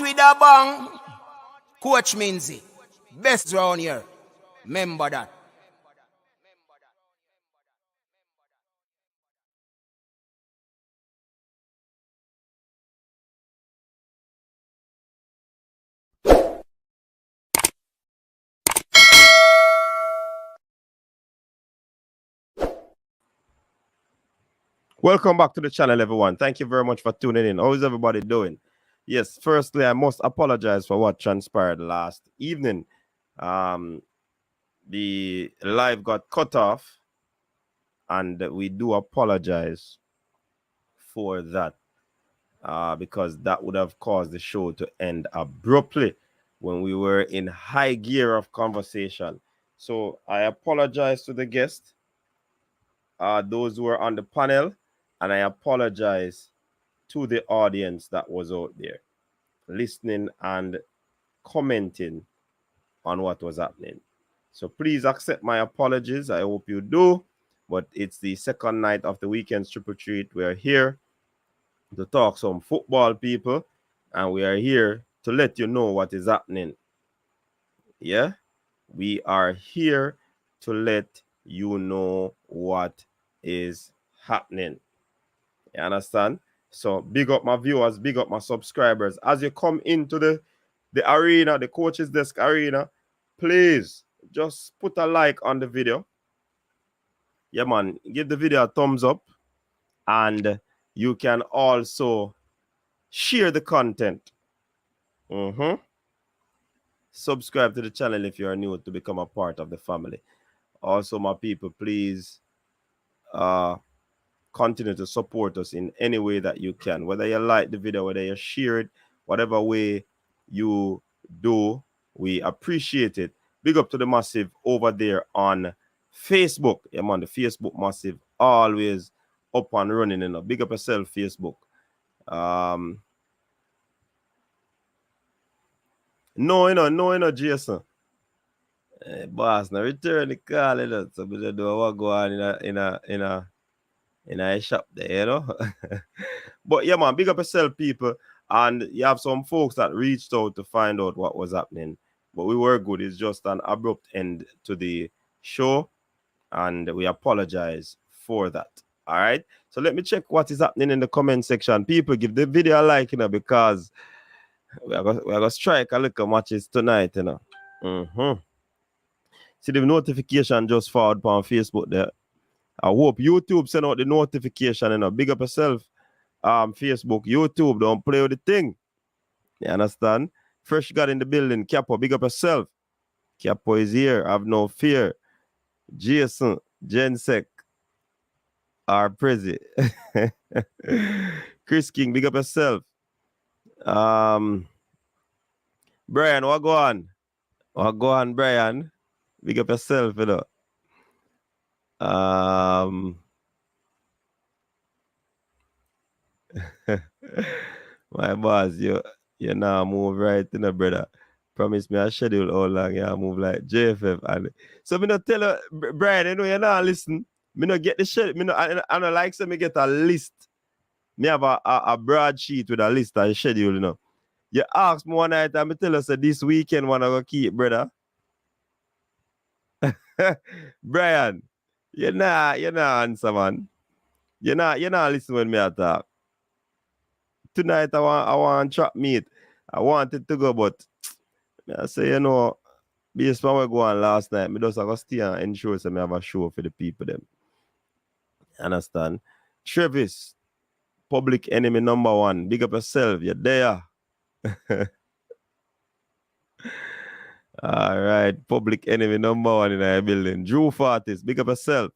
With a bang, Coach Minzy, best round here. Remember that. Welcome back to the channel, everyone. Thank you very much for tuning in. How is everybody doing? Yes, firstly, I must apologize for what transpired last evening. The live got cut off, and we do apologize for that because that would have caused the show to end abruptly when we were in high gear of conversation. So I apologize to the guests, those who are on the panel, and I apologize to the audience that was out there listening and commenting on what was happening. So please accept my apologies. I hope you do. But it's the second night of the weekend's triple treat. We're here to talk some football, people, and we are here to let you know what is happening. Yeah, we are here to let you know what is happening. You understand? So big up my viewers, big up my subscribers. As you come into the arena, the coach's desk arena, please just put a like on the video. Yeah, man, give the video a thumbs up. And you can also share the content. Subscribe to the channel if you are new to become a part of the family. Also, my people, please continue to support us in any way that you can. Whether you like the video, whether you share it, whatever way you do, we appreciate it. Big up to the massive over there on Facebook. Yeah, man, the Facebook massive always up and running. You know. Big up yourself, Facebook. No, Jason. Boss, now return the call, you know. So we don't know what go on in a shop there, you know. But yeah, man, big up yourself, people. And you have some folks that reached out to find out what was happening. But we were good. It's just an abrupt end to the show. And we apologize for that. All right. So let me check what is happening in the comment section. People, give the video a like, you know, because we're going to strike a little matches tonight, you know. See the notification just forward on Facebook there. I hope YouTube send out the notification, you know. Big up yourself. Facebook, YouTube, don't play with the thing. You understand? Fresh got in the building. Capo, big up yourself. Capo is here. Have no fear. Jason, Jensek, our Prezi. Chris King, big up yourself. Brian, what go on? What go on, Brian? Big up yourself, you know. My boss, you now move right, you know, brother. Promise me a schedule how long you move like JFF. And so me not tell you, Brian, you know you not listen. Me not get the schedule. Me not, I don't like so me get a list. Me have a broadsheet with a list and schedule, you know. You ask me one night and me tell us that this weekend wanna go keep, brother. Brian, you not answer, man. You not listen when me I talk. Tonight I want trap meet. I wanted to go, but I say, you know, based on what go on last night, me just go stay and ensure that I have a show for the people them. Understand? Travis, public enemy number one. Big up yourself. You're there. All right. Public enemy number one in our building. Drew Fortis, big up yourself.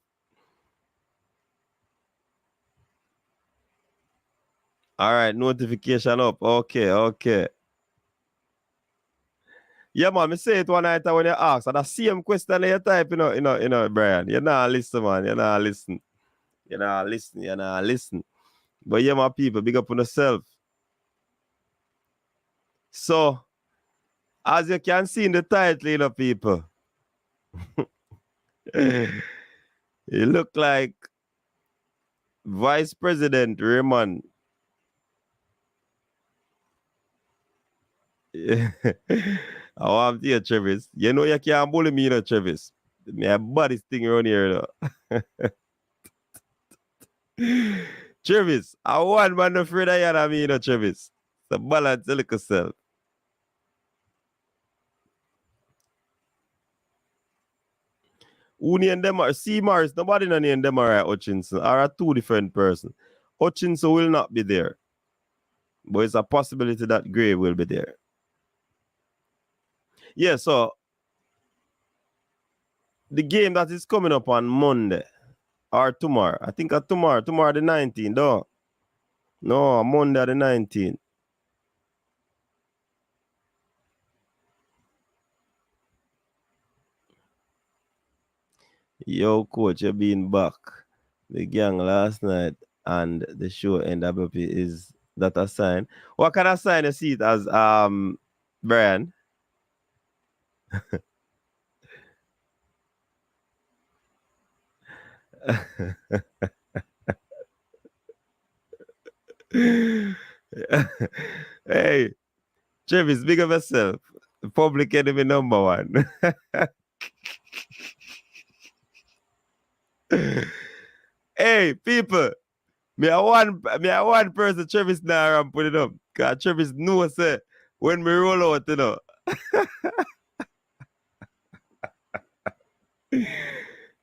All right. Notification up. Okay. Yeah, man, me say it one night when you ask. And the same question that you type, you know, Brian. You're not listen, man. You're not listen. But yeah, my people, big up on yourself. So, as you can see in the title, you know, people, it look like Vice President Raymond I want to hear Travis. You know you can't bully me, you know, Travis. Me a body thing around here, you know. Travis, I want man afraid I am me, you know, Travis. The balance, look yourself. Who name them? C. Morris, nobody no name them or Hutchinson. Are a two different person. Hutchinson will not be there. But it's a possibility that Gray will be there. Yeah, so the game that is coming up on Monday or tomorrow. I think tomorrow the 19th, though. No, Monday the 19th. Yo, coach, you been back. The gang last night and the show NWP is that a sign. What kind of sign you see it as Brian? Hey, Travis, big of yourself. Public enemy number one. Hey, people. Me a one person Travis now and put it up. Cause Travis knows say when we roll out, you know.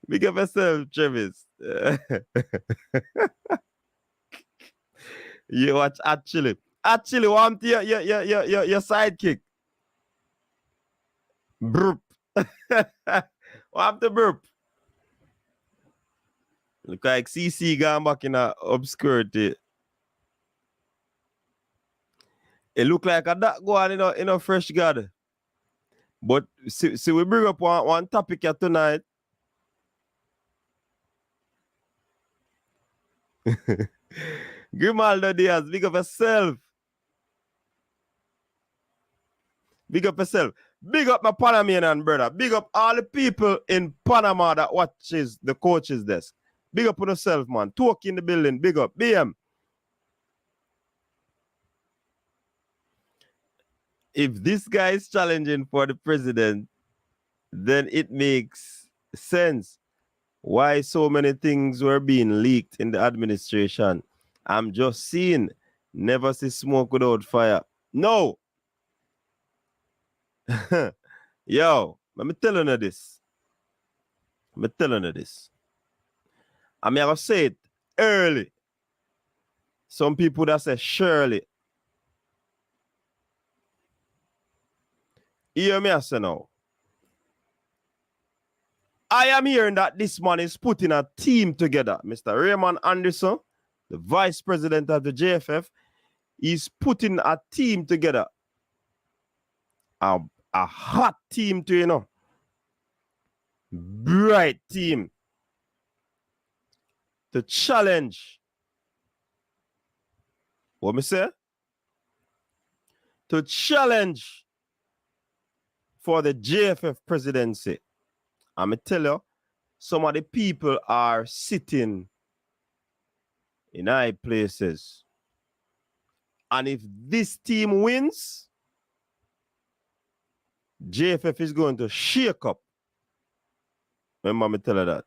Big up yourself, Travis. You watch actually. Actually, want your sidekick. Burp. Want the burp. Look like CC gone back in a obscurity. It look like a that go on in a fresh god. But see we bring up one topic here tonight. Grimaldo Diaz, big up yourself. Big up yourself. Big up my Panamanian brother. Big up all the people in Panama that watches the coach's desk. Big up on yourself, man. Talk in the building. Big up. BM. If this guy is challenging for the president, then it makes sense why so many things were being leaked in the administration. I'm just seeing, never see smoke without fire. No. Yo, let me tell you this. I'm going to say it early. Some people that say Shirley. Hear me, I say now. I am hearing that this man is putting a team together. Mr. Raymond Anderson, the vice president of the JFF, is putting a team together. A hot team to, you know. Bright team. To challenge. What me say? To challenge for the JFF presidency. I'm going to tell you, some of the people are sitting in high places. And if this team wins, JFF is going to shake up. Remember me tell you that.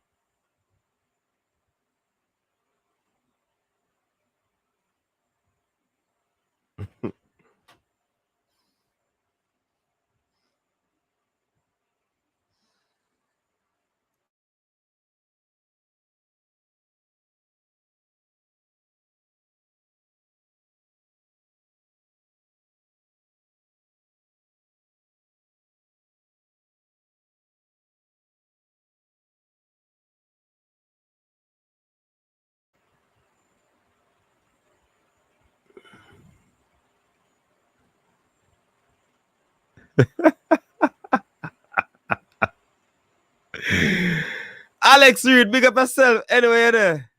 Alex Reed, big up yourself. Anyway, there.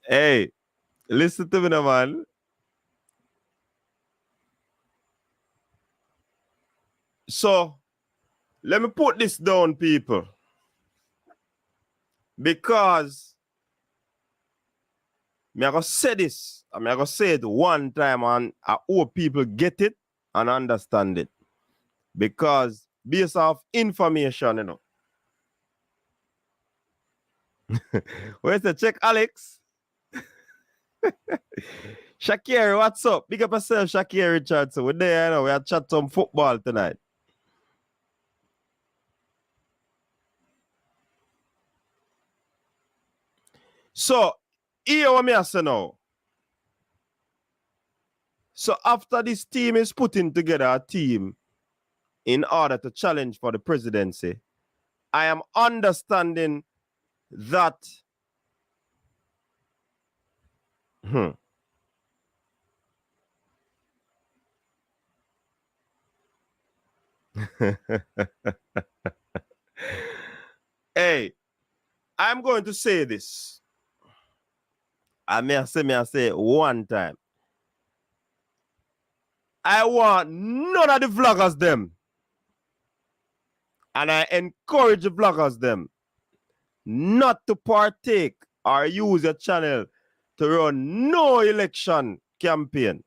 Hey, listen to me now, man. So, let me put this down, people. Because I'm going to say this. I'm going to say it one time and I hope people get it. and understand it. Because based off information, you know. Where's the check, Alex? Shakir, what's up? Big up yourself, Shakir Richardson. We're there, you know. We are chat some football tonight. So, here what me I say now. So after this team is putting together a team in order to challenge for the presidency, I am understanding that hey, I'm going to say this. May I say it one time. I want none of the vloggers them. And I encourage the vloggers them not to partake or use your channel to run no election campaign.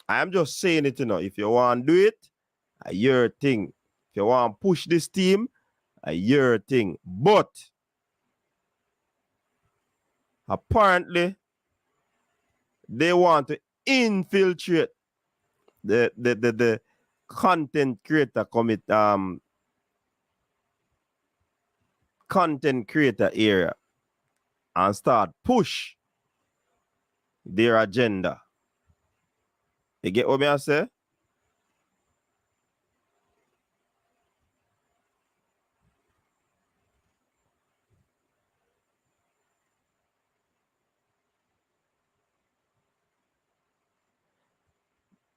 I'm just saying it, you know. If you want to do it, a your thing. If you want to push this team, a your thing. But apparently, they want to infiltrate the content creator content creator area and start push their agenda. You get what I say?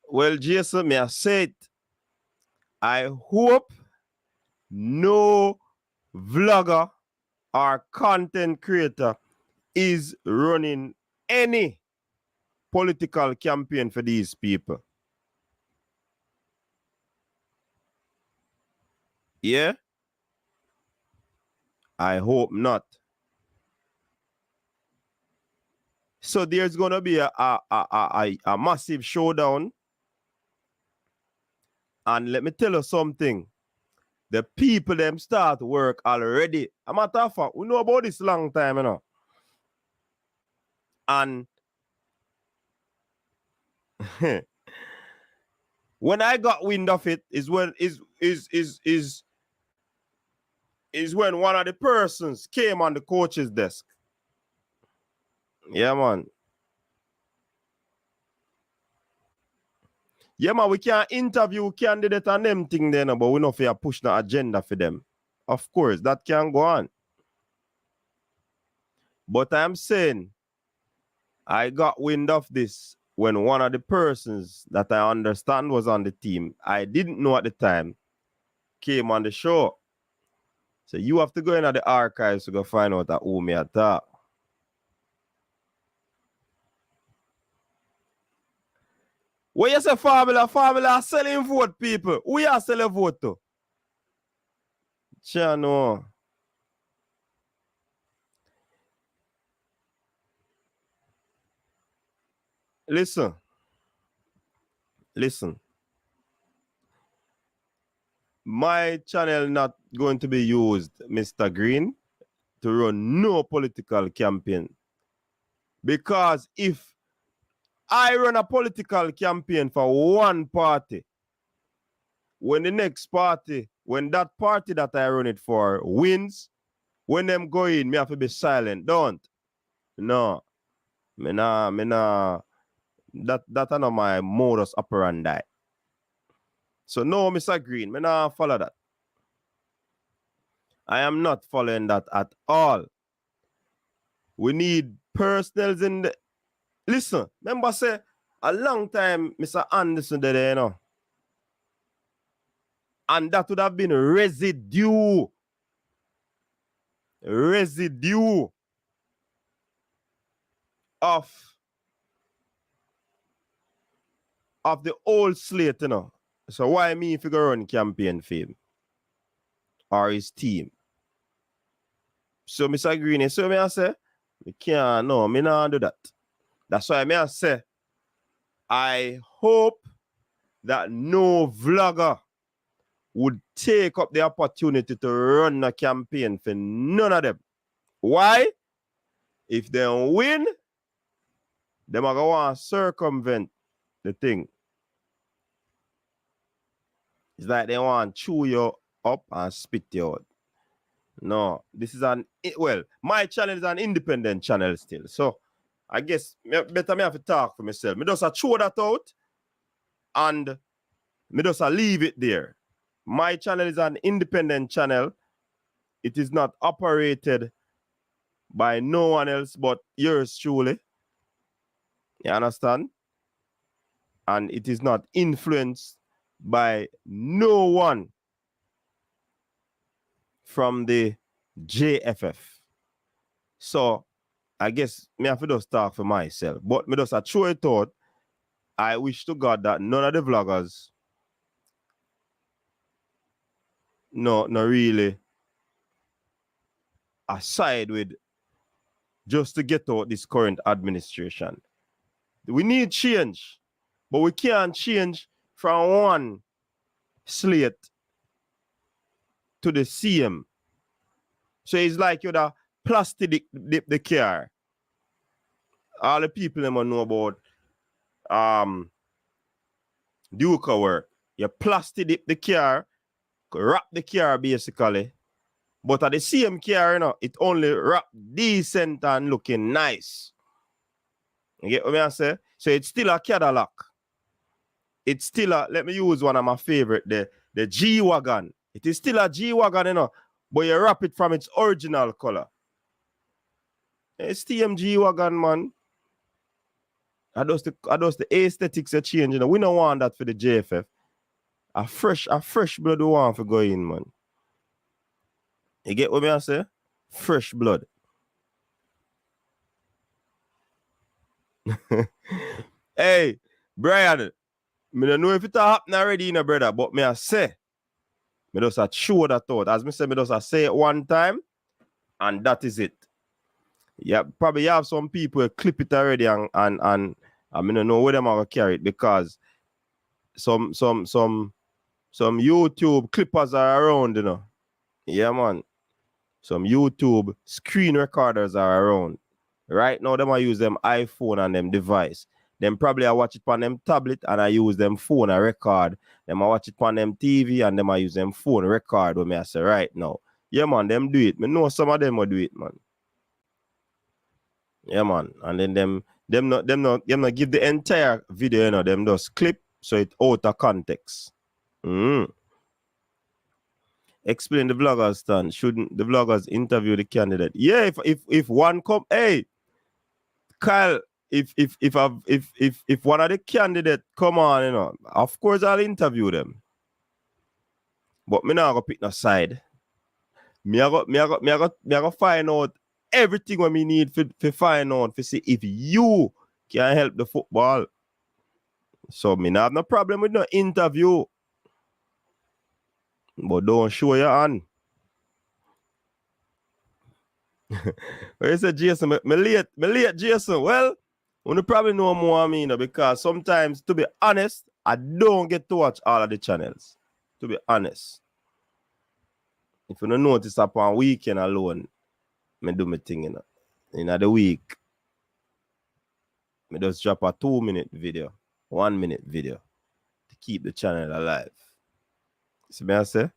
Well, Jason, may I say it? I hope no vlogger or content creator is running any political campaign for these people. Yeah? I hope not. So there's going to be a massive showdown. And let me tell you something. The people them start work already. A matter of fact, we know about this long time, you know. And when I got wind of it is when when one of the persons came on the coach's desk. Yeah, man. Yeah, man, we can't interview candidate and them thing there, but we know if you push the agenda for them. Of course, that can go on. But I'm saying, I got wind of this when one of the persons that I understand was on the team, I didn't know at the time, came on the show. So you have to go into the archives to go find out who me attack. What you say, Formula? Formula are selling vote, people. We are selling vote to. Chano. Listen. My channel not going to be used, Mr. Green, to run no political campaign. Because if I run a political campaign for one party, when the next party, when that party that I run it for wins, when them go in, me have to be silent. Don't. No. Me nah. That are not my modus operandi. So no, Mr. Green, me nah follow that. I am not following that at all. We need personals in the... Listen, remember say, a long time Mr. Anderson did there, you know. And that would have been residue of the old slate, you know. So why me if you go run campaign for him or his team? So Mr. Green, so me I say, me can't, no, me not do that. That's why me I say, I hope that no vlogger would take up the opportunity to run a campaign for none of them. Why? If they win, them are going to circumvent the thing. It's like they want to chew you up and spit you out. No, this is my channel is an independent channel still. So I guess better me have to talk for myself. Me just throw that out and me just leave it there. My channel is an independent channel. It is not operated by no one else but yours truly. You understand? And it is not influenced by no one from the JFF. So I guess me have to just talk for myself. But me just throw it out. I wish to God that none of the vloggers no really aside with just to get out this current administration. We need change, but we can't change from one slate to the same. So it's like you're the plastic dip the car. All the people them know about Duke work. You plastic dip the car, wrap the car basically. But at the same car, you know, it only wrap decent and looking nice. You get what I say? So it's still a Cadillac. It's still a, let me use one of my favorite, the G-Wagon. It is still a G-Wagon, you know, but you wrap it from its original color. It's TM G-Wagon, man. I just the aesthetics are changing. You know. We don't want that for the JFF. A fresh blood we want to go in, man. You get what I say? Fresh blood. Hey, Brian, I don't know if it happened already, you know, brother, but me I say, me just a show that thought. As me say, me just a say it one time, and that is it. Yeah, probably you have some people clip it already and I don't know where them are gonna carry it because some YouTube clippers are around, you know. Yeah, man. Some YouTube screen recorders are around. Right now, them I use them iPhone and them device. Them probably I watch it on them tablet and I use them phone I record. Them I watch it on them TV and them I use them phone record when me I say right now. Yeah, man, them do it. Me know some of them will do it, man. Yeah, man. And then them not give the entire video, you know, them just clip so it out of context. Explain the vloggers stand. Shouldn't the vloggers interview the candidate? Yeah, if one come, hey, Kyle, if one of the candidates come on, you know, of course I'll interview them. But me not gonna pick no side. Me I go find out everything what me need for find out to see if you can help the football. So me not have no problem with no interview. But don't show your hand. Where you say Jason? Me late Jason. Well, you probably know more of me, you know, because sometimes, to be honest, I don't get to watch all of the channels. To be honest. If you don't notice upon weekend alone, me do my thing, you know. In the week, me just drop a 2-minute video, 1-minute video to keep the channel alive. See me I say?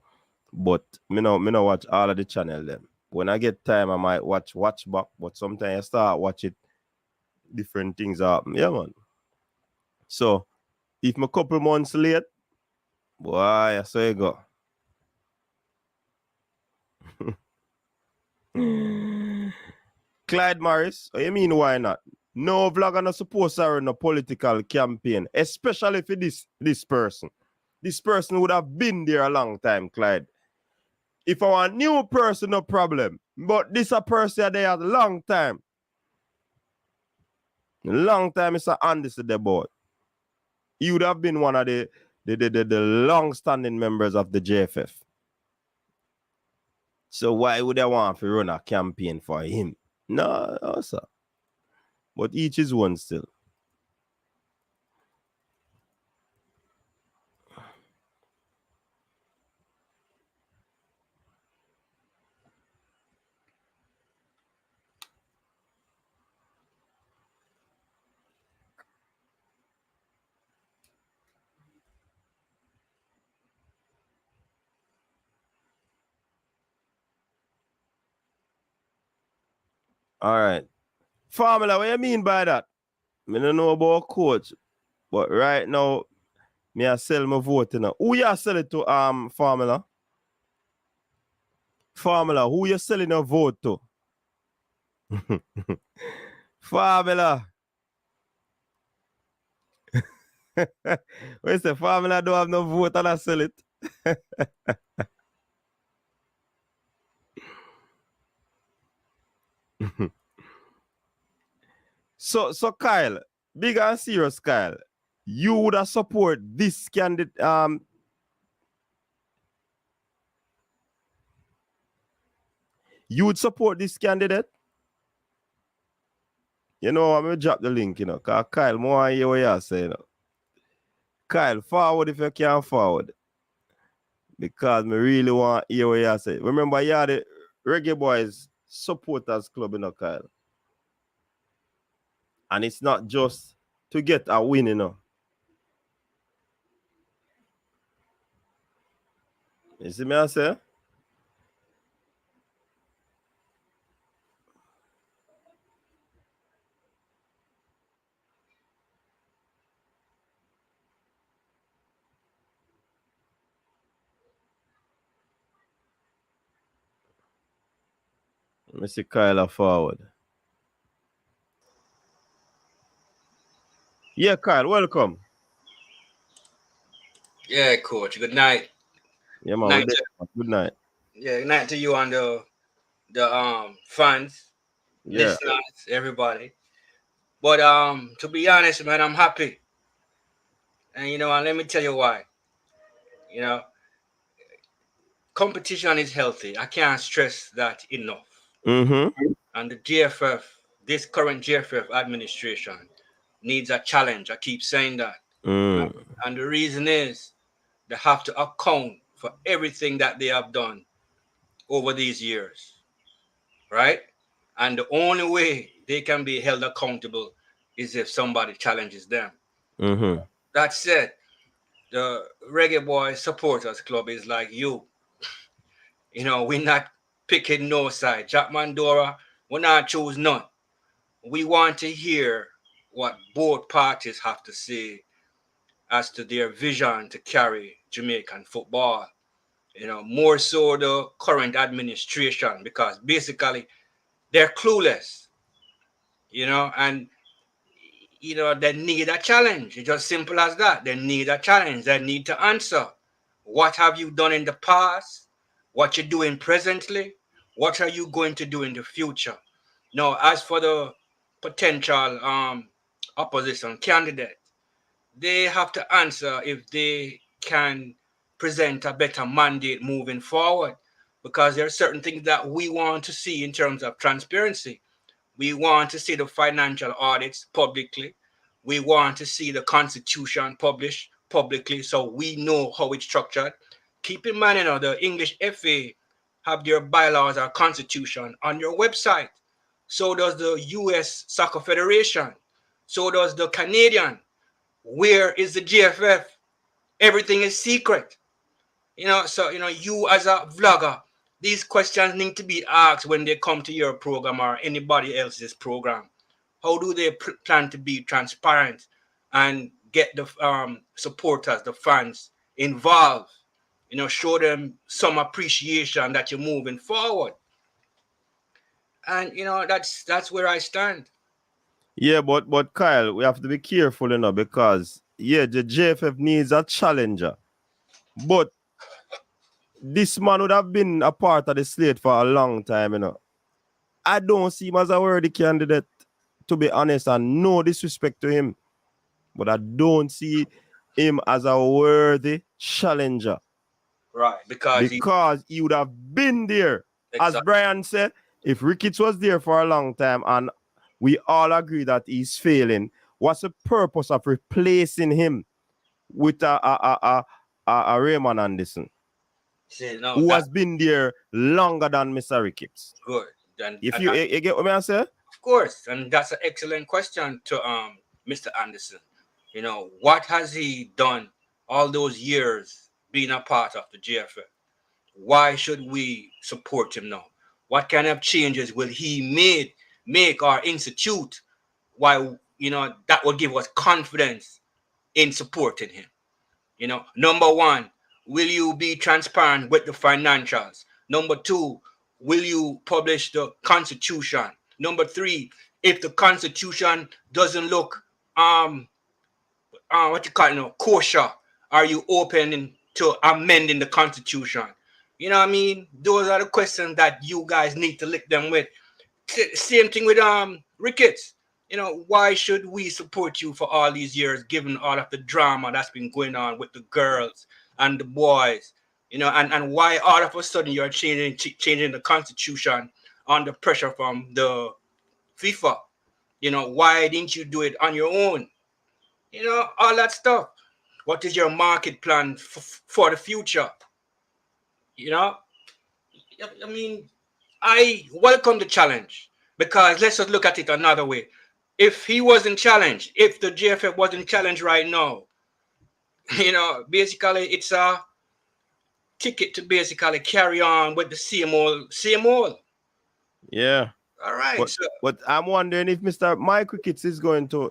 But me no watch all of the channel them. When I get time, I might watch back, but sometimes I start watching different things happen. Yeah, man. So, if I'm a couple months late, boy, I saw you go. Clyde Morris, what you mean why not? No vlogger not supposed to run a political campaign, especially for this person. This person would have been there a long time, Clyde. If I want a new person, no problem. But this a person there a long time. Long time is on this the board. He would have been one of the long-standing members of the JFF. So why would I want to run a campaign for him? No, sir. But each is one still. All right. Formula, what you mean by that? I don't know about coach, but right now, me I sell my vote. You know. Who you sell it to, Formula? Formula, who you selling your vote to? Formula. Wait a Formula don't have no vote and I sell it. So Kyle, big and serious Kyle, you would have support this candidate, you would support this candidate? You know, I'm gonna drop the link, you know, because Kyle, more hear what you say, you know. Kyle, forward if you can forward. Because me really want to hear what you say. Remember, you are the Reggae Boyz supporters club, you know, Kyle. And it's not just to get a win, you know. You see me I say? Let me see Kyle forward. Yeah, Kyle, welcome. Yeah, coach. Good night. Yeah, man, Night. good night. Yeah, good night to you and the fans, Yeah. listeners, everybody. But to be honest, man, I'm happy. And and let me tell you why. You know, competition is healthy. I can't stress that enough. Mm-hmm. And the JFF, this current JFF administration, needs a challenge. I keep saying that. Mm. And the reason is they have to account for everything that they have done over these years, right? And the only way they can be held accountable is if somebody challenges them. Mm-hmm. That said, the Reggae Boy Supporters Club is like you. We're not picking no side. Jack Mandora, we're not choose none. We want to hear what both parties have to say as to their vision to carry Jamaican football. More so the current administration, because basically they're clueless, and they need a challenge. It's just simple as that. They need a challenge. They need to answer. What have you done in the past? What you're doing presently? What are you going to do in the future? Now, as for the potential opposition candidate, they have to answer if they can present a better mandate moving forward, because there are certain things that we want to see in terms of transparency. We want to see the financial audits publicly. We want to see the constitution published publicly so we know how it's structured. Keep in mind, the English FA have their bylaws or constitution on your website. So does the US Soccer Federation. So does the Canadian. Where is the JFF? Everything is secret. So you as a vlogger, these questions need to be asked when they come to your program or anybody else's program. How do they plan to be transparent and get the supporters, the fans involved? Show them some appreciation that you're moving forward. And that's where I stand. Yeah, but Kyle, we have to be careful, you know, because yeah, the JFF needs a challenger. But this man would have been a part of the slate for a long time, you know. I don't see him as a worthy candidate, to be honest, and no disrespect to him. But I don't see him as a worthy challenger. Right, because he would have been there. Exactly. As Brian said, if Ricketts was there for a long time and we all agree that he's failing, what's the purpose of replacing him with a Raymond Anderson? Who has been there longer than Mr. Ricketts? Good. If you get what I say? Of course, and that's an excellent question to Mr. Anderson. What has he done all those years being a part of the JFF? Why should we support him now? What kind of changes will he make or institute, why, you know, that will give us confidence in supporting him. You know, number one, will you be transparent with the financials? Number two, will you publish the constitution? Number three, if the constitution doesn't look what you call it, kosher, are you open to amending the constitution? You know what I mean? Those are the questions that you guys need to lick them with. Same thing with Ricketts. You know, why should we support you for all these years, given all of the drama that's been going on with the girls and the boys? You know, and why all of a sudden you're changing the constitution under pressure from the FIFA? You know, why didn't you do it on your own? You know, all that stuff. What is your market plan for the future? You know, I mean, I welcome the challenge, because let's just look at it another way. If he wasn't challenged, if the JFF wasn't challenged right now, you know, basically it's a ticket to basically carry on with the same old, same old. Yeah. All right. But I'm wondering if Mr. Mike Ricketts is going to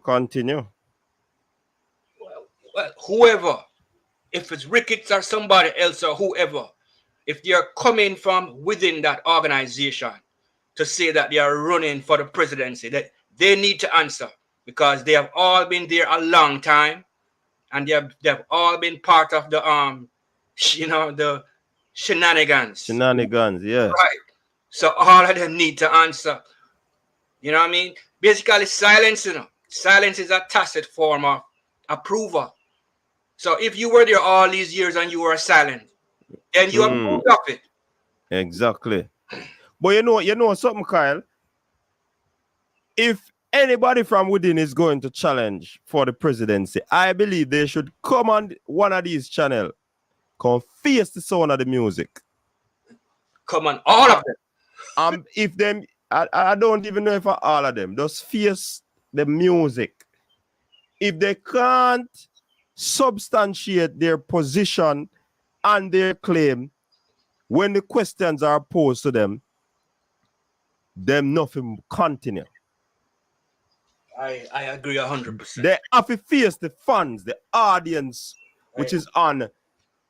continue. Well, whoever, if it's Ricketts or somebody else or whoever, if they are coming from within that organization to say that they are running for the presidency, that they need to answer, because they have all been there a long time, and they have all been part of the you know, the shenanigans. Shenanigans, yeah. Right. So all of them need to answer. You know what I mean? Basically, silence, you know. Silence is a tacit form of approval. So if you were there all these years and you were silent, then you approved of it. Exactly. But you know something, Kyle? If anybody from within is going to challenge for the presidency, I believe they should come on one of these channels, come face the sound of the music. Come on, all of them. If them, I don't even know if all of them, just face the music. If they can't substantiate their position and their claim when the questions are posed to them nothing continue. I agree 100%. They have to face the fans, the audience, which is on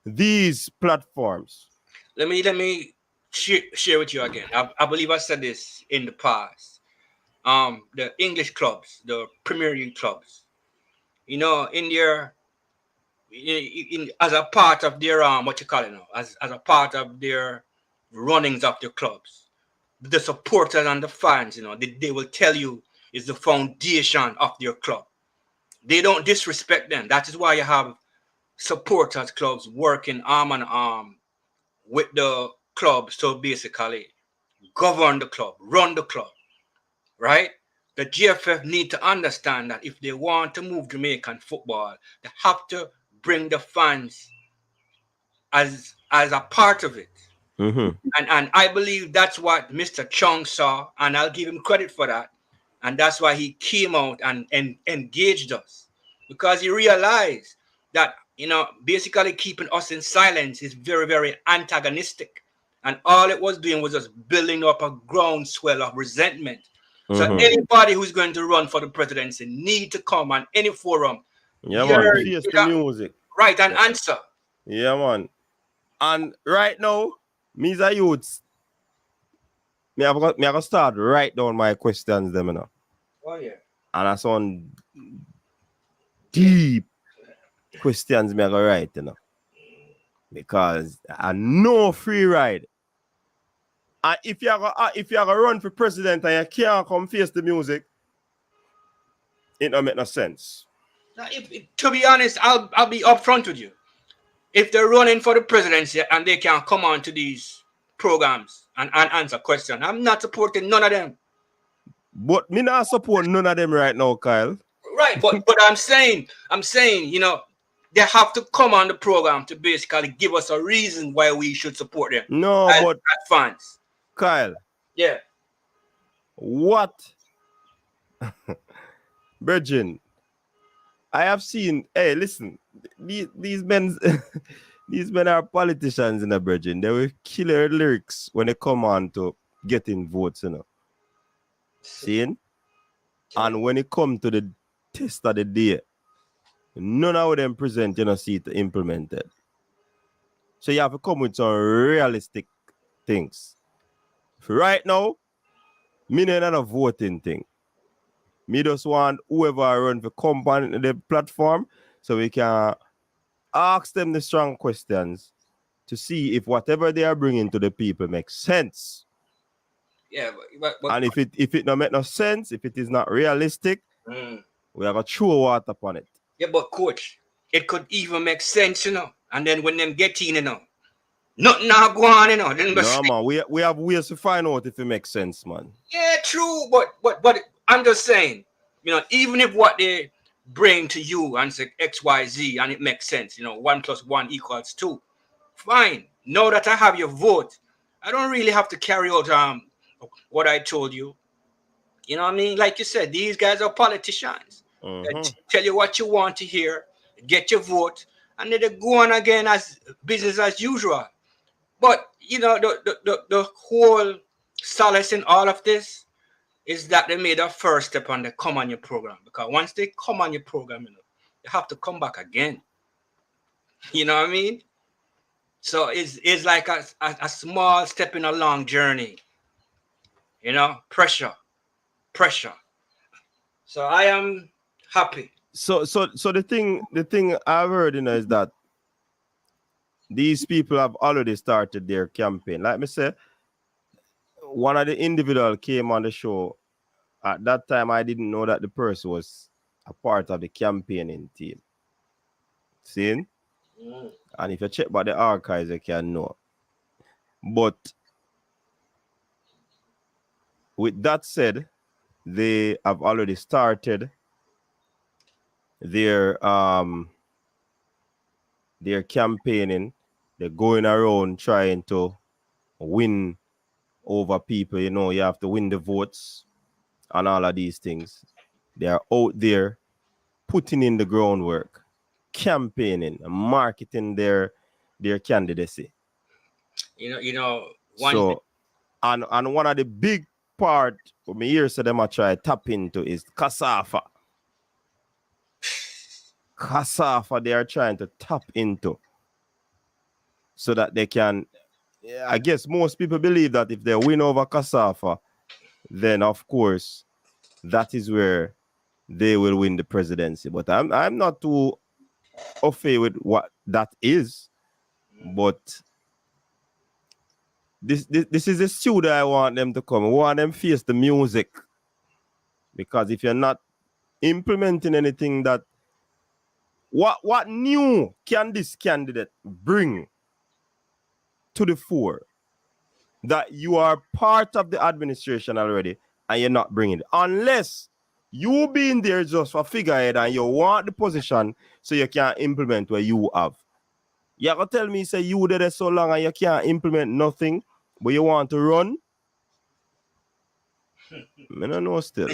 these platforms. Let me share with you again. I believe I said this in the past. The English clubs, the Premier League clubs, you know, in their as a part of their what you call it now, as a part of their runnings of their clubs, the supporters and the fans, you know, they will tell you is the foundation of their club. They don't disrespect them. That is why you have supporters clubs working arm in arm with the clubs to basically govern the club, run the club, right? The GFF need to understand that if they want to move Jamaican football, they have to bring the fans as a part of it. And I believe that's what Mr. Chung saw, and I'll give him credit for that. And that's why he came out and engaged us, because he realized that, you know, basically keeping us in silence is very, very antagonistic. And all it was doing was just building up a groundswell of resentment. So anybody who's going to run for the presidency need to come on any forum. Yeah, man. Face the music. Right, and answer. Yeah, man. And right now, me as a youth, me have to start write down my questions them, you know. Oh, yeah. And I sound deep questions me I go write, you know. Because I know free ride. And if you are run for president and you can't come face the music, it don't make no sense. Now, to be honest, I'll be upfront with you. If they're running for the presidency and they can come on to these programs and answer questions, I'm not supporting none of them. But me not support none of them right now, Kyle. Right, but I'm saying, you know, they have to come on the program to basically give us a reason why we should support them. No, but as fans. Kyle. Yeah. What? Virgin, I have seen, hey, listen, these men these men are politicians in the Virgin. They will kill their lyrics when they come on to getting votes, you know. Seeing? And when it comes to the test of the day, none of them present, you know, see it implemented. So you have to come with some realistic things. Right now, me not a voting thing. Me just want whoever run for company the platform so we can ask them the strong questions to see if whatever they are bringing to the people makes sense. Yeah, but And if it don't make no sense, if it is not realistic, we have to throw water upon it. yeah, but coach, it could even make sense, you know. And then when them get in, you know, nothing now go on, you know. Then No, man, we have ways to find out if it makes sense, man. yeah, true, but I'm just saying, you know, even if what they bring to you and say XYZ and it makes sense, you know, 1 + 1 = 2, fine. Now that I have your vote, I don't really have to carry out what I told you. You know what I mean? Like you said, these guys are politicians. They tell you what you want to hear, get your vote, and then they go on again as business as usual. But you know, the whole solace in all of this is that they made a first step and they come on your program. Because once they come on your program, you know, they have to come back again. You know what I mean? So it's like a small step in a long journey. You know, pressure. So I am happy. So the thing I've heard, you know, is that these people have already started their campaign. Like me say, one of the individual came on the show. At that time, I didn't know that the person was a part of the campaigning team. See? And if you check by the archives, you can know. But with that said, they have already started their campaigning. They're going around trying to win over people. You know, you have to win the votes and all of these things. They are out there putting in the groundwork, campaigning, marketing their candidacy. You know. And one of the big part of me here, so them I try tap into is Kasafa. Kasafa they are trying to tap into so that they can. I guess most people believe that if they win over Kasafa, then of course that is where they will win the presidency. But I'm not too afraid with what that is. But this is a studio I want them to come. I want them face the music. Because if you're not implementing anything that what new can this candidate bring to the fore that you are part of the administration already and you're not bringing it? Unless you being there just for figurehead and you want the position so you can't implement what you have. You gonna tell me say you did it so long and you can't implement nothing, but you want to run? I don't know still.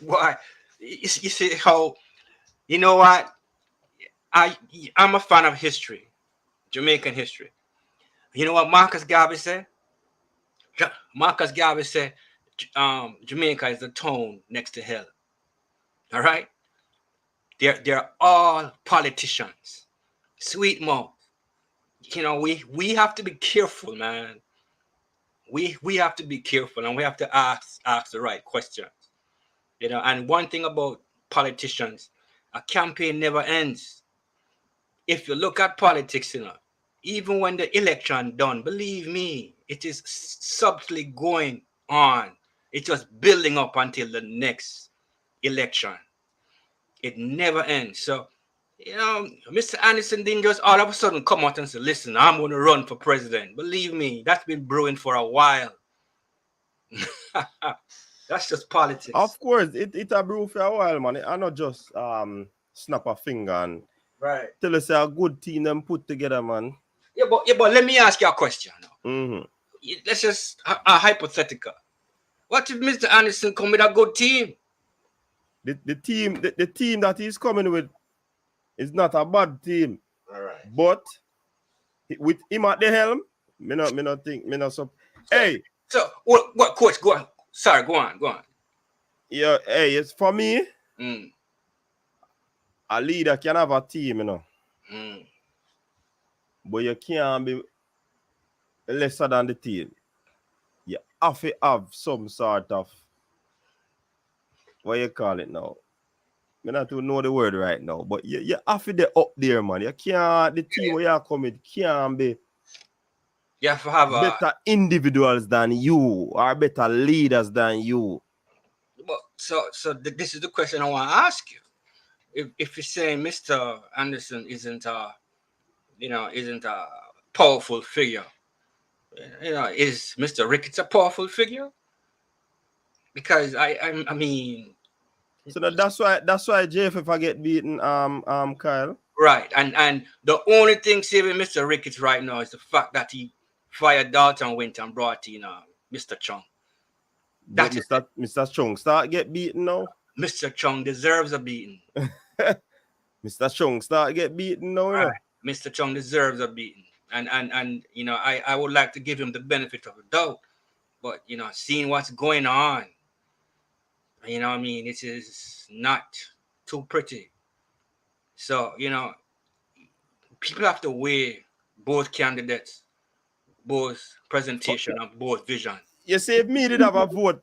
Why? You see how, you know what? I'm a fan of history, Jamaican history. You know what Marcus Garvey said? Marcus Garvey said, Jamaica is the town next to hell. All right? They're all politicians, sweet mouth. You know, we have to be careful, man. We have to be careful, and we have to ask the right questions. You know, and one thing about politicians, a campaign never ends. If you look at politics, you know, even when the election done, believe me, it is subtly going on. It's just building up until the next election. It never ends. So, you know, Mr. Anderson didn't just all of a sudden come out and say, listen, I'm going to run for president. Believe me, that's been brewing for a while. That's just politics. Of course, it a brew for a while, man. I not just snap a finger and tell us a good team them put together, man. Yeah, but let me ask you a question now. Mm-hmm. Let's just a hypothetical. What if Mr. Anderson come with a good team? The team that he's coming with is not a bad team. All right. But with him at the helm, me not think. Hey, So what coach, go on. Sorry, go on. Yeah, hey, it's for me. Mm. A leader can have a team, you know, Mm. but you can't be lesser than the team. You have to have some sort of, what you call it now? I not to know the word right now, but you have to be up there, man. You can't, the team where you come with can't be You have to have a better individuals than you or better leaders than you. this is the question I want to ask you. If you're saying Mr. Anderson isn't a powerful figure, is Mr. Ricketts a powerful figure? Because I mean, So that's why JFF I get beaten, Kyle. right, and the only thing saving Mr. Ricketts right now is the fact that he fired Dalton went and brought in Mr. Chung. But That's it. Mr. Chung start get beaten now. Mr. Chung deserves a beating. Mr. Chung start get beaten now, you know. Right. Mr. Chung deserves a beating. And I would like to give him the benefit of the doubt. But seeing what's going on, I mean, it is not too pretty. So, people have to weigh both candidates, both presentation and both vision. You see, if me did have a vote,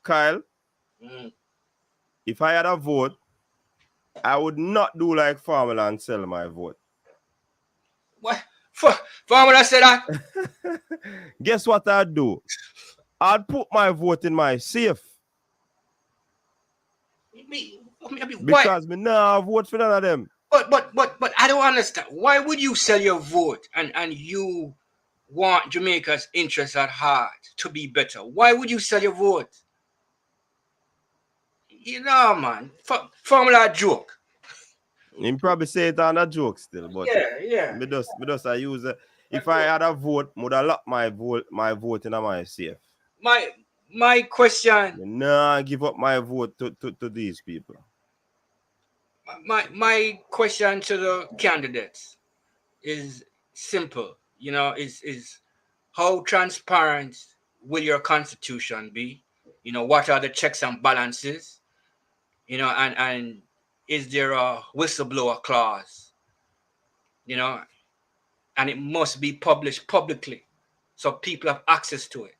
Kyle, if I had a vote, I would not do like Formula and sell my vote. What? Formula said that? Guess what I'd do? I'd put my vote in my safe. Because me now vote for none of them. But I don't understand. Why would you sell your vote and you want Jamaica's interests at heart to be better? Why would you sell your vote? Man, Formula joke. You probably say it on a joke still, but yeah. Me just I use it. If I had a vote, would I lock my vote in my safe. My question. Nah, give up my vote to these people. My question to the candidates is simple. Is how transparent will your constitution be? What are the checks and balances? And is there a whistleblower clause? And it must be published publicly so people have access to it.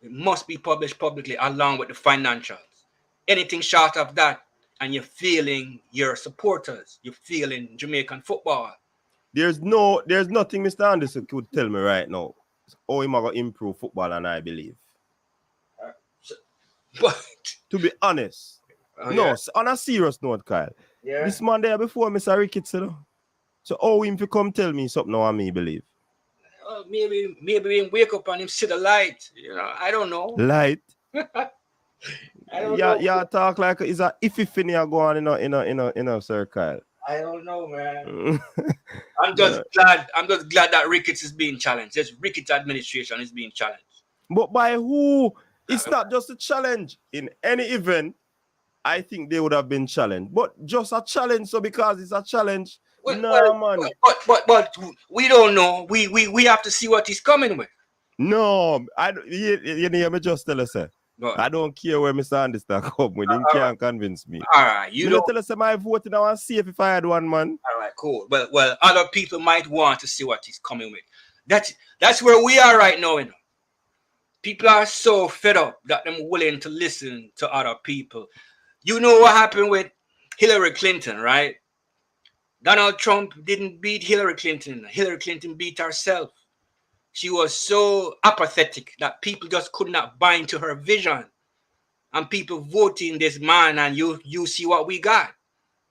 It must be published publicly along with the financials. Anything short of that, and you're feeling your supporters, you're feeling Jamaican football. There's nothing Mr. Anderson could tell me right now. How am I going to improve football, and I believe. But to be honest, on a serious note, Kyle, this man there before Mr. Ricketts, so how him to come tell me something now and me believe? Maybe him wake up and him see the light. I don't know. Light? I don't know. Yeah, talk like it's a iffy thing go on in a circle. I don't know, man. I'm just glad that Ricketts is being challenged. This Ricketts administration is being challenged. But by who? It's not just a challenge. In any event, I think they would have been challenged. But just a challenge, so because it's a challenge, man. But we don't know. We have to see what he's coming with. No, you hear me just tell us, sir. I don't care where Mr. Anderson come with. He can't convince me. All right, you don't tell us my vote now and see if I had one, man. All right, cool. Well, other people might want to see what he's coming with. That's where we are right now, People are so fed up that they're willing to listen to other people. You know what happened with Hillary Clinton, right? Donald Trump didn't beat Hillary Clinton. Hillary Clinton beat herself. She was so apathetic that people just could not bind to her vision. And people voting this man, and you see what we got.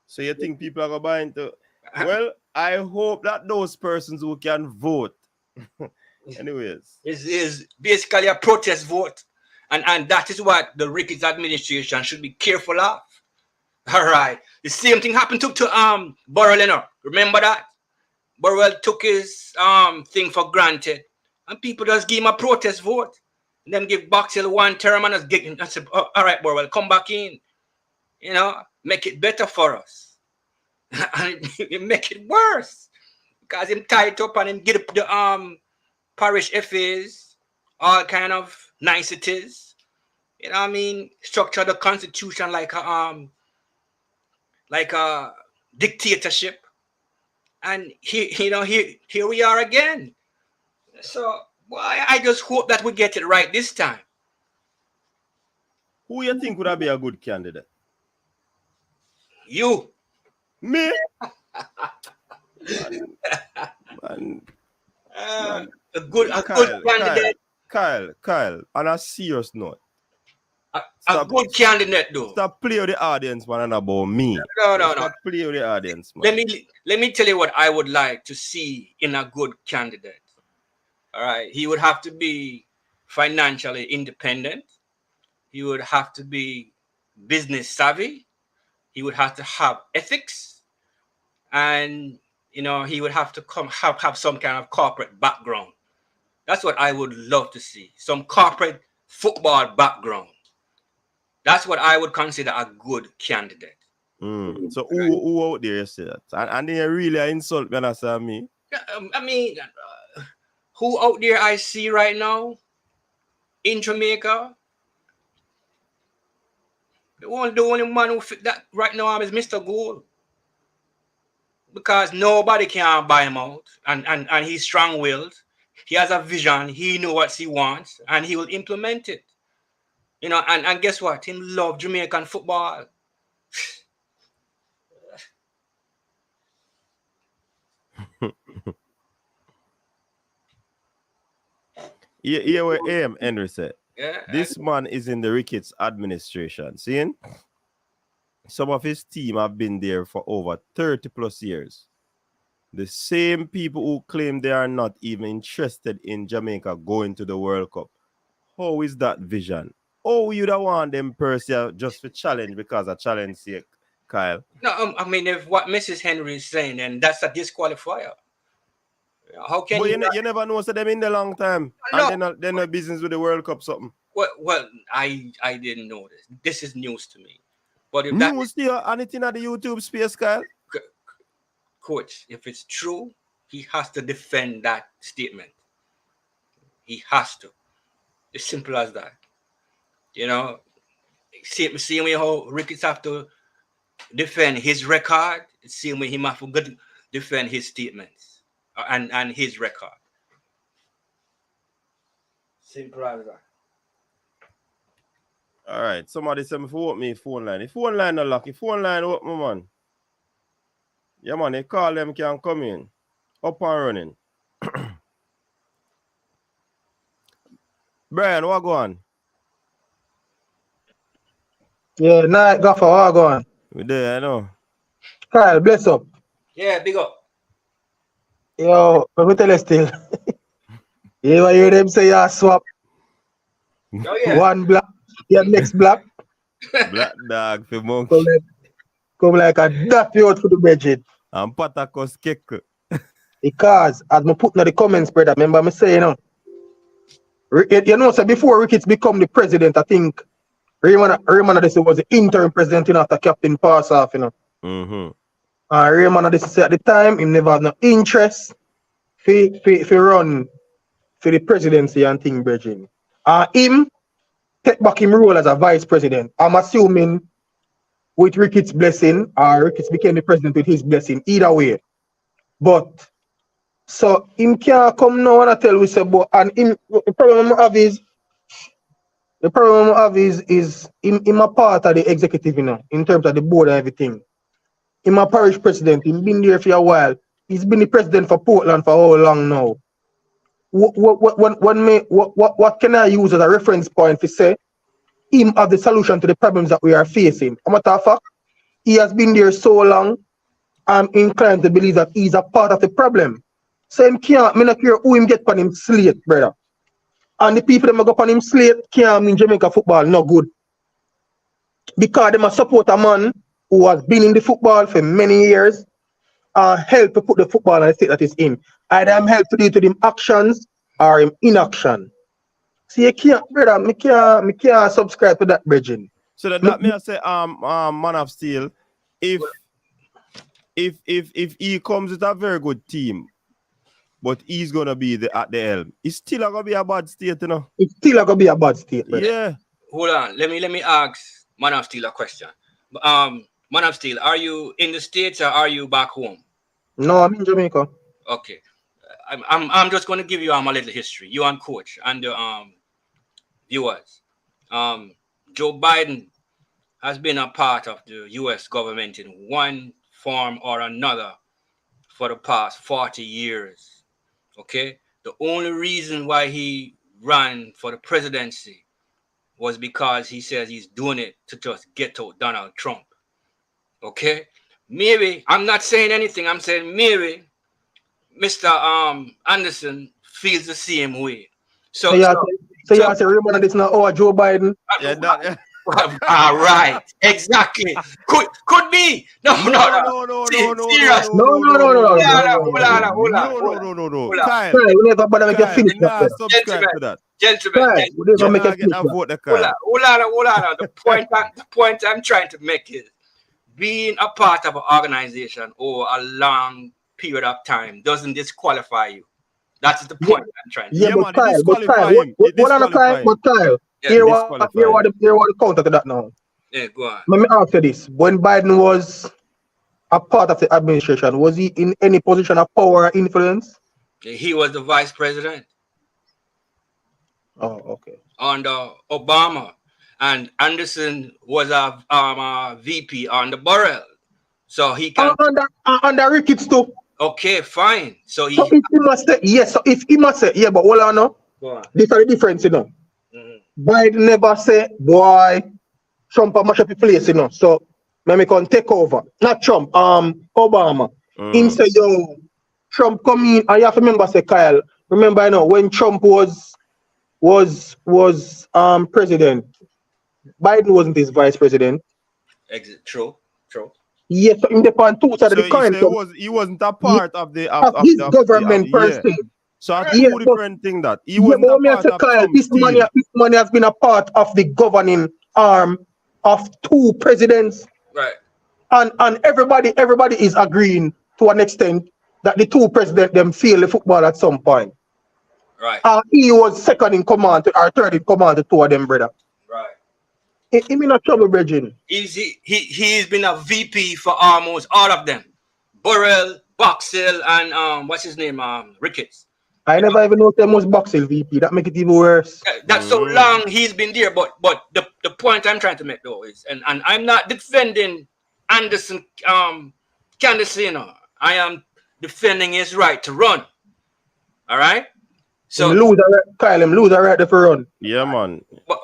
So you think people are going to buy into... Well, I hope that those persons who can vote... Anyways. Is basically a protest vote. And that is what the Ricketts administration should be careful of. All right. The same thing happened to Burrell, Remember that? Burrell took his thing for granted. And people just give him a protest vote. And then give Boxell one term and just get him. I said, all right, Burrell, come back in. Make it better for us. And it make it worse. Because him tied up and him get the parish FAs, all kind of niceties. You know what I mean? Structure the constitution like a dictatorship. And here we are again. So I just hope that we get it right this time. Who you think would be a good candidate? You. Me? Man. A good candidate. Kyle, on a serious note. A good candidate, though. Stop play with the audience, man, and about me. No. Stop play with the audience, man. Let me tell you what I would like to see in a good candidate. All right, he would have to be financially independent. He would have to be business savvy. He would have to have ethics, and he would have to have some kind of corporate background. That's what I would love to see. Some corporate football background. That's what I would consider a good candidate. So who out there say that? And they really insult when I say me. I mean, who out there I see right now in Jamaica? The only man who fit that right now is Mr. Gold. Because nobody can buy him out. And he's strong-willed. He has a vision. He knows what he wants. And he will implement it. And guess what? He loves Jamaican football. Here what AM Henry said. Yeah, this man is in the Ricketts administration. Seeing? Some of his team have been there for over 30 plus years. The same people who claim they are not even interested in Jamaica going to the World Cup. How is that vision? Oh, you don't want them person just for challenge because of challenge sake, Kyle? No, I mean, if what Mrs. Henry is saying, then that's a disqualifier. How can but you never know so them in the long time. No. And they're no business with the World Cup something. Well, I didn't know this. This is news to me. But if news to you, anything at the YouTube space, Kyle? Coach, if it's true, he has to defend that statement. He has to. As simple as that. See me how Ricketts have to defend his record. See me him have to defend his statements and his record. Simple as that. All right. Somebody said me for me phone line. The phone line not lucky. Phone line open, man. Yeah, man. They call them can come in. Up and running. Brian, what go on? Yeah, night Gaffer, what go on? We there, I know. Kyle, bless up. Yeah, big up. Yo, let me tell you still. You hear them say you swap. Oh, yeah. One black, next black. Black dog for monkey. Come like a daffy out for the budget. And patakos cake. Because, as I put in the comments, brother, remember me saying, so before Ricketts become the president, I think Raymond was the interim president after Captain pass off, Mm-hmm. Raymond at the time, he never had no interest for run for the presidency and thing, brethren. Him take back him role as a vice president. I'm assuming with Ricketts' blessing, or Ricketts became the president with his blessing, either way. But so him can't come now and tell we say, but and him the problem I have is him a part of the executive, in terms of the board and everything. Him a parish president, he's been there for a while. He's been the president for Portland for how long now? What can I use as a reference point to say him have the solution to the problems that we are facing? A matter of fact, he has been there so long, I'm inclined to believe that he's a part of the problem. So him can't, me not care who him get on him slate, brother. And the people that go on him slate can't mean Jamaica football no good. Because they must support a man who has been in the football for many years and help to put the football in the state that is in. Either I'm help to do to him actions or him inaction. See, you can't, brother, me can't subscribe to that, brethren. So that may I say, Man of Steel, if he comes with a very good team, but he's gonna be at the helm. It's still gonna be a bad state, you know. It's still gonna be a bad state, brother. Yeah. Hold on. Let me ask Man of Steel a question. Man of Steel, are you in the States or are you back home? No, I'm in Jamaica. Okay. I'm just gonna give you a little history. You and Coach and the viewers. Joe Biden has been a part of the US government in one form or another for the past 40 years. Okay? The only reason why he ran for the presidency was because he says he's doing it to just get out Donald Trump. Okay? Maybe, I'm not saying anything, I'm saying maybe Mr. Anderson feels the same way. So you say Raymond, it's not our Joe Biden. Yeah, all right, exactly. Could be. No. Serious. No. Kyle, We never bother make you finish that. subscribe to that. Gentlemen, We never make you finish that. Vote the Kyle. hold on. The point I'm trying to make is being a part of an organization over a long period of time doesn't disqualify you. That's the point I'm trying to make. Yeah, but Kyle, Kyle, Yeah, here what the counter to that now. Yeah, go on. Let me ask you this. When Biden was a part of the administration, was he in any position of power or influence? He was the vice president Oh, okay. under Obama, and Anderson was a VP under Burrell. So he can under Ricketts too. okay, fine. So if he must say yes, but hold on now. Go on. This is the difference, you know. Mm-hmm. Biden never say, boy, Trump mash up the place, you know. So let me come take over. Not Trump, Obama. Him say, yo, Trump come in, and you have to remember, say, Kyle, remember, you know, when Trump was president, Biden wasn't his vice president. True. Yes, so in the pan two side of the coin. He wasn't a part of the his government per se. So two different things that he wasn't but a part of Kyle, Trump's this money has been a part of the governing arm of two presidents. Right. And everybody is agreeing to an extent that the two presidents them fail the football at some point. Right. He was second in command or third in command to two of them, brother. Right. He in a trouble, Bridget. He's been a VP for almost all of them. Burrell, Boxell, and what's his name? Ricketts. I never even know them was Boxell VP. That make it even worse. That's so long he's been there. But the point I'm trying to make though is, and I'm not defending Anderson Candicino. I am defending his right to run. All right. So Kyle, him lose the right to run. Yeah, man.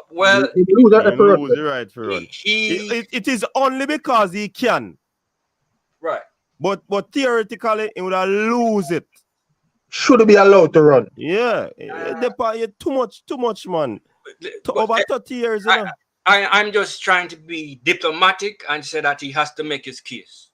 Well, he lose the right to run. It is only because he can. Right. But theoretically, he would have lose it. Should be allowed to run. Yeah. Too much, man. Over 30 years, you know. I'm just trying to be diplomatic and say that he has to make his case.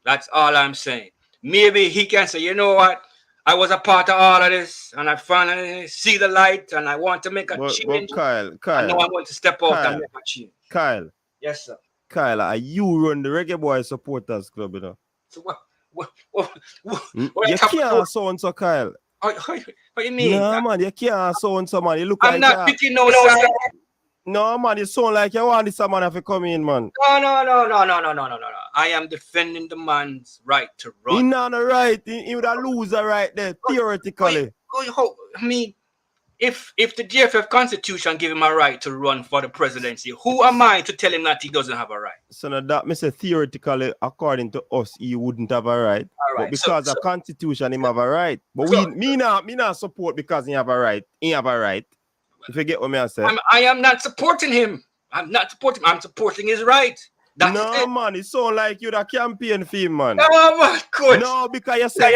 That's all I'm saying. Maybe he can say, you know what? I was a part of all of this, and I finally see the light, and I want to make a change. Kyle, I know I want to step out and make a change. Kyle. Yes, sir. Kyle, you run the Reggae Boyz supporters club, you know. So what you can't sound so, Kyle. What do you mean? No, man, you can't sound so, man. You look I'm like not picking no side. No, man, you sound like you want this man have to come in, man. No. I am defending the man's right to run. He not the right. He would have lose the right there, theoretically. I mean, if the JFF Constitution give him a right to run for the presidency, who am I to tell him that he doesn't have a right? So now that me say theoretically, according to us, he wouldn't have a right. But because the Constitution, him have a right. But me not support because he have a right. He have a right. If you get what me I say. I am not supporting him. I'm not supporting him. I'm supporting his right. No, man, it sound like you're the campaign for him, man. Oh, my God. No, because you said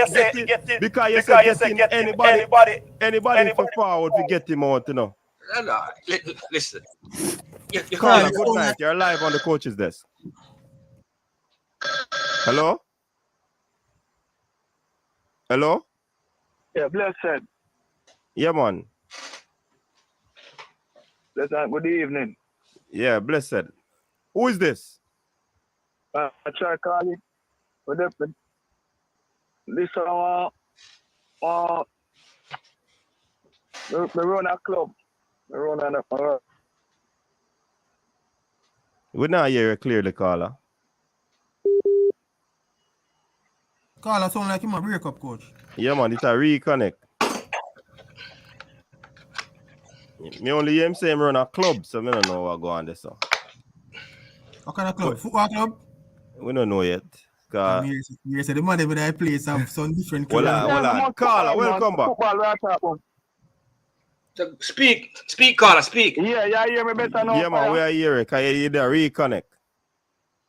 getting anybody for forward to get him out, you know. No, listen. Carla, good night. You're live on the coach's desk. Hello? Hello? Yeah, blessed. Yeah, man. Blessed, good evening. Yeah, blessed. Who is this? I try calling. What happened? This We run a club. We run a We not hear you clearly, caller. Caller sound like him a break up, coach. Yeah, man, it's a reconnect. Me only hear him say him run a club, so I don't know what go on there. So. What kind of club? Football club? We don't know yet. You said the money when I play some different club. Hold on. Caller, welcome back. Football right up. So speak, caller, speak. Yeah, you hear me better now? Yeah, man, we are here. Because you there reconnect.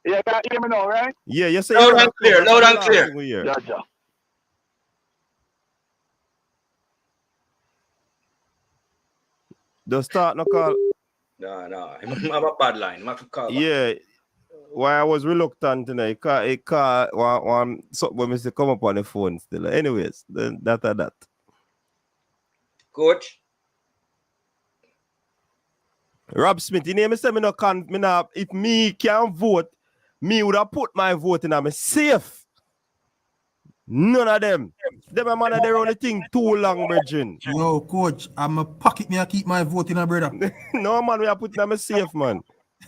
Yeah, you hear me now, right? Yeah, you say Loud and clear, loud and clear. Yeah. Just start no call. No. I have a bad line. I have to call back. Yeah. Why I was reluctant tonight. It call one something when Mr. come up on the phone still. Anyways, then that. Coach. Rob Smith, you name say me no if me can vote, me would have put my vote in. I'm safe. None of them. Them a man of their own thing too long, Virgin. Yo, coach, I'm a pocket me. I keep my vote in, brother. No, man, we are putting them safe, man.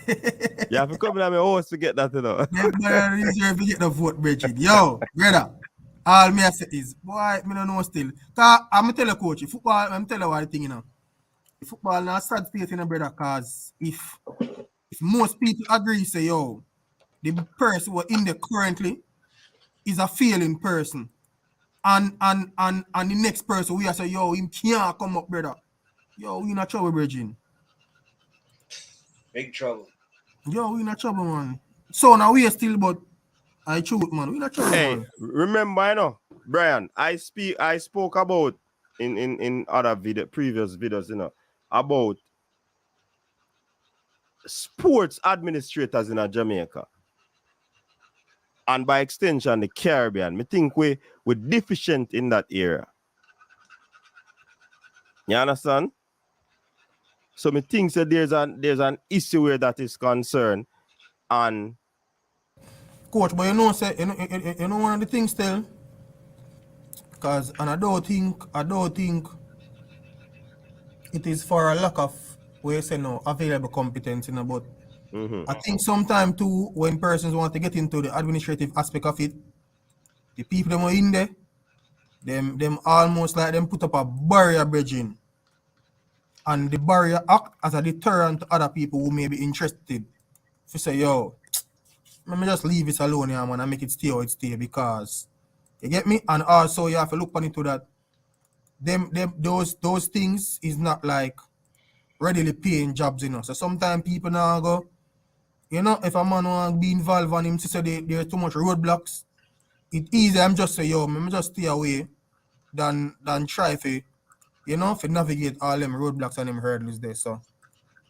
You have to come in at my house to get that, you know. Them reserve to get the vote, Bridget. Yo, brother, all me I say is, boy, me don't know still. Cause I'm tell you, coach, football, I'm tell you what the thing, you know. Football now sad state, you know, brother, cause if most people agree, say, yo, the person who are in there currently is a failing person. And the next person we are say, yo, him can't come up, brother. Yo, we in a trouble, Virgin. Big trouble. Yo, we in a trouble, man. So now we are still, but I truth, man. We in a trouble, man. Remember, you know, Brian, I spoke about in other previous videos, you know, about sports administrators in Jamaica. And by extension, the Caribbean. I think we're deficient in that area. You understand? So I think that there's an issue where that is concerned. And coach, but you know, say you know one of the things still, because and I don't think it is for a lack of where say no available competence, you know, but I think sometimes too when persons want to get into the administrative aspect of it, the people that are in there, them almost like them put up a barrier bridging. And the barrier act as a deterrent to other people who may be interested. If you say, yo, let me just leave it alone here, man, and make it stay how it stay, because you get me? And also you have to look on into that those things is not like readily paying jobs, you know. So sometimes people now go, you know, if a man want to be involved and him to say there are too much roadblocks, it's easy. I'm just say, yo, let me just stay away than try to, you know, to navigate all them roadblocks and them hurdles there. So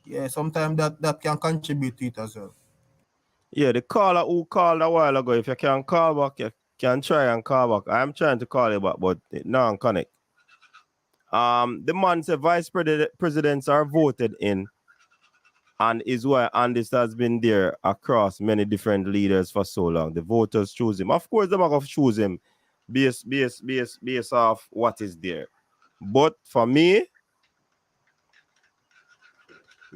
yeah, sometimes that can contribute to it as well. yeah, the caller who called a while ago, if you can call back, you can try and call back. I'm trying to call you back, but now I'm connect. The man said vice presidents are voted in, and is why Andis has been there across many different leaders for so long. The voters choose him. Of course, they're not going to choose him based off what is there. But for me,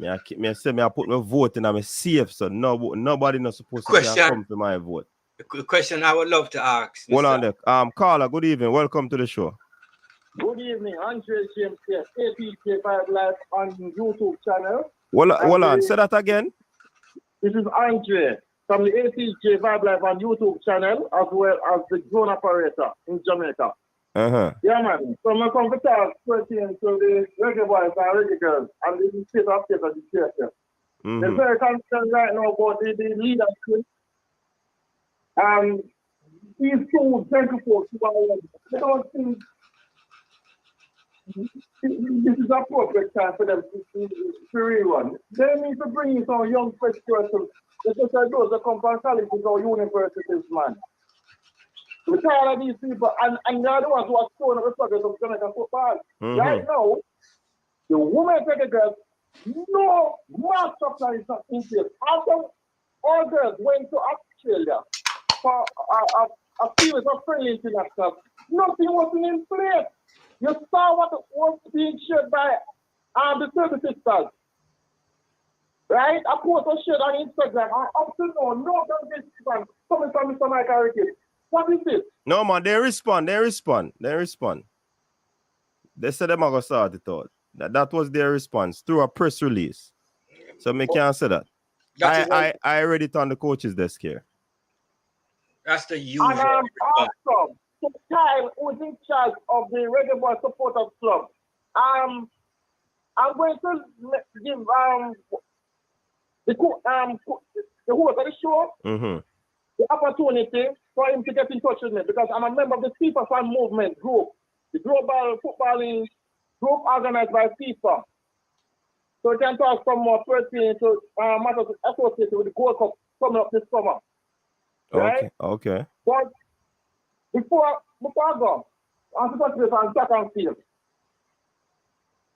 I put my vote in, I'm safe, so nobody not supposed to come to my vote. The question I would love to ask. Hold on there. Carla, good evening. Welcome to the show. Good evening, Andre James here, APJ5 Live on YouTube channel. Hold on, say that again. This is Andre from the APJ Vibe Live on YouTube channel, as well as the drone operator in Jamaica. Yeah, man. So I'm going to talk pertaining to the Reggae Boyz and Reggae Girls and the state of the JFF. They're very concerned right now about the leadership. These two gentlefolks who are, they don't think this is appropriate time for them to rerun. They need to bring in some young fresh persons, especially those that come from colleges or universities, man. We tired of these people, and they're the ones who are showing up the progress of Jamaican football. Right now, the women Reggae Girls, no master plan is not in place. After all girls went to Australia for a series of friendly internationals, nothing wasn't in place. You saw what was being shared by the service sisters. Right? A post was shared on Instagram. And up to now, no conversation coming from Mr. Michael Ricketts. What is it? No, man, they respond. They said them are going to start it out. That was their response through a press release. So me can't say that. I read it on the coach's desk here. That's the usual. And also, the Kyle, who's in charge of the Reggae Boyz Supporters Club, I'm going to give the host of the show the opportunity for him to get in touch with me because I'm a member of the FIFA fan movement group, the global footballing group organized by FIFA. So we can talk some more pertinent to matters associated with the Gold Cup coming up this summer. Right? Okay. But before I go, I want to touch this on track and field.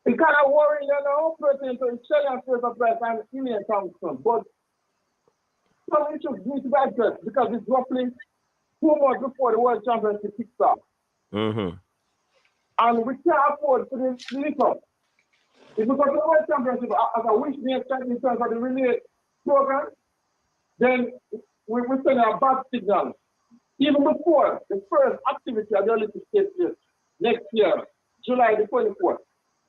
It's kind of worrying, you know, pertinent to Australian State of Press and Indian Thompson. But some issues need to be addressed because it's roughly 2 months before the World Championship kicks off. And we can't afford to limit up. If we go to the World Championship as a wish nation in terms of the relay program, then we send a bad signal. Even before the first activity at the Olympics takes place next year, July the 24th,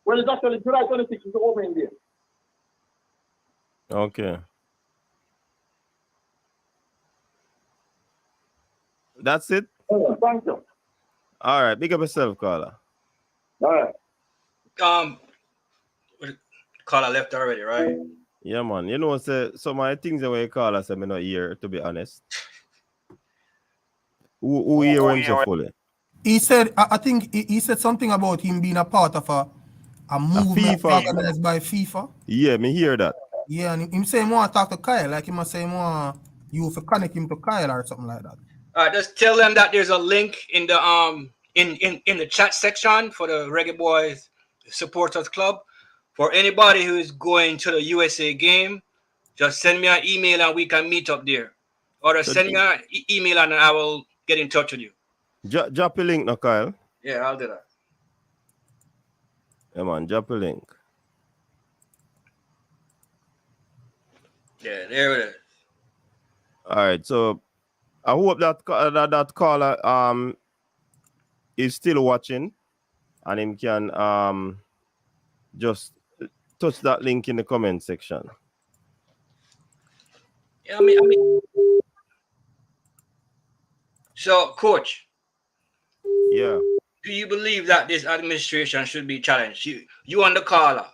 when it's actually July 26th is the opening day. Okay. That's it? Oh, thank you. All right. Big up yourself, caller. All right. Caller left already, right? Yeah, man. You know, some of the things that we call us, I'm not here, to be honest. Who hear him so fully? He said, I think he said something about him being a part of a movement organized by FIFA. Yeah, me hear that. Yeah, and him saying want to talk to Kyle, like he must say more you to connect him to Kyle or something like that. Just tell them that there's a link in the in the chat section for the Reggae Boyz Supporters Club. For anybody who is going to the USA game, just send me an email and we can meet up there. Or just send me an email and I will get in touch with you. Drop a link now, Kyle. Yeah, I'll do that. Yeah, man, drop a link. Yeah, there it is. All right, so I hope that caller is still watching and him can just touch that link in the comment section. Yeah, I mean. So, Coach. Yeah. Do you believe that this administration should be challenged? You and the caller.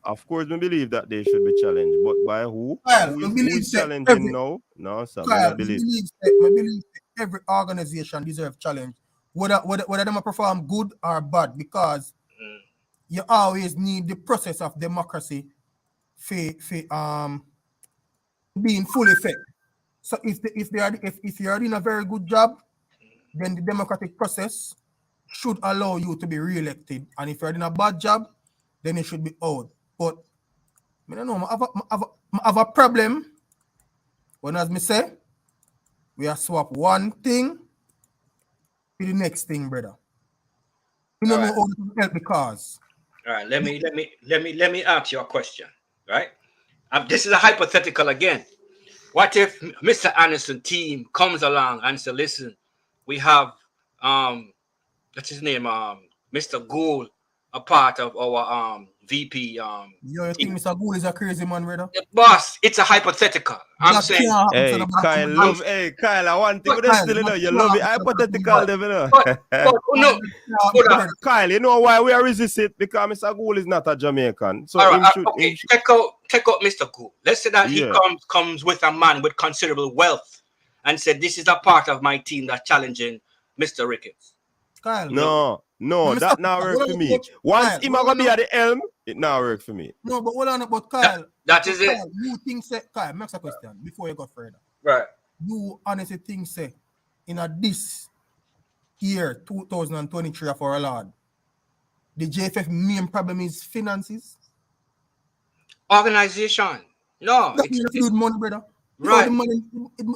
Of course, we believe that they should be challenged, but by who? Kyle, who is challenging now? No, sir. Kyle, I believe every organization deserves challenge, whether they perform good or bad, because you always need the process of democracy for being full effect. So if you are doing a very good job, then the democratic process should allow you to be re-elected, and if you're doing a bad job, then it should be out. But I don't know, I have a problem when, as me say, we are swap one thing to the next thing, brother. We don't know how to help the cause. All right, let me ask you a question. Right, this is a hypothetical again. What if Mr. Anderson team comes along and says, "Listen, we have what's his name, Mr. Gould, a part of our VP." You think Mr. Gould is a crazy man, brother? Boss, it's a hypothetical. I'm saying, hey, Kyle, I want to still know you love it. Hypothetical, you know. Kyle, you know why we are resisting? Because Mr. Gould is not a Jamaican. So take out Mr. Gould. Let's say that he comes with a man with considerable wealth and said, "This is a part of my team that's challenging Mr. Ricketts." Kyle, no, that now work for me. Once him gonna be at the helm, it now work for me. No, but hold on, but Kyle, that is it. You think say, Kyle, next question before you go further. Right. You honestly think say, in this year 2023 of our Lord, the JFF main problem is finances? Organization. No. That's good money, brother. Right. The money,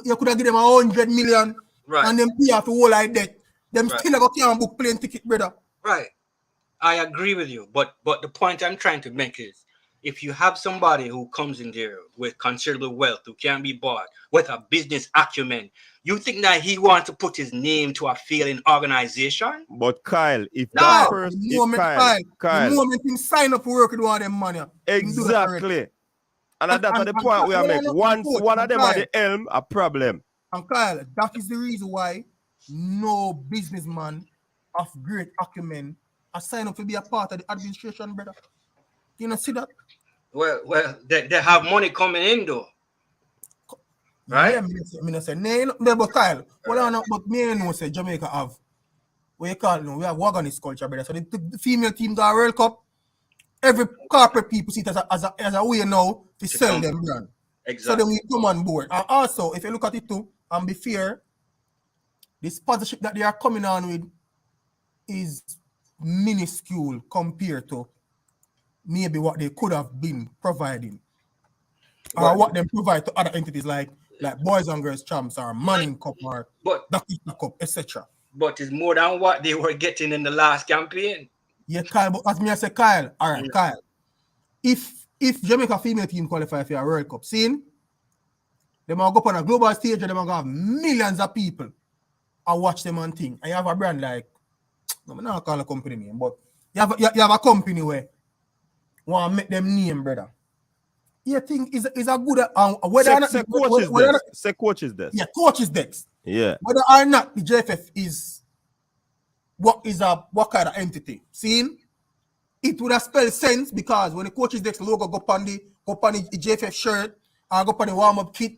you could have given them 100 million Right. And them pay off the whole like that. Them Right. still go can't book plane ticket, brother. Right. I agree with you, but the point I'm trying to make is, if you have somebody who comes in there with considerable wealth who can be bought with a business acumen, you think that he wants to put his name to a failing organization? But Kyle, if No. that person, The if moment Kyle, the moment him sign up for work with one of them money. him do that already. exactly. And that's the point we are making. Once one of them at the helm, a problem. And Kyle, that is the reason why no businessman of great acumen are signed up to be a part of the administration, brother. You know, see that? Well, they have money coming in though. Right? Yeah, I say, no, but Kyle, what I know, but me know say Jamaica have, what you call it now, we have wagonist culture, brother. So the female team got a World Cup, every corporate people see it as a way now to sell them brand. Exactly. So then we come on board. And also, if you look at it too, and be fair, the sponsorship that they are coming on with is minuscule compared to maybe what they could have been providing. Or what they provide to other entities like Boys and Girls Champs or Manning Cup or Dakota Cup, etc. But it's more than what they were getting in the last campaign. Yeah, Kyle, but as me I say, Kyle, all right, Kyle. If Jamaica female team qualify for a World Cup, seeing they might go up on a global stage and they might have millions of people and watch them on thing. And you have a brand like, I'm not call a company name, but you have a company where want to make them name, brother. You think is a good whether say coaches desk. Yeah, coaches desk. Yeah. Whether or not the JFF is what kind of entity. Seeing it would have spelled sense because when the coaches desk logo go on the JFF shirt or go on the warm-up kit,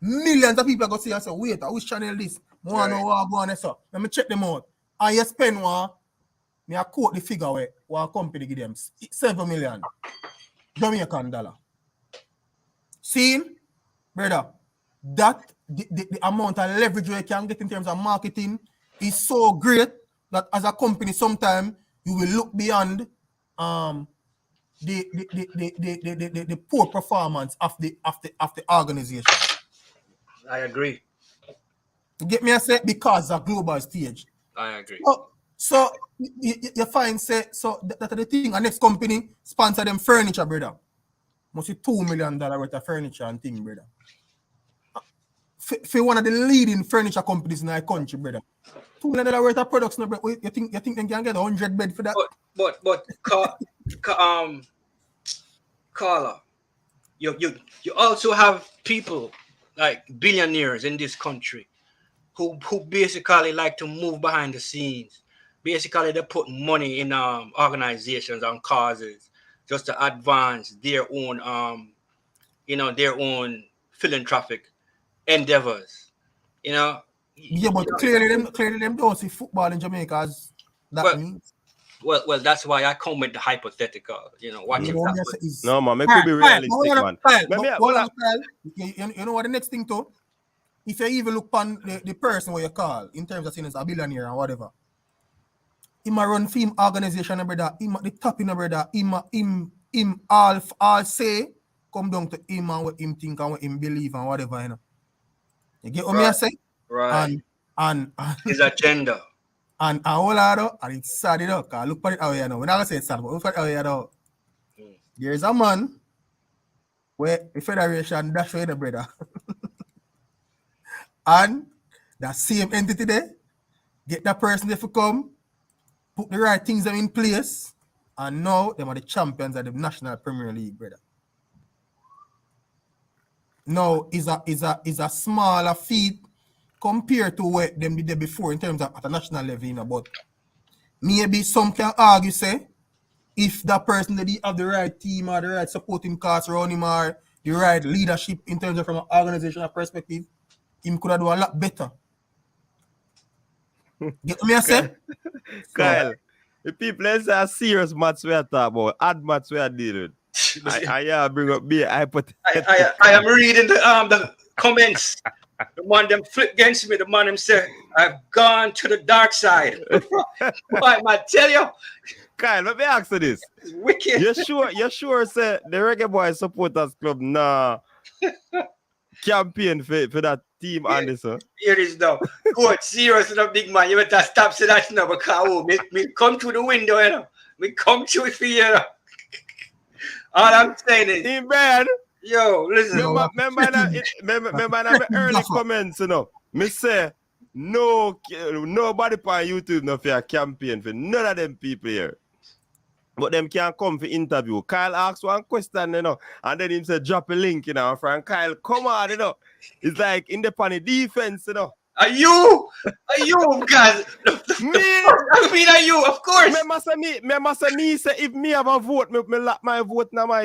millions of people go see and say, wait, which channel this? I want to know what go on so. Let me check them out. And you spend me I quote the figure where one company give them 7 million Jamaican dollar. Seeing, brother, that the amount of leverage you can get in terms of marketing is so great that as a company, sometimes you will look beyond the poor performance of the organization. I agree. You get me a say because of global stage. I agree. So you find say so that the thing. Our next company sponsor them furniture, brother. Must be $2 million worth of furniture and thing, brother. For one of the leading furniture companies in our country, brother. $2 million worth of products, no, brother. You think they can get 100 bed for that? But Carla, you also have people like billionaires in this country who basically like to move behind the scenes. Basically, they put money in organizations and causes just to advance their own their own philanthropic endeavors. Yeah, but clearly them don't see football in Jamaica as that means. Well, that's why I come with the hypothetical. What if that was... No, man, it could be realistic, man. You know what the next thing too? If you even look on the person where you call in terms of saying as a billionaire and whatever, he might run for him organization, brother. Him at the top, brother. Him all say come down to him and what him think and what him believe and whatever, you know. You get what me I say? Right. And his agenda. And all that, and it's sad, you know. Cause look at it how you know. We're not gonna say it's sad, but look at it how you know. There's a man where the federation dash away the brother. And that same entity there, get that person there to come, put the right things in place, and now them are the champions of the National Premier League, brother. Now is a smaller feat compared to what them did there before in terms of at a national level, you know, but maybe some can argue say if that person did have the right team or the right supporting cast around him or the right leadership in terms of from an organizational perspective, him could have done a lot better. Get me I say? Kyle, the people say a serious match we are talking about, odd match we are dealing with. I bring up me hypothetical. I am reading the comments. The man them flip against me. The man them say, I've gone to the dark side. I might tell you. Kyle, let me ask you this. It's wicked. You sure say the Reggae Boyz supporters club campaign for that team, Anderson. Here is now. Coach, serious enough, big man. You better stop saying that now because me come through the window, you know. Me come through it for you, know. All I'm saying is, Hey, man. yo, listen. Remember that early comments, you know. Me say, nobody on YouTube no for a campaign for none of them people here. But them can't come for interview. Kyle asked one question, you know, and then he said, drop a link, you know, and Kyle, come on, you know. It's like independent defense, you know. Are you guys? Me? I mean, are you? Of course. Remember say say if me have a vote, me lock my vote in my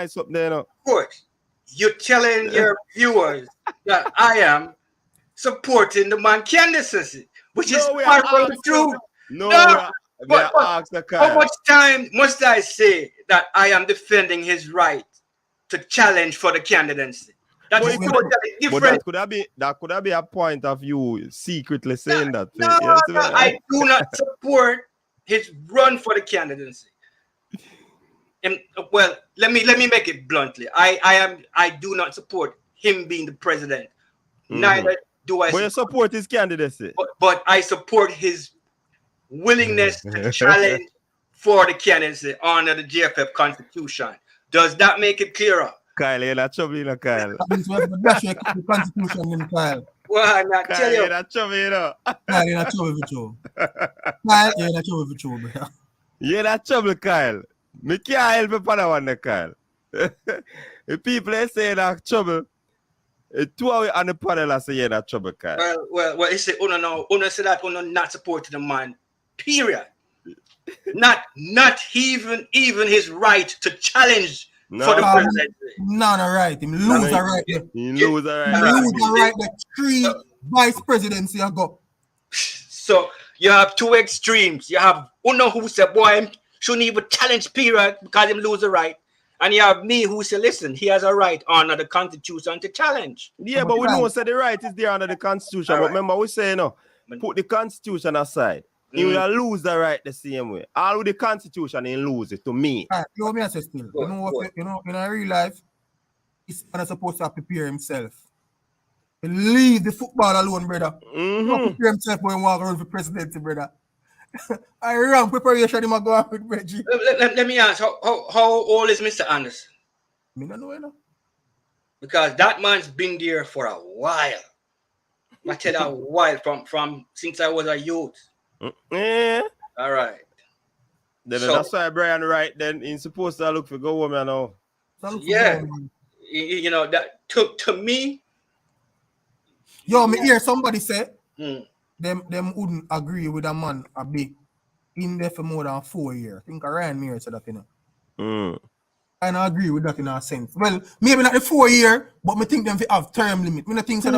something there, you know. Of course. You're telling your viewers that I am supporting the man candidacy, which is far from the truth. But how much time must I say that I am defending his right to challenge for the candidacy? That is totally different. But that could be a point of you secretly saying that. No, I do not support his run for the candidacy. And well, let me make it bluntly. I do not support him being the president. Mm-hmm. Neither do I. But you support his candidacy. But I support his willingness to challenge for the candidacy under the JFF Constitution. Does that make it clearer? Kyle, you're not trouble, you know, Kyle. The Constitution in Kyle. Well, I'm not telling you. You're not trouble, you know. Kyle, you're not trouble with you. Kyle, you're not trouble with you, bro. You're not trouble, Kyle. Me can't help you for that one, Kyle. The people they say that trouble. Two hours on the panel, I say you're not trouble, Kyle. Well, you say, no, say that, not supporting the man. Period. not even his right to challenge for the presidency. No, right. Him lose a right. He lose a right. He lose a right. The 3 vice presidency I got. So you have two extremes. You have Uno who said, boy, him shouldn't even challenge period because him lose a right. And you have me who say, listen, he has a right under the Constitution to challenge. Yeah, but we know say the right is there under the Constitution. But remember, we say, no, put the Constitution aside. He will lose the right the same way. All with the Constitution, he lose it to me. You know me, I say still. You know what? You know, in a real life, he's not supposed to prepare himself. Leave the football alone, brother. Not prepare himself when he walk around for presidency, brother. I wrong preparation him go on with Reggie. Let me ask, how old is Mr. Anderson? Me don't know, you know. Because that man's been there for a while. I tell you a while from since I was a youth. Yeah. All right. Then that's why Brian right then he's supposed to look for go home, you know. Yeah. You know that to me. Yo, me hear somebody say them wouldn't agree with a man a big in there for more than 4 years. I think Raymond said that, you know. And I agree with that in a sense. Well, maybe not the 4 year, but me think them have term limit. Me not think 2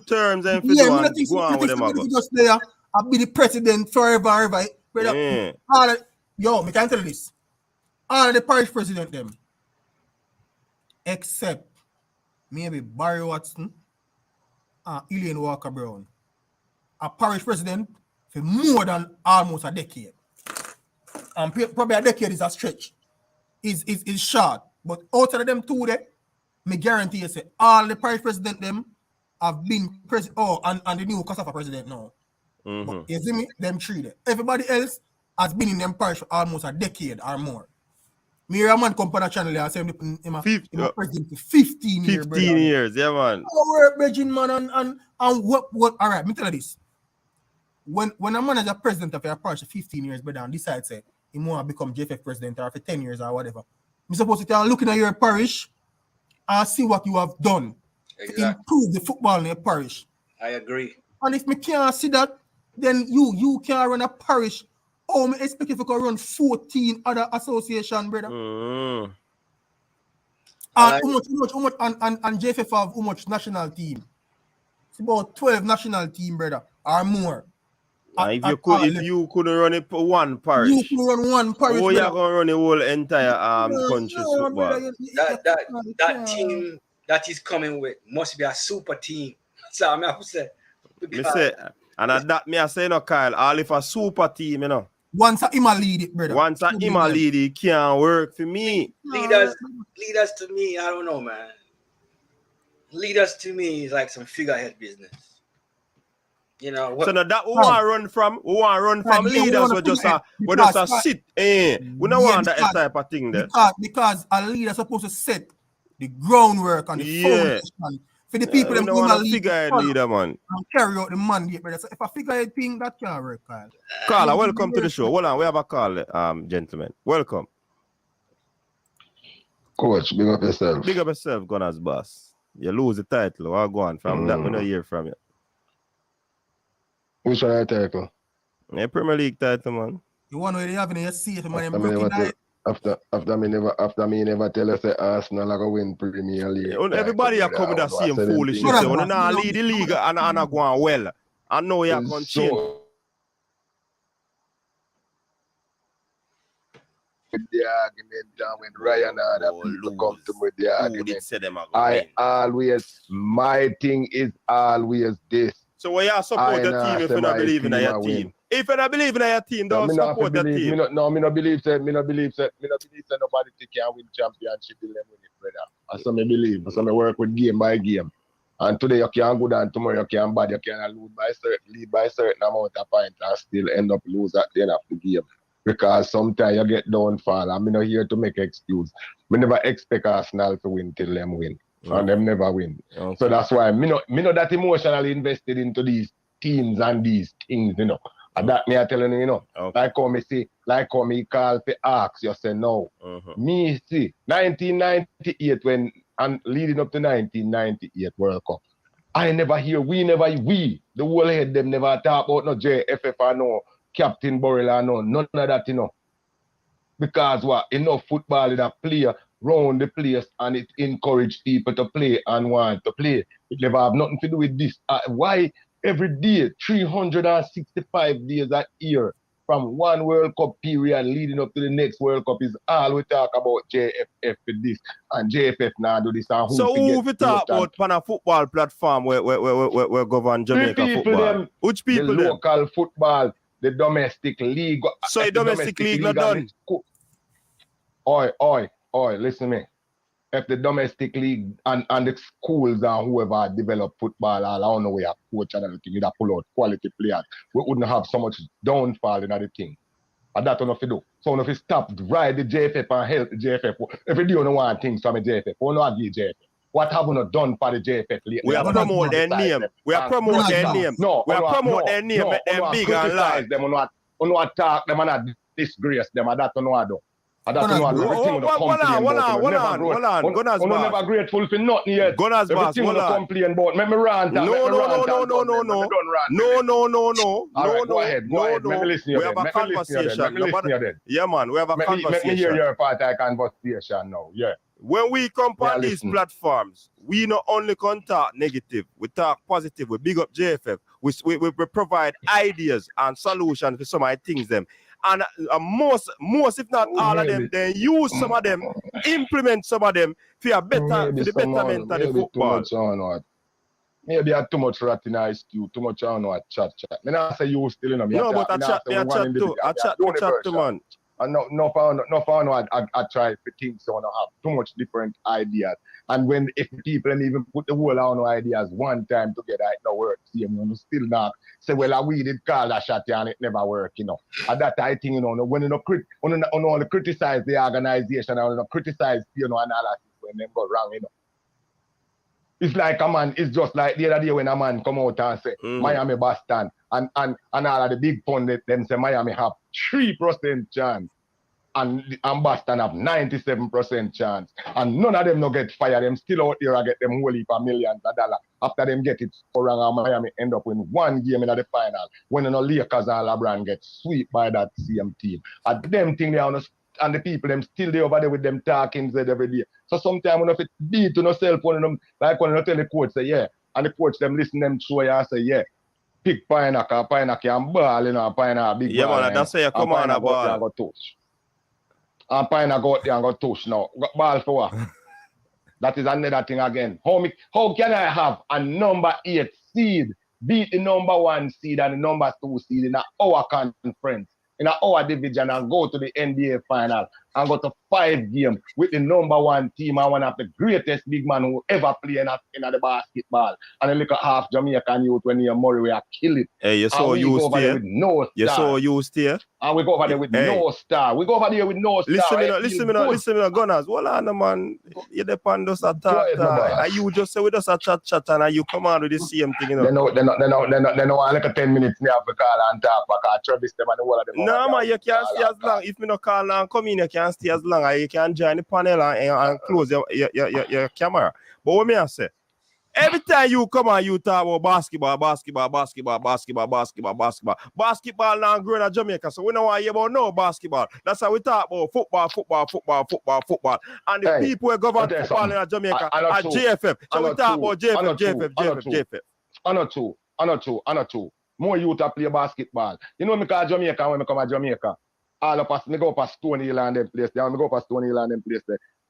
terms and me not think go on with them just there. I'll be the president forever. Yo, me can tell you this. All the parish president them, except maybe Barry Watson and Elaine Walker Brown, a parish president for more than almost a decade. And probably a decade is a stretch. Is short. But outside of them two there, me guarantee you say all the parish president them have been president. Oh, and the new Kosafa president now. But you see me? Them 3 there. Everybody else has been in them parish for almost a decade or more. Me hear a man come on the channel and say him president for 15 years. 15 years, yeah, man. Our Virgin man and what all right, me tell you this. When a man is a president of a parish for 15 years, brother, and decides say he want to become JFF president or for 10 years or whatever, I'm supposed to tell looking at your parish and see what you have done to improve the football in your parish. I agree. And if me can't see that, then you can run a parish. Oh, me expect if you can run 14 other association, brother. And how much and JFF have how much national team? It's about 12 national team, brother, or more. If you could run it for one parish, you could run one parish. Oh, you're gonna run the whole entire country football. Brother, that team that is coming with must be a super team. So I have to say. And that me I say no, Kyle. All if a super team, you know. Once him a lead it, brother. Once him a lead it can't work for me. Leaders to me, I don't know, man. leaders to me is like some figurehead business. You know what? So now that we want to run from, leaders who just sit. We don't want that type of thing there. Because a leader is supposed to set the groundwork and the foundation for the people we them don't going want to a figurehead leader, man. and carry out the mandate. So if a figurehead thing, that can't work, Kyle. Carla, welcome to the show. Hold on, we have a call, gentlemen. Welcome. Coach, big up yourself. Big up yourself, Gunners boss. You lose the title. I'll go on from that. We don't hear from you. Which one I tackle? Yeah, Premier League title, man. The one where they have in your seat, man. After me never tell us that Arsenal are going to win Premier League. Everybody are coming to see him foolish. When you not lead the league and go on well. I know you're going to change. With the argument when Ryan and other people come to me with the argument. My thing is always this. So why you support your team if you not believe in your team? If you not believe in your team, don't support your team. Me not believe that nobody can win championship in them with it, brother. That's what I believe. That's what I work with game by game. And today you can good and tomorrow you can bad. You can lead by certain amount of points and still end up lose at the end of the game. Because sometimes you get downfall. I'm not here to make excuse. We never expect Arsenal to win till them win. And them never win. Okay. So that's why me not that emotionally invested into these teams and these things, you know. And that me I telling you, you know. Okay. Like how me call for ask, you say no. Me see 1998 when and leading up to 1998 World Cup. We the whole head them never talk about no JFF or no Captain Burrell or no none of that, you know. Because what enough football in a player round the place and it encourage people to play and want to play. It never have nothing to do with this. Why every day, 365 days a year from one World Cup period leading up to the next World Cup is all we talk about JFF with this and JFF now do this and who so who we talk about on a football platform where govern Jamaica football? Which people the local football, the domestic league. So the domestic league not done? Oi, listen to me. If the domestic league and the schools and whoever develop football, I don't know where a coach and everything, you pull out quality players, we wouldn't have so much downfall in the thing. And that's enough to do. So if you stop, ride the JFF and help the JFF. Every day you don't want things from the JFF, we don't give JFF. What have we not done for the JFF lately? We are promote their name. We are promote their name. No, we are promote their name, make them big and loud. We not attack them and not disgrace them, and that's what I do. Everything never grateful for nothing yet. Gunners boss, everything we complain about. Let me rant. No. Go ahead. Let me listen we have a conversation. Yeah, man, we have a conversation. Let me hear your part of conversation now. Yeah. When we come on these platforms, we not only can talk negative, we talk positive. We big up JFF. We provide ideas and solutions for some of the things them. And most, if not all of them, then use some of them, implement some of them for the betterment of the football. Maybe I have too much rat in ice too much I know chat. I not say you still in them. No, but I chat too, man. And no for I try to think so I have too much different ideas. And if people even put the whole on ideas one time together, it not work. See, you still not say, well, we did call that shot and it never work, you know. And that I think, you know, when you only criticize the organization and criticize, you know, analysis when them go wrong, you know. It's like a man, it's just like the other day when a man come out and say Miami Boston and all of the big pundits them say Miami have 3% chance and Boston have 97% chance. And none of them no get fired. Them still out there and get them whole heap of millions of dollars. After them get it around and Miami end up in one game in the final when the Lakers and LeBron get swept by that same team. And them thing they on and the people them still there over there with them talking every day. So sometimes when it beat to yourself one of them, like when you tell the coach say yeah, and the coach them listen them show you and say yeah, pick Pineapple and ball, you know, Pineapple big ball. Yeah, man, that's say you come on a ball. And Pineapple go out there and go touch now. Ball for what? That is another thing again. How can I have a number 8 seed beat the number 1 seed and the number 2 seed in our conference, in our division and go to the NBA final and go to 5 games with the #1 team and one of the greatest big man who ever play in the basketball. And then look at half Jamaican youth when you Murray, we are kill it. Hey, you saw and we you go over there with no star. You saw you stay. And we go over there with no star. We go over there with no star. Listen me now, Gunners. Hold on, man. You depend us at that. And you just say with us a chat and you come on with the same thing, you know. They know like a 10 minutes me have to call and talk because Travis them and the whole of them. No, man, you can't stay as long. If me no call now come in, you can't stay as long. You can join the panel and close your camera. But what me I say? Every time you come on, you talk about basketball now growing in Jamaica. So we don't want to hear about no basketball. That's how we talk about football. And the people who govern football in Jamaica are JFF. So we talk about JFF. Another two. More youth play basketball. You know me call Jamaica when I come to Jamaica. All of us, me go past Stony Hill and them place there.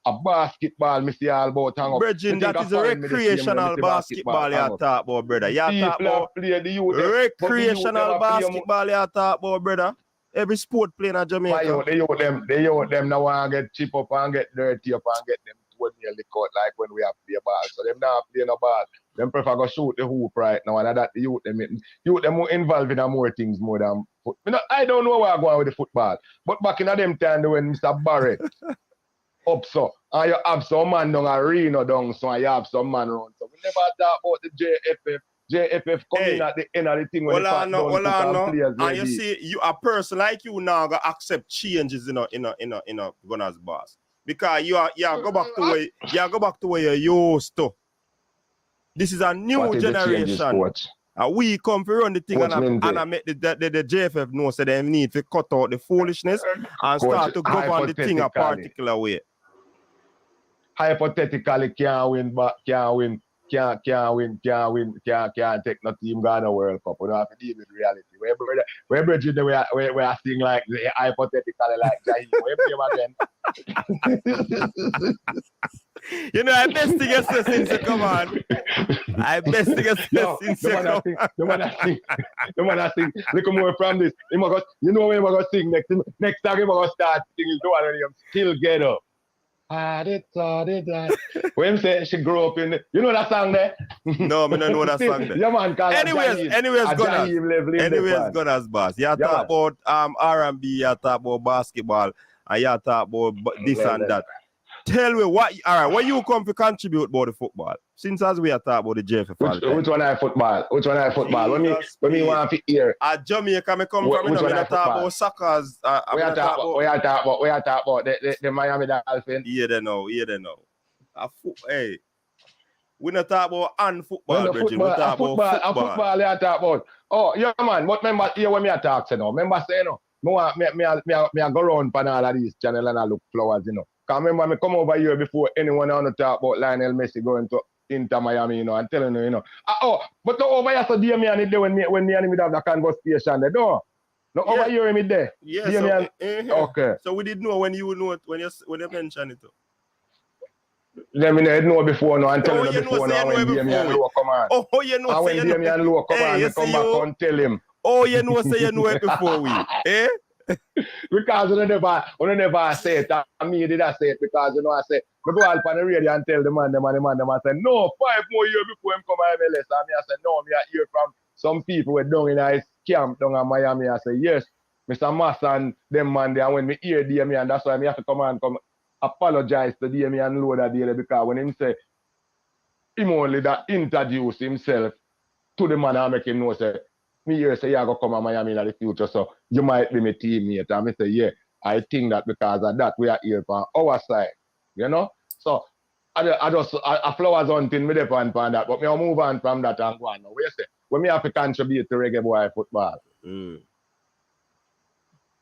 A basketball, me see all about hang up. Bridging, that is a recreational basketball you talk about, brother. You talk about recreational basketball you talk about, brother. Every sport playing in Jamaica. They them now want to get chip up and get dirty up and get them toward nearly cut like when we have play ball. So them now play no ball. Them prefer go shoot the hoop right now, and that the youth them more involved in more things more than foot. I don't know where I'm going with the football, but back in them time when Mr. Barrett up so, and you have some man down arena down so, and you have some man around. So we never talk about the JFF. JFF coming at the end of the thing when players. And you see, you a person like you now go accept changes in a Gunners boss. Because you go back to where you used to. This is a new generation. And we come to run the thing and I make the JFF know so they need to cut out the foolishness and start to govern the thing a particular way. Hypothetically can't win, can't take no team Ghana World Cup. We don't have to deal with reality. We're bridging the way we are seeing like hypothetically like Jahim. We play again. You know, I best to get since you come on. I best to get since you come on. The man I sing, look more from this. You know when we're going to sing next time we're going to start singing the one and him still get up. When say she grew up in you know that song there? No, I don't know that song there. Yeah, man, anyways, Gunners boss. You talk about R&B, you talk about basketball, and you talk about this and that. Tell me what you come to contribute about the football? Since as we are talking about the JFF. Which one I football? When me want to hear. At Jamaica, me come from. We talk about soccer. We are talk about the Miami Dolphins. Yeah, they know. Hey, we not talk about football, Bridget. We talk about football. You talk about. Oh, yeah, man. But remember here when me talk, remember say me go round pan all of these channel and I look flowers, Because remember me come over here before anyone on the talk about Lionel Messi going to Inter Miami, and telling you, but over here so Damian is there when me and him have the conversation there, no over here me there. Yeah, okay. So we didn't know when you mentioned it. Let me know before and tell him before now when Damian Lowe come on. Oh, you know, and when Damian Lowe come on, me come back and tell him. Oh, you know it before we, eh? Because you never say it. And me did I say it because I say, I go out on the radio and tell the man, I say, no, 5 more years before him come to MLS. And me I say, no, me I hear from some people who down in a camp down in Miami. I say, yes, Mr. Mass and them man there. And when me hear Damian, that's why me have to come apologize to Damian Lowe that day because when him say, him only that introduce himself to the man and make him know say, me here say, yeah, go come to Miami in the future, so you might be my teammate. And I say, yeah, I think that because of that, we are here from our side, So, I just flowers hunting me depend on that, but me I'll move on from that and go on. Now, we say, when me have to contribute to Reggae Boy football, I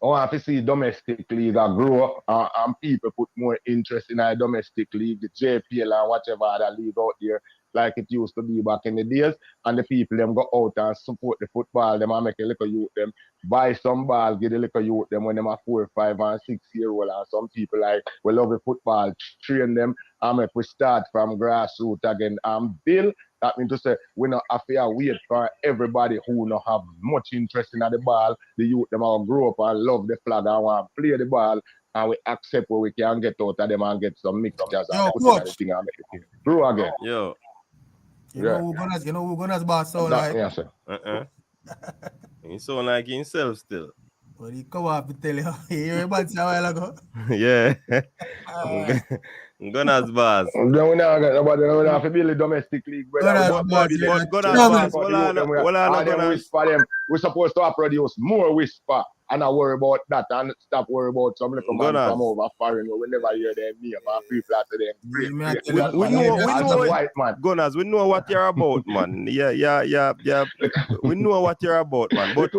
want to see domestic league grow and people put more interest in our domestic league, the JPL and whatever other league out there, like it used to be back in the days, and the people them go out and support the football, them and make a little youth them buy some ball, get a little youth them when them are 4, 5 and 6 year old, and some people like we love the football, train them and make we start from grassroots again and build. That means to say we not have to wait for everybody who not have much interest in the ball. The youth them all grow up and love the flag and want to play the ball and we accept what we can get out of them and get some mixtures and Yo, put in the coach. thing and make the thing grow again. Yo. You know who gonna boss sound That, like? yeah, sir. He sound like himself still. Well, he come up and tell you. You hear about a while ago? Yeah. Gunners boss. Then we not get nobody, we have to build a domestic league. Gunners But boss, the- yeah. Gunners No, boss. man. Well, I them Gunners. whisper them. We're supposed to produce more whisper and not worry about that and stop worry about some little man Gunners. from over foreign where we never hear their name and people after them. Yeah, man, I tell We you, we know, know- as a white man. Gunners, we know what you're about, man. Yeah. We know what you're about, man. But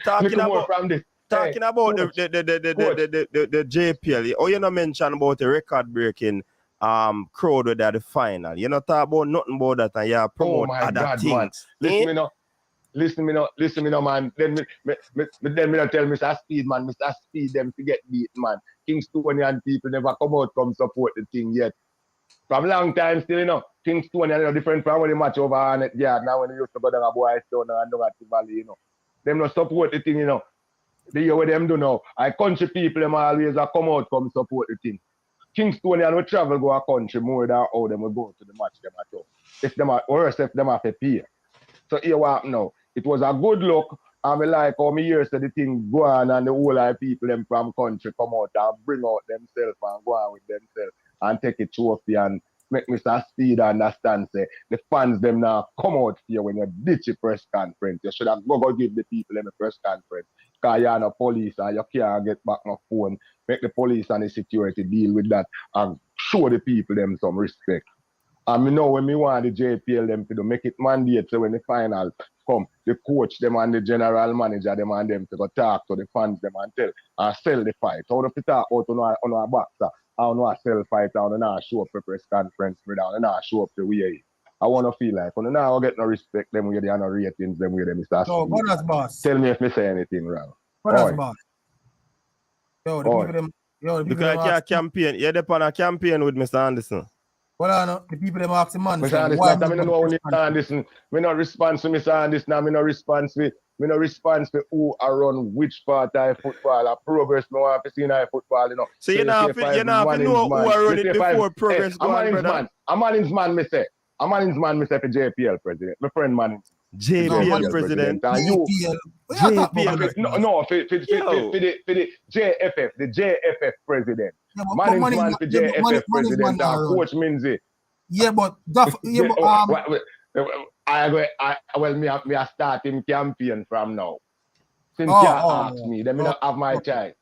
talking Little more about from this. talking Hey, about coach. the JPL, oh, you not mention about the record breaking crowd with the final. You not talk about nothing about that and you promote my other God, things. man. Listen me now, man. Then me not tell Mr. Speed, man. Mr. Speed them to get beat, man. Kingstonian people never come out come support the thing yet. From long time still, Kingstonian different from when they match over on it. Yeah, now when they used to go down a Boy Stone and down at the Valley, Them not support the thing, The year what them do now. I country people them always a come out come support the thing. Kingstonian will travel go a country more than how them will go to the match them at all. If them are worse, if them have to pay. So here what happen now. It was a good look. And I like how me hear so the thing go on and the whole of people them from country come out and bring out themselves and go on with themselves and take a trophy and make Mr. Speed understand say the fans them now come out here when you ditch a press conference. You should have go give the people them a press conference. Because you're no police and you can't get back no phone. Make the police and the security deal with that and show the people them some respect. And me know when me want the JPL them to do, make it mandate so when the final come, the coach them and the general manager them and them to go talk to the fans them and tell and sell the fight. How do you talk out on a boxer? How do I sell fight? How do I show up for press conference? How do I show up the way? I want to feel like when I get no respect them with the no ratings them with them Mr. Yo, Gunners boss. Tell me if me say anything wrong. Gunners Oi. boss. Yo, the Oi. people them. Yo, the people Because them I ask. campaign. You're on a campaign with Mr. Anderson. Well, I know the people them ask the man. Mr. say, Anderson, why I mean, me know only respond? Anderson. Me not response to Mr. Anderson. Me not response to who around which part of football. A progress me want to see in football, So you know if you know who are running before progress go on, brother. A man's man, me say. A man's man, me say for JPL president. My friend man. JPL president. And you, JPL. What you talking about? no, for the JFF, the JFF president. Yeah, but Man's man for JFF president and Coach Minzy. Yeah, but yeah, but me a start him campaign from now. Since Oh, you oh, ask me, then me not have my child.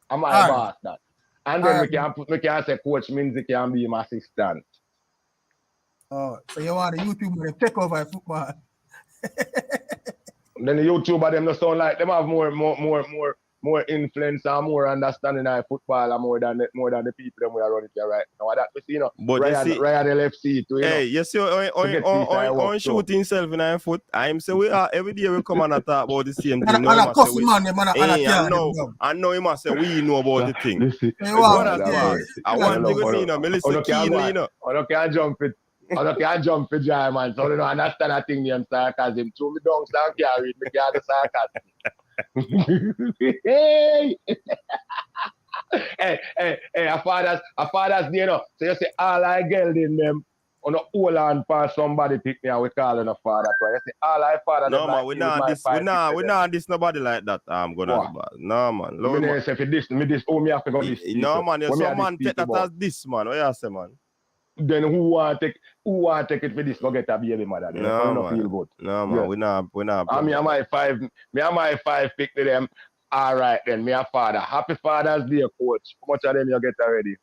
I'm my Alright. boss that. And then Alright. we can say Coach Minzy can be my assistant. oh, so you want the YouTube to take over football? Then the YouTuber them no sound like them have more influence and more understanding of football and more than the people them we are running here right now. That we see, But Ryan, you see, Ryan LFC too, hey, you see, on shoot himself in our foot. I'm say we are every day we come and talk about the same thing. And a cuss man, them and I know him say we know about the thing. Listen, Hey, wow, Gunners yeah. boss. I want to go see me listen keenly, I can't jump it. I can't jump it, Jai, man. So I don't understand that thing named sarcasm. To me, don't sound carried. Me can't do sarcasm. Hey! hey, a father's day, So you say all I girls in them on a whole hand pass somebody pick me and we call it a father. So you say all I father. No man, we not this nobody like that. I'm gonna no man. Lord, man. Say for this, me have to go this. No man, you some man take that as this man. What you say, man? Then who want take it for this? Go get a baby mother. No man, feel good. No man, yeah. we not. I mean, my five pick to them. All right then, me a father. Happy Father's Day, coach. How much of them you get already?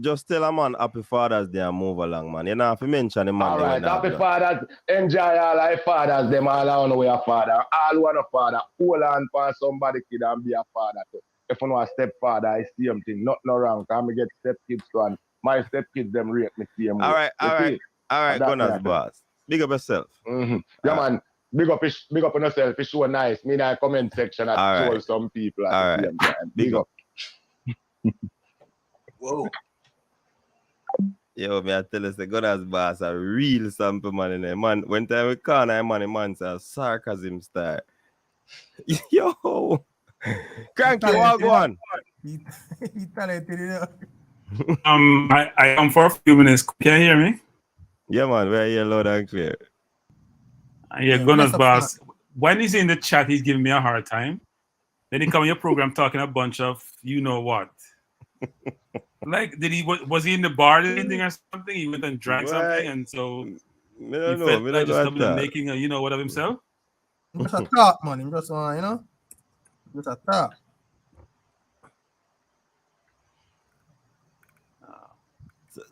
Just tell a man happy Father's Day and move along, man. You know if you mention the man. All right, happy Fathers. Enjoy all our fathers. Them all on the way a father. All one a father. Hold on for somebody kid and be a father too. If you know a stepfather, I see him thing. Not no wrong. Cause me get stepkids too. My stepkids them rate me same way. All right, Gunners boss. Big up yourself. Mm-hmm. Yeah, man. Big up on yourself. It's so nice. Me in the comment section and troll some people at the same time. Big up. Whoa. Yo, me I tell us the Gunners boss a real sample man in there. Man, when time we call man say sarcasm style. Yo. Cranky, what go on? He talented, you know. I come for a few minutes. Can you hear me? Yeah, man, we're here loud and clear. Yeah, bless Gunners up, boss. When he's in the chat, he's giving me a hard time. Then he come in your program talking a bunch of you know what. Like, did he was he in the bar or anything or something? He went and drank something, and so Me he don't know. felt Me like don't just know coming and at all. making a you know what of himself. Just a talk, man. Him just you know, just a talk.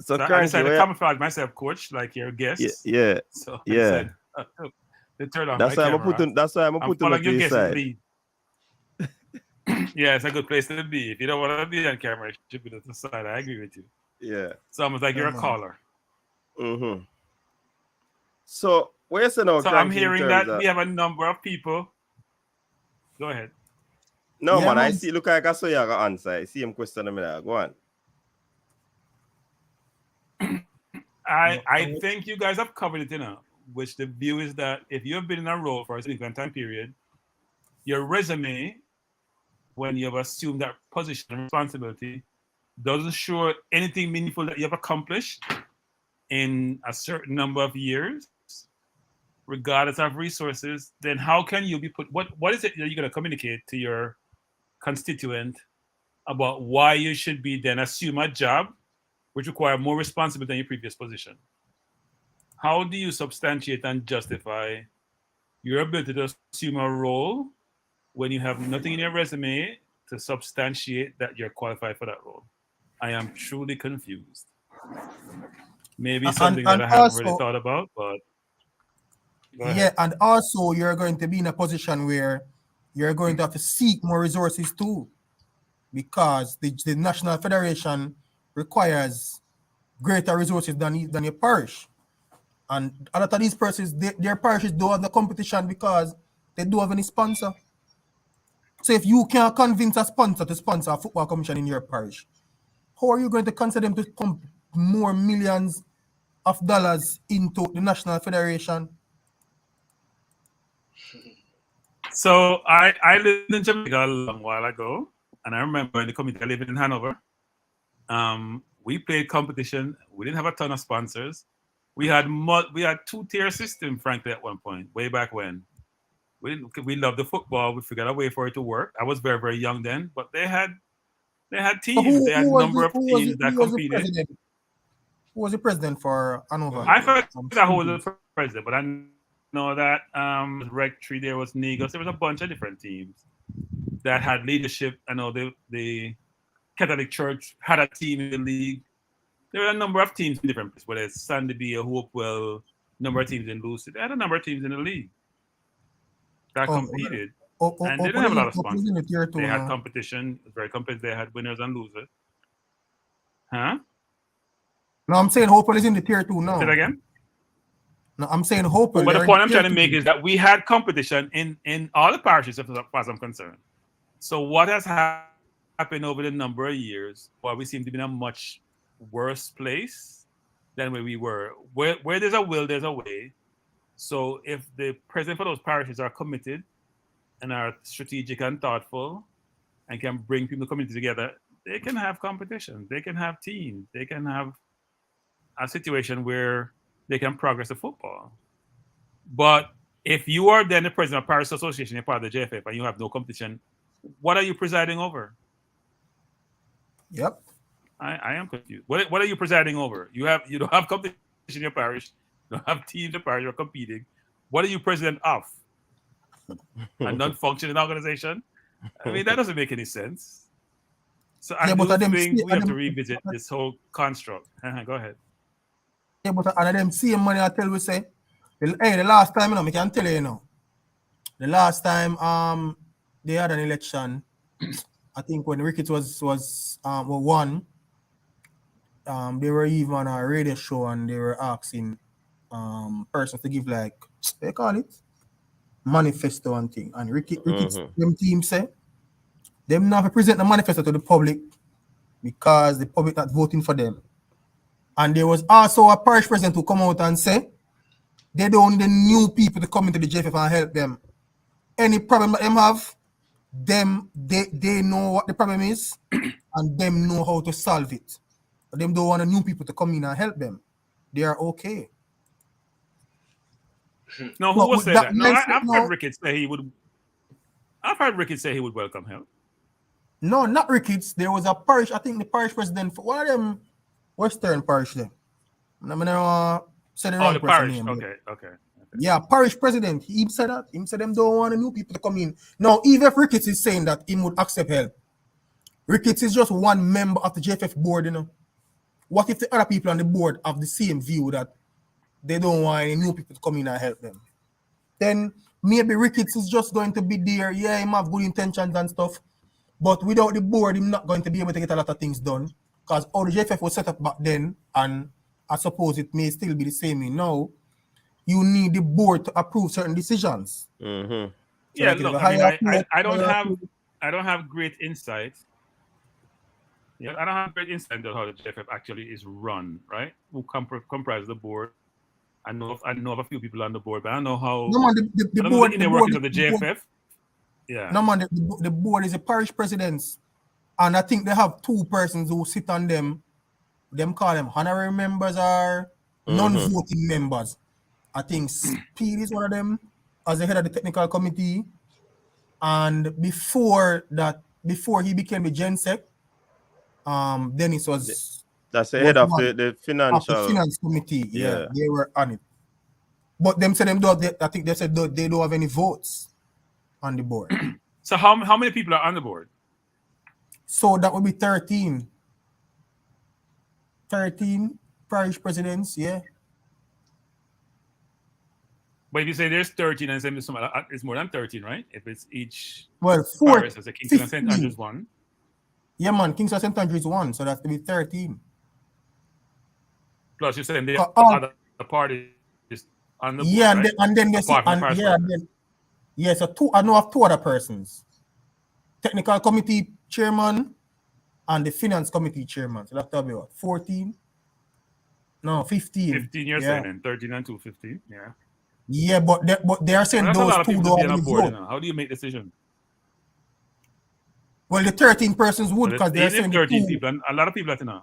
So So I Cranky, decided to where? camouflage myself, coach, like your guest. Yeah. So I Yeah. decided to turn on That's my why I'm camera. putting. That's why I'm putting following to your his guest in the side. lead. Yeah, it's a good place to be. If you don't want to be on camera, you should be to the side. I agree with you. Yeah. So I was like, you're a man. caller. Mm-hmm. So where's now, So Cranky, I'm in hearing terms that of... we have a number of people. Go ahead. No, Yeah, man, I man. see. Look like I saw you have an answer. I see him question me there. Go on. I think you guys have covered it, you know, which the view is that if you have been in a role for a significant time period, your resume, when you have assumed that position and responsibility, doesn't show anything meaningful that you have accomplished in a certain number of years, regardless of resources, then how can you be put? What is it that you're going to communicate to your constituent about why you should be then assume a job which require more responsibility than your previous position? How do you substantiate and justify your ability to assume a role when you have nothing in your resume to substantiate that you're qualified for that role? I am truly confused. Maybe something that I haven't really thought about, but go ahead. Yeah, and also you're going to be in a position where you're going to have to seek more resources too, because the National Federation requires greater resources than your parish. And a lot of these parishes, their parishes don't have the competition because they don't have any sponsor. So if you can't convince a sponsor to sponsor a football commission in your parish, how are you going to consider them to pump more millions of dollars into the National Federation? So I lived in Jamaica a long while ago, and I remember in the community I lived in Hanover. We played competition. We didn't have a ton of sponsors. We had 2-tier system, frankly, at one point, way back when. We loved the football. We figured a way for it to work. I was very, very young then, but they had teams. They had a number of teams that competed. Who was the president for Hanover? I forgot who was the president, but I know that Rectory, there was Negus. There was a bunch of different teams that had leadership. I know the Catholic Church had a team in the league. There were a number of teams in different places, whether it's Sandy or Hopewell, number of teams in Lucid. They had a number of teams in the league that competed. And they didn't have a lot of sponsors. They had competition. It was very competitive. They had winners and losers. Huh? No, I'm saying Hopewell is in the tier 2 now. Say that again? No, I'm saying Hopewell. But the point I'm trying to make is that we had competition in all the parishes, as far as I'm concerned. So what has happened over the number of years, well, we seem to be in a much worse place than where we were. Where there's a will, there's a way. So if the president for those parishes are committed and are strategic and thoughtful and can bring people in the community together, they can have competition. They can have teams. They can have a situation where they can progress the football. But if you are then the president of Parish Association, you're part of the JFF, and you have no competition, what are you presiding over? Yep. I am confused. What are you presiding over? You don't have competition in your parish. You don't have teams in the parish. You're competing. What are you president of? A non-functioning organization? I mean, that doesn't make any sense. So I do think we have to revisit this whole construct. Go ahead. Yeah, but and them same money I tell we say, hey, the last time, I can tell you, the last time they had an election, I think when Ricketts was won, they were even on a radio show and they were asking persons to give like, they call it manifesto and thing. And Ricketts them team say them not present the manifesto to the public because the public not voting for them. And there was also a parish president who come out and say they don't need new people to come into the JFF and help them. Any problem that them have, they know what the problem is and them know how to solve it. Them don't want new people to come in and help them. They are okay. No, who But will with say that that? No, mindset I've now- heard Ricketts say he would. I've heard Ricketts say he would welcome help. No, not Ricketts. There was a parish, I think the parish president for one of them Western parish them. I'm gonna say the Oh, wrong the person parish. name. Okay. Yeah, parish president. He said that. He said them don't want new people to come in. Now, even if Ricketts is saying that he would accept help, Ricketts is just one member of the JFF board, you know. What if the other people on the board have the same view that they don't want any new people to come in and help them? Then maybe Ricketts is just going to be there. Yeah, he have good intentions and stuff. But without the board, he's not going to be able to get a lot of things done. Because all the JFF was set up back then, and I suppose it may still be the same now. You need the board to approve certain decisions. Mm-hmm. So Yeah, like if look, you I mean, hire I don't people- have great insight. Yeah, I don't have great insight into how the JFF actually is run, right? Who comprise the board. I know of a few people on the board, but I don't know how. No man, the board, in the workings of the JFF. Yeah. No man, the board is a parish presidents, and I think they have two persons who sit on them. Them call them honorary members or non-voting members. I think Speed is one of them as the head of the technical committee. And before he became the GenSec, Dennis was That's the head of one the of financial. the finance committee. Yeah, Yeah. they were on it. But them said I think they said they don't have any votes on the board. So how many people are on the board? So that would be 13. 13 parish presidents, yeah. But if you say there's 13 and it's more than 13, right? If it's each Well, parish as a Kingston and St. 15. Andrews one. Yeah, man, Kingston St. Andrews is one, so that's to be 13. Plus, you're saying the all- other party is on the board, Yeah, right? and then they Apart from the parish president. so I know of two other persons. Technical committee chairman and the finance committee chairman. So that's be what? 14? No, 15. 15 you're saying, and 13 and 2, 15. Yeah. Yeah, but they are saying Well, that's a lot those of two people to don't be have on any a board, vote. you know. How do you make decisions? Well, the 13 persons would because they're Even saying if 13 the two. people, and a lot of people that you know.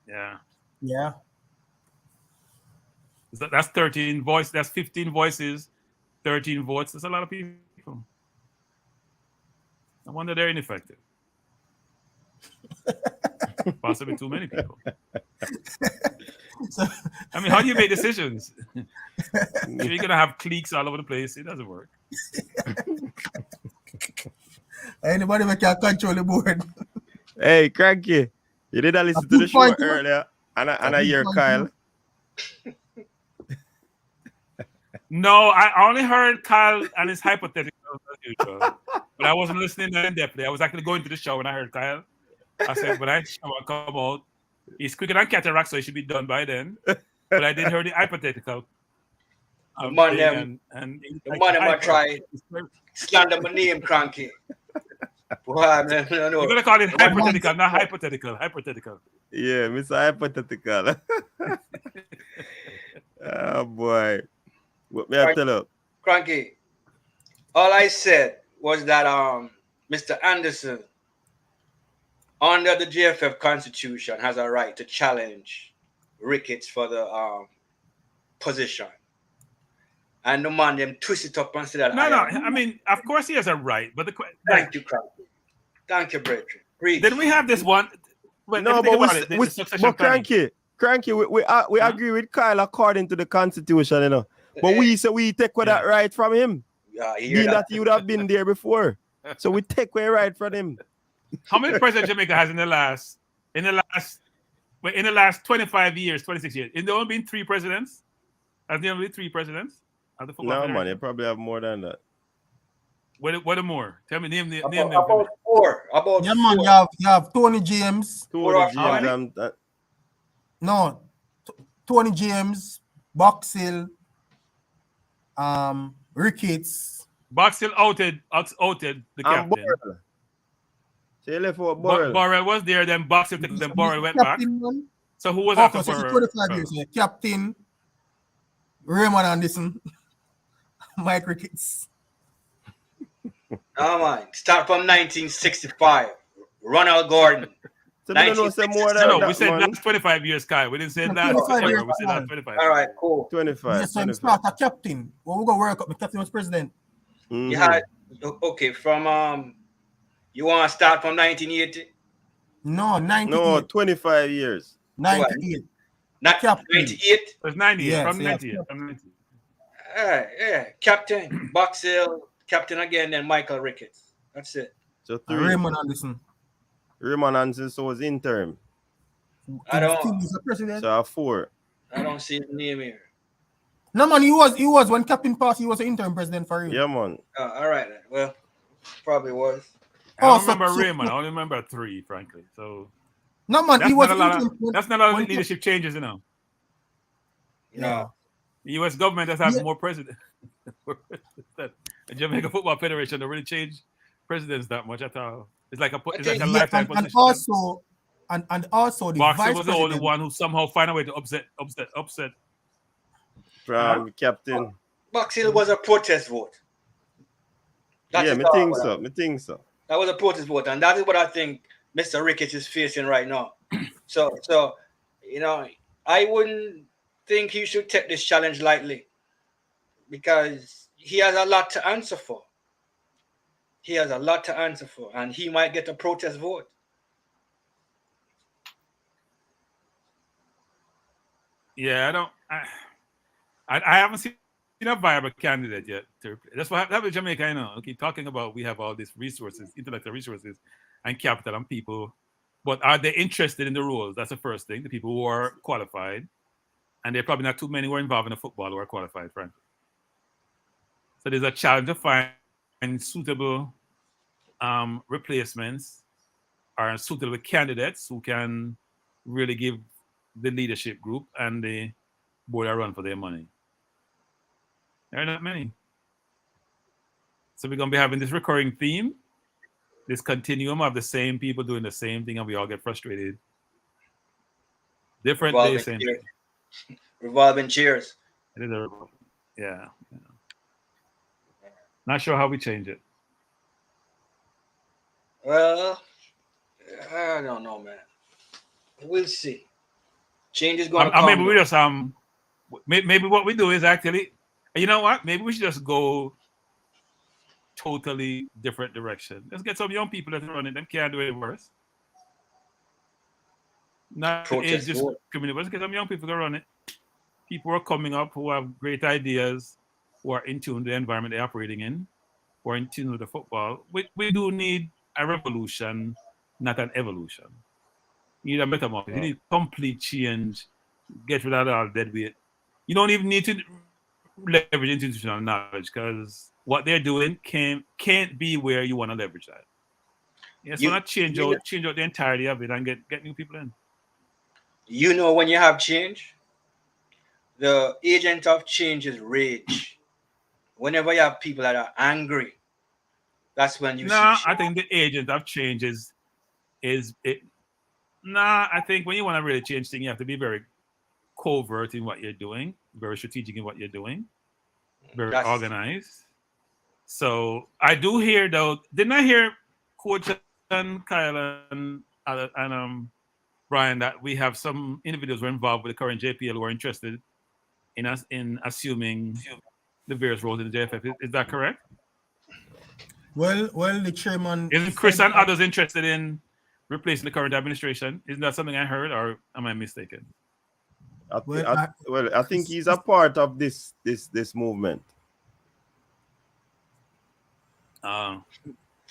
Yeah. Yeah. That's 13 voices. That's 15 voices, 13 votes. That's a lot of people. I wonder they're ineffective. Possibly too many people. So, I mean, how do you make decisions? You're gonna have cliques all over the place. It doesn't work. anybody that can control the board. Hey, Cranky, you did listen to good the show point, earlier, and I good hear point, Kyle. No, I only heard Kyle and his hypothetical as usual, but I wasn't listening in depthly. I was actually going to the show when I heard Kyle. I said, when I show come out, he's quicker than cataract, so he should be done by then. But I didn't hear the hypothetical. The man thing, them, and the man them a try slander my name, Cranky. Boy, man, no. You're gonna call it hypothetical, not hypothetical. Hypothetical. Yeah, Mr. Hypothetical. Oh boy. What may I tell you? Cranky, all I said was that Mr. Anderson, under the JFF Constitution, has a right to challenge Ricketts for the position. And the man them twist it up and say that. No. I mean, of course he has a right, but Thank you, Cranky. Thank you, brethren. Then we have this one. Well, No, but Cranky, we Huh? agree with Kyle according to the Constitution, you know. But we say we take away that right from him. Yeah, Being that he would have been there before. So we take away right from him. How many presidents Jamaica has in the last 25 years, 26 years? Has there only been 3 presidents? Has there only been 3 presidents? No, man, you probably have more than that. What are more? Tell me, name them. About 4. About Yeah, 4. man, you have Tony James. Tony How many? James, No, Tony James, Boxill, Ricketts. Box still outed the captain. Borrell. So you left out Borrell. Borrell was there, then Box took them, then Borrell went back. Captain, man. So who was Okay, after so Borrell? 25 years, yeah. Captain, Raymond Anderson, Mike Ricketts. Come on. Start from 1965. Ronald Gordon. So we don't know say more than No, that, we said man. last 25 years, Kyle. We didn't say last 25 years, ever. We said last Kyle. 25 All right, years. cool. 25. Yes, I'm 25. start a captain. Well, we go work up. My captain was president. You had okay from you want to start from 1980? No, 98. No, 25 years. 98. Not Captain. 98. It was 98. Yes, From yes. 98. From 98. Yeah, Captain Box Hill, Captain again, then Michael Ricketts. That's it. So And 3. Raymond Anderson. Raymond Anderson so was interim. I don't- Still is a president. So 4. I don't see his name here. No man, he was when captain passed. He was the interim president for real. Yeah, man. All right, then. Well, probably was. I don't Oh, so- remember so- Raymond. I only remember 3, frankly. So No man, that's he was not a lot of, interim- that's not a lot when- of leadership changes, you know. No. The U.S. government has had Yeah. more presidents. The Jamaica Football Federation don't really change presidents that much at all. It's like a Okay, lifetime Yeah, position. and also the Boxer vice was the only president. one who somehow find a way to upset. From captain. Box Hill was a protest vote. That Yeah, is me all think what so. I- Me think so. That was a protest vote, and that is what I think Mr. Ricketts is facing right now. So you know, I wouldn't think he should take this challenge lightly because he has a lot to answer for. He has a lot to answer for, and he might get a protest vote. Yeah, I haven't seen a viable candidate yet. That's what happened with Jamaica. I know. Okay, talking about we have all these resources, intellectual resources, and capital and people, but are they interested in the roles? That's the first thing. The people who are qualified, and there are probably not too many who are involved in the football who are qualified, frankly. So there's a challenge to find suitable replacements or suitable candidates who can really give the leadership group and the board a run for their money. There are not many. So we're going to be having this recurring theme, this continuum of the same people doing the same thing, and we all get frustrated. Different Revolving days, same chairs. thing. Revolving chairs. It is yeah. Not sure how we change it. Well, I don't know, man. We'll see. Change is going to come. Maybe we just maybe what we do is actually, you know what? Maybe we should just go totally different direction. Let's get some young people that run it. Them can't do it worse. Not Protest age vote. discrimination. Let's get some young people to run it. People are coming up who have great ideas, who are in tune with the environment they're operating in, who are in tune with the football. We do need a revolution, not an evolution. You need a metamorphosis. You need complete change. Get rid of all dead weight. You don't even need to leverage institutional knowledge because what they're doing can't be where you want to leverage that. Yes, so not change out the entirety of it and get new people in. You know, when you have change, the agent of change is rage. Whenever you have people that are angry, that's when you see I change. think the agent of change is it. I think when you want to really change things, you have to be very covert in what you're doing, very strategic in what you're doing, very organized. So I do hear though, didn't I hear Coach and Kyle and Brian that we have some individuals who are involved with the current JPL who are interested in us in assuming the various roles in the JFF. Is that correct? Well, the chairman. Isn't Chris and others interested in replacing the current administration? Isn't that something I heard, or am I mistaken? I think he's a part of this movement.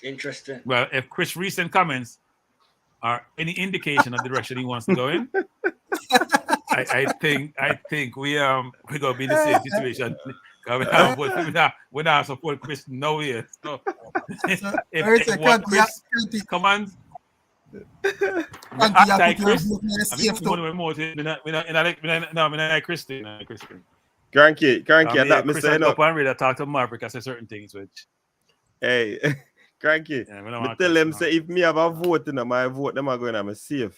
Interesting. Well, if Chris' recent comments are any indication of the direction he wants to go in, I think we're gonna be in the same situation. We're not support Chris no way. So if what Chris commands, anti-Chris, Cranky, I that Chris saying up and read talk to Maverick. I say certain things which. Hey, Cranky, I tell them say if me have a vote in my vote, them are going to be safe.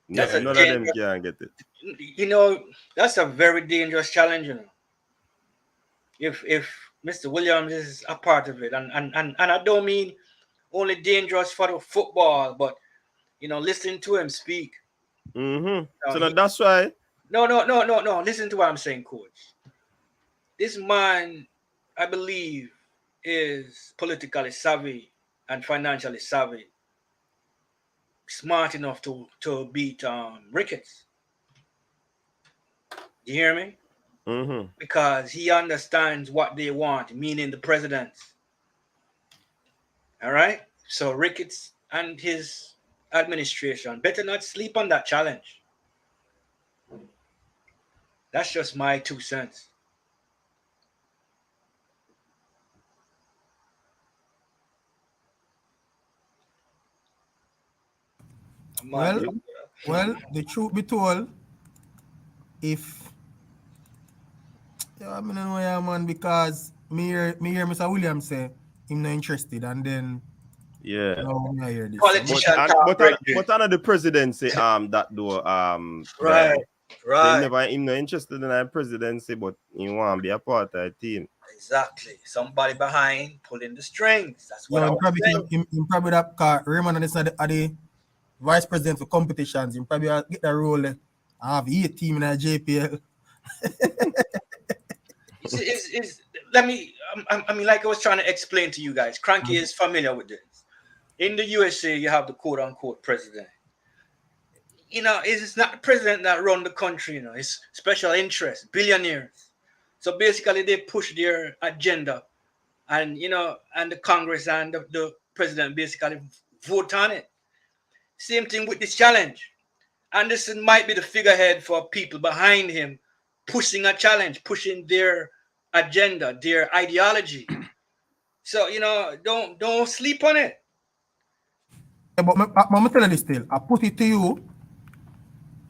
None of them can get it. You know, that's a very dangerous challenge. You know, if Mr. Williams is a part of it, and I don't mean only dangerous for the football, but listening to him speak. So that's why. No. Listen to what I'm saying, Coach. This man, I believe, is politically savvy and financially savvy, smart enough to beat Ricketts. You hear me? Because he understands what they want, meaning the presidents. All right? So Ricketts and his administration better not sleep on that challenge. That's just my 2 cents. Well, the truth be told, if I mean, man, because me hear Mr. Williams say him not interested, and then me I hear this. But under the presidency, that though, right. So him not interested in the presidency, but he want to be a part of the team. Exactly. Somebody behind pulling the strings. That's what I was saying. Him probably that car Raymond and this are the vice president for competitions. Him probably get the role. I have 8 team in the JPL. I mean, like I was trying to explain to you guys, Cranky is familiar with this. In the USA, you have the quote-unquote president. It's not the president that run the country, it's special interests, billionaires. So basically, they push their agenda, and and the Congress and the president basically vote on it. Same thing with this challenge. Anderson might be the figurehead for people behind him, pushing a challenge, pushing their agenda, their ideology. So don't sleep on it. Yeah, but I'm telling you still, I put it to you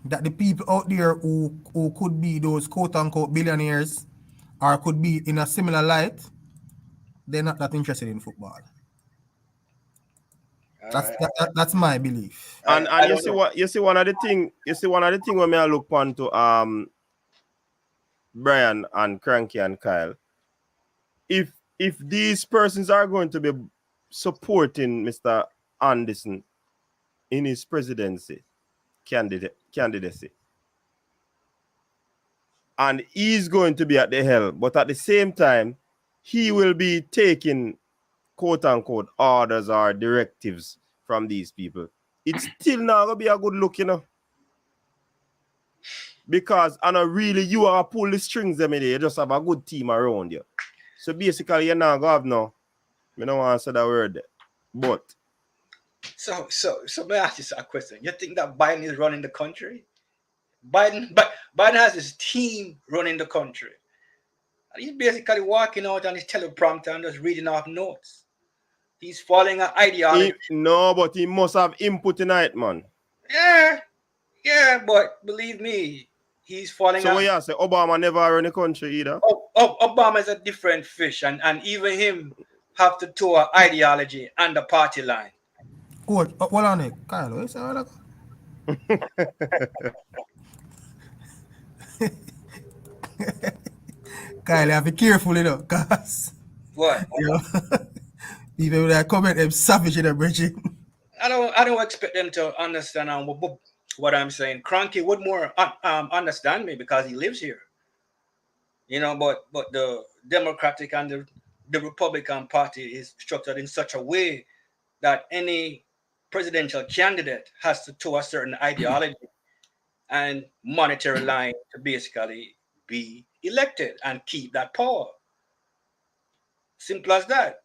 that the people out there who could be those quote-unquote billionaires or could be in a similar light, they're not that interested in football. That's my belief. And you see one of the thing when I look onto Brian and Cranky and Kyle, if these persons are going to be supporting Mr. Anderson in his presidency candidacy, and he's going to be at the helm, but at the same time, he will be taking quote-unquote orders or directives from these people. It's still not going to be a good look, because really you are pull the strings them in there. You just have a good team around you. So basically, you're not going to have I don't want to say that word, but So may I ask you a question? You think that Biden is running the country? Biden has his team running the country. And he's basically walking out on his teleprompter and just reading off notes. He's following an ideology. But he must have input in it, man. Yeah, but believe me, he's following. So what you say? Obama never run the country either. Obama is a different fish, and even him have to toe an ideology and the party line. Coach, hold on it. Kyle, what you say? Kyle, you have to be careful, because what? People with that comment, them savage in the bridge. I don't expect them to understand what I'm saying. Cranky would more understand me because he lives here. But the Democratic and the Republican Party is structured in such a way that any presidential candidate has to toe a certain ideology and monetary line to basically be elected and keep that power. Simple as that.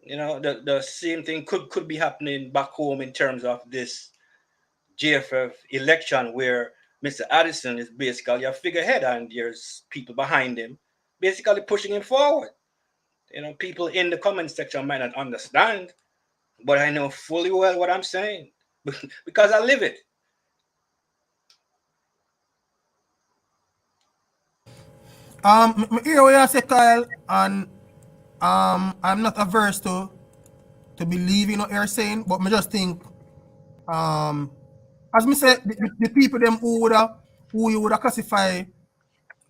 The same thing could be happening back home in terms of this JFF election, where Mr. Addison is basically a figurehead and there's people behind him basically pushing him forward. People in the comment section might not understand, but I know fully well what I'm saying because I live it. Here we are, say Kyle, and I'm not averse to believing what you're saying, but I just think, as me say, the people them who you would classify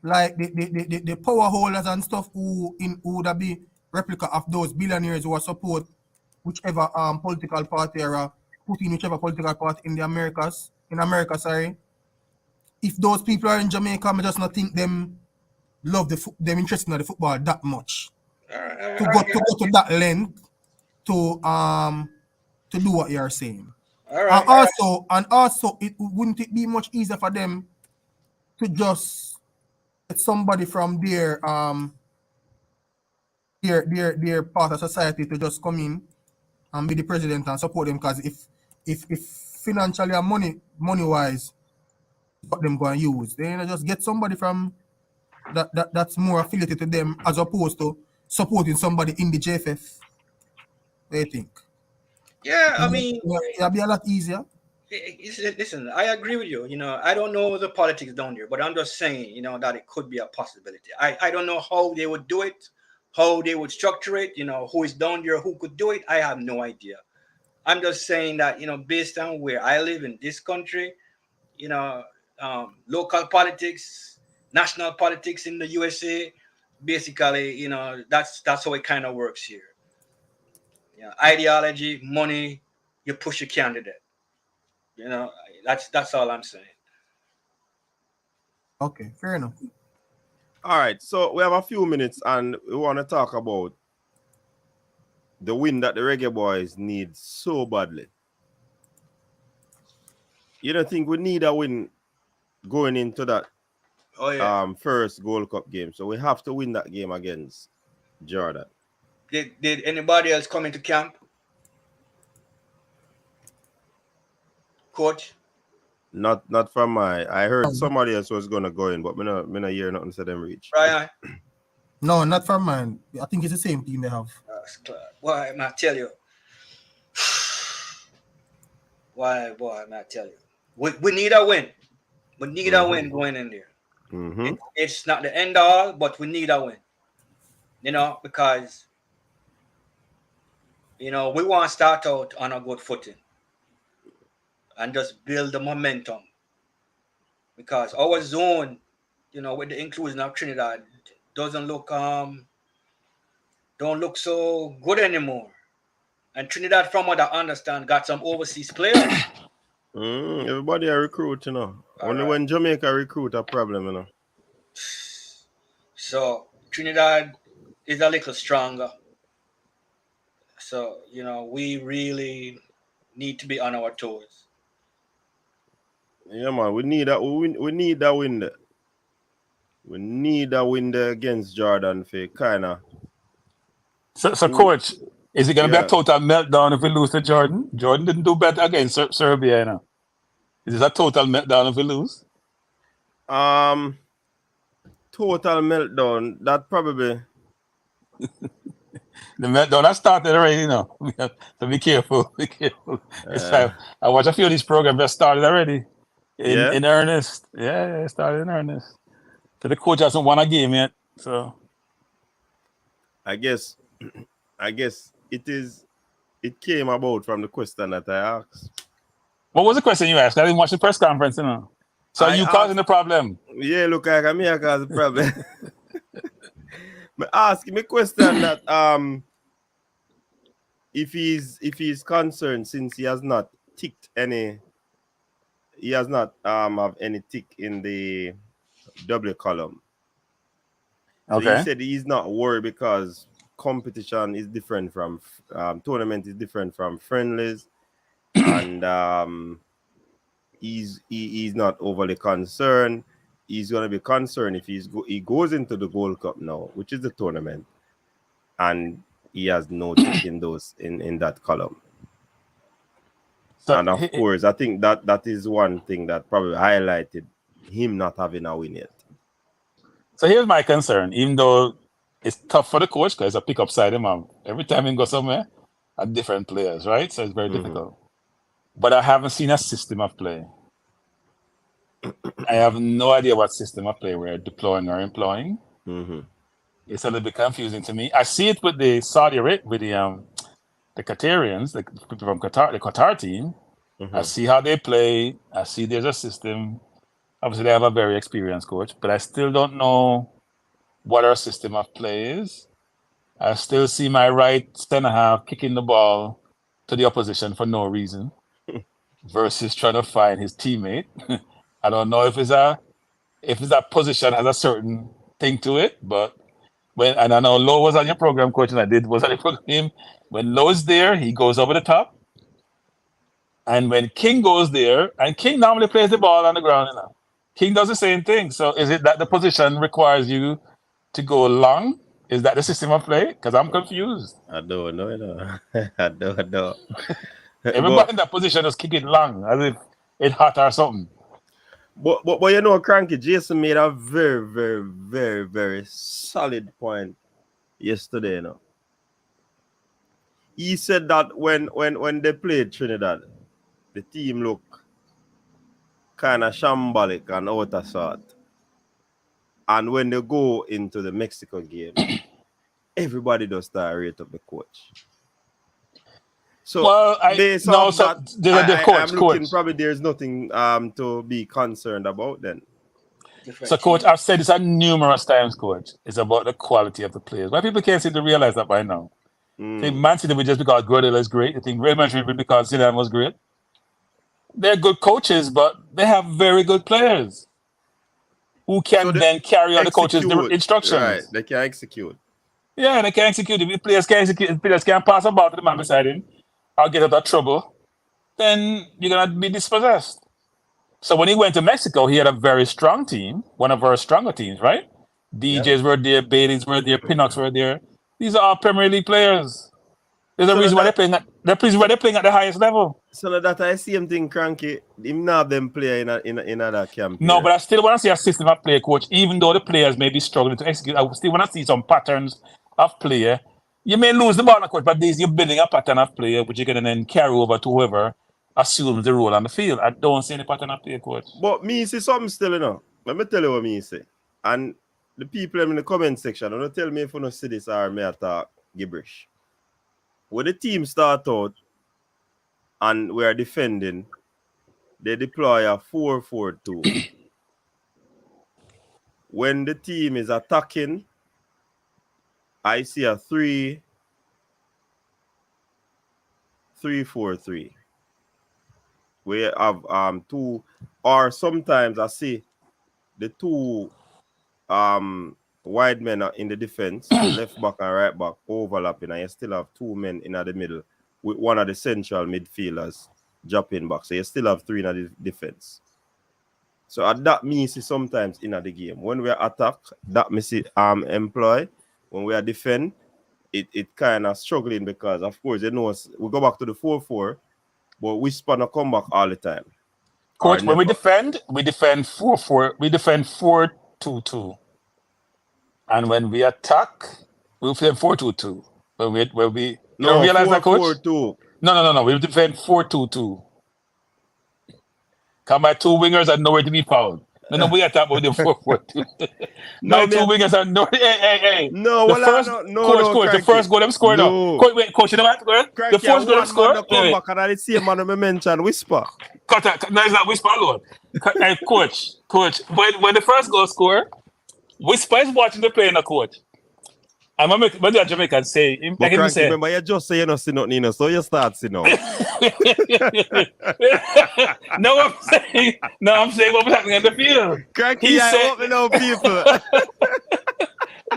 like the power holders and stuff who would be replica of those billionaires who are support whichever political party or put in whichever political party in America, sorry. If those people are in Jamaica, I just not think them love them interested in the football that much. To go to that length to do what you're saying. All right. And also wouldn't it be much easier for them to just get somebody from their part of society to just come in and be the president and support them, because if financially and money wise what them going to use, then just get somebody from that's more affiliated to them as opposed to supporting somebody in the JFF. What do you think? Yeah, I mean, it'll be a lot easier. Listen, I agree with you. I don't know the politics down there, but I'm just saying, that it could be a possibility. I don't know how they would do it, how they would structure it, who is down there, who could do it. I have no idea. I'm just saying that, based on where I live in this country, local politics, national politics in the USA, basically, that's how it kind of works here. Ideology, money, you push your candidate. That's all I'm saying. Okay, fair enough. All right, so we have a few minutes and we want to talk about the win that the Reggae Boyz need so badly. You don't think we need a win going into that first Gold Cup game? So we have to win that game against Jordan. Did anybody else come into camp? Coach? Not from I heard somebody else was gonna go in, but me not hear nothing to them reach. Brian? No, not from mine. I think it's the same team they have. Why, I tell you. Why, boy, I tell you. We need a win. We need a win going in there. Mm-hmm. It's not the end all, but we need a win. Because we want to start out on a good footing and just build the momentum. Because our zone, with the inclusion of Trinidad, doesn't look don't look so good anymore. And Trinidad, from what I understand, got some overseas players. Everybody a recruit, Only when Jamaica recruit a problem, So Trinidad is a little stronger. So, we really need to be on our toes. Yeah, man, we need that win there. We need that win there against Jordan for kind of. So, coach, is it going to be a total meltdown if we lose to Jordan? Jordan didn't do better against Serbia, Is this a total meltdown if we lose? Total meltdown. That probably. The meltdown has started already, We have to be careful. Be careful. I watch a few of these programs that started already in earnest. Yeah, it started in earnest. So the coach hasn't won a game yet. So I guess it came about from the question that I asked. What was the question you asked? I didn't watch the press conference, So are you causing the problem? Yeah, look like I'm here causing the problem. Me ask me question that if he's concerned, since he has not have any tick in the W column. So he said he's not worried because competition is different from tournament is different from friendlies, and he's not overly concerned. He's going to be concerned if he goes into the Gold Cup now, which is the tournament, and he has no tick in those in that column. So and of course, I think that is one thing that probably highlighted him not having a win yet. So here's my concern, even though it's tough for the coach because I pick up side him every time he goes somewhere at different players, right? So it's very difficult. But I haven't seen a system of play. I have no idea what system of play we're deploying or employing. It's a little bit confusing to me. I see it with the Saudi with the Qatarians, the people from Qatar, the Qatar team. I see how they play. I see there's a system. Obviously, they have a very experienced coach, but I still don't know what our system of play is. I still see my right centre half kicking the ball to the opposition for no reason versus trying to find his teammate. I don't know if that position has a certain thing to it, but and I know Lowe was on your program, coach, and I was on your program. When Lowe's there, he goes over the top. And when King goes there, and King normally plays the ball on the ground, King does the same thing. So is it that the position requires you to go long? Is that the system of play? Because I'm confused. I don't know. I don't know. Everybody in that position is kicking long, as if it's hot or something. But you know, Cranky, Jason made a very, very, very, very solid point yesterday, you know. He said that when they played Trinidad, the team looked kind of shambolic and out of sort. And when they go into the Mexico game, everybody does start rate up the coach. So based on that, I'm looking, probably there's nothing to be concerned about then. So, coach, I've said this numerous times, coach. It's about the quality of the players. Why people can't seem to realize that by now. I think Man City was just because Guardiola is great. I think Real Madrid because Zidane was great. They're good coaches, but they have very good players who can then carry out the coach's instructions. Right, they can execute. Yeah, they can execute. If players can execute, if players can pass about to the man beside him, or get out of trouble, then you're going to be dispossessed. So when he went to Mexico, he had a very strong team, one of our stronger teams, right? DJs were there, Bailey's were there, Pinnocks were there. These are all Premier League players. There's a reason why they're playing at the highest level. So that I see him think Cranky, him not them player in that camp. No, but I still want to see a system of play, coach. Even though the players may be struggling to execute, I still want to see some patterns of play. You may lose the ball, coach, but you're building a pattern of play which you can then carry over to whoever assumes the role on the field. I don't see any pattern of play, coach. But me see something still, you know. Let me tell you what me say. And the people in the comment section, don't tell me if you don't see this or me talk gibberish. When the team start out and we are defending, they deploy a 4-4-2. When the team is attacking, I see a 3-4-3. We have two, or sometimes I see the two wide men in the defense, left back and right back overlapping, and you still have two men in the middle with one of the central midfielders dropping back. So you still have three in the defense. So that means sometimes in the game. When we attack, that means employ. When we are defend, it kind of struggling because of course you know we go back to the 4-4, but we span a comeback all the time. Coach, when we defend 4-4, we defend 4-2-2. And when we attack, we defend 4-2-2. When we no, realize that, coach? 4-4-2. No. We defend 4-2-2. Come by two wingers and nowhere to be found. No, we attack with the 4-4-2. My two wingers are nowhere. Hey. No, coach, the first goal them score now. Coach, you know what? The first goal them score. Come back and I see man I mentioned Whisper. No, it's not Whisper alone. Hey, coach. When the first goal score, Whisper is watching the play in the coach. And when the Jamaican say, but Cranky, say, remember you just say you don't see nothing, so you start see now. I'm saying what was happening in the field. Cranky, he said, open up people.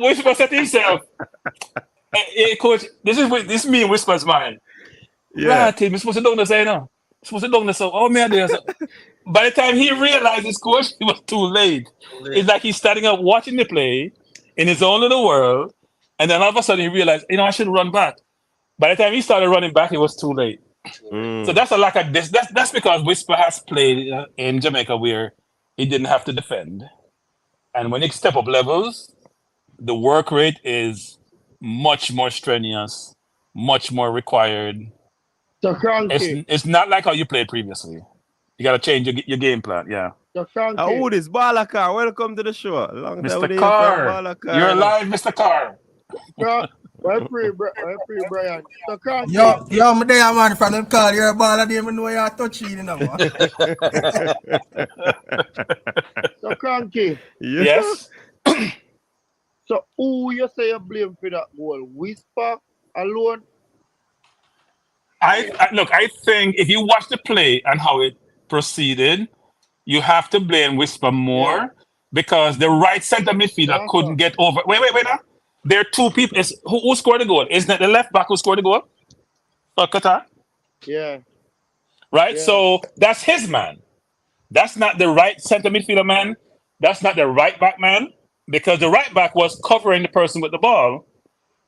Whisper said to himself, hey, coach, this me Whisper's mind. Yeah. Right, team, you're supposed to do this, now. Supposed to do this, oh man, by the time he realized his coach, it was too late. It's like he's starting up watching the play in his own little world. And then all of a sudden he realized, I should run back. By the time he started running back, it was too late. So that's a lack of this. That's because Whisper has played in Jamaica where he didn't have to defend. And when he step up levels, the work rate is much more strenuous, much more required. So Cranky. It's not like how you played previously. You got to change your game plan, yeah. So Cranky. Who this? Balakar, welcome to the show. Mr. Carr. You're alive, Mr. Carr. I free Brian. So cranky. Yo, me there, man, from them call you're a baller, they even know you're touchy, you know, man. So cranky. Yeah. Yes. So who you say you blame for that goal? Whisper alone? I think if you watch the play and how it proceeded, you have to blame Whisper more because the right center midfielder couldn't get over. Wait now. There are two people. Who scored the goal? Isn't it the left back who scored the goal? For Qatar? Yeah. Right? Yeah. So that's his man. That's not the right center midfielder man. That's not the right back man because the right back was covering the person with the ball.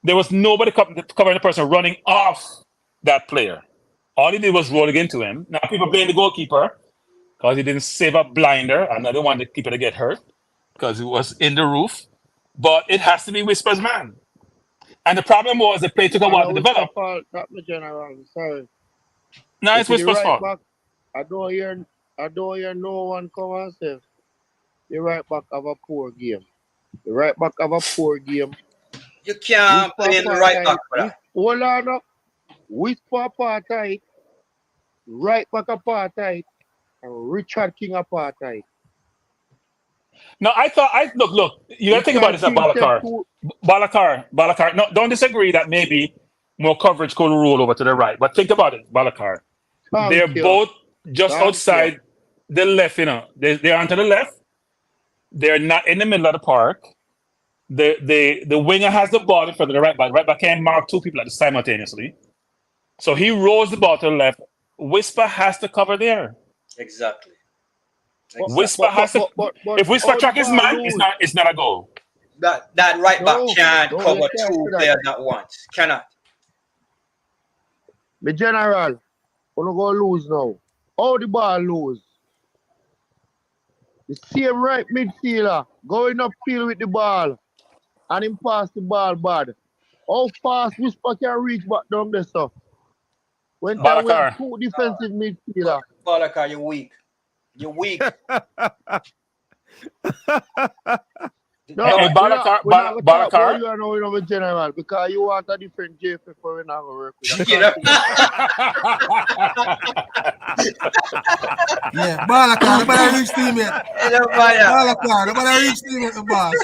There was nobody covering the person running off that player. All he did was rolling into him. Now people blame the goalkeeper because he didn't save a blinder, and I don't want the keeper to get hurt because he was in the roof. But it has to be Whisper's man. And the problem was the play took a while to develop. Not the general. Sorry. No, it's Whisper's fault. Back, I don't hear no one come and say the right back have a poor game. The right back have a poor game. You can't blame the right back for that. Hold on up. Whisper apartheid, right back apartheid, and Richard King apartheid. No, look. You gotta think about this at Balakar. No, don't disagree that maybe more coverage could roll over to the right. But think about it, Balakar. They're both just outside the left, you know. They're onto the left. They're not in the middle of the park. The winger has the ball in front of the right back. Right back can't mark two people simultaneously. So he rolls the ball to the left. Whisper has to cover there. Exactly. Whisper has to. If Whisper track his man, it's not a goal. That right back can't cover two players at once. Cannot. The general, we're going to lose now. How the ball lose? The same right midfielder going upfield with the ball and him pass the ball bad. How fast Whisper can reach back down there, sir? When we have two defensive midfielder. Balakar, you're weak. You're weak. No, hey, Balakar. You are now in general because you want a different JFF for when I work with. Yeah, Balakar, nobody reach team yet. Balakar, nobody reach team yet, the boss.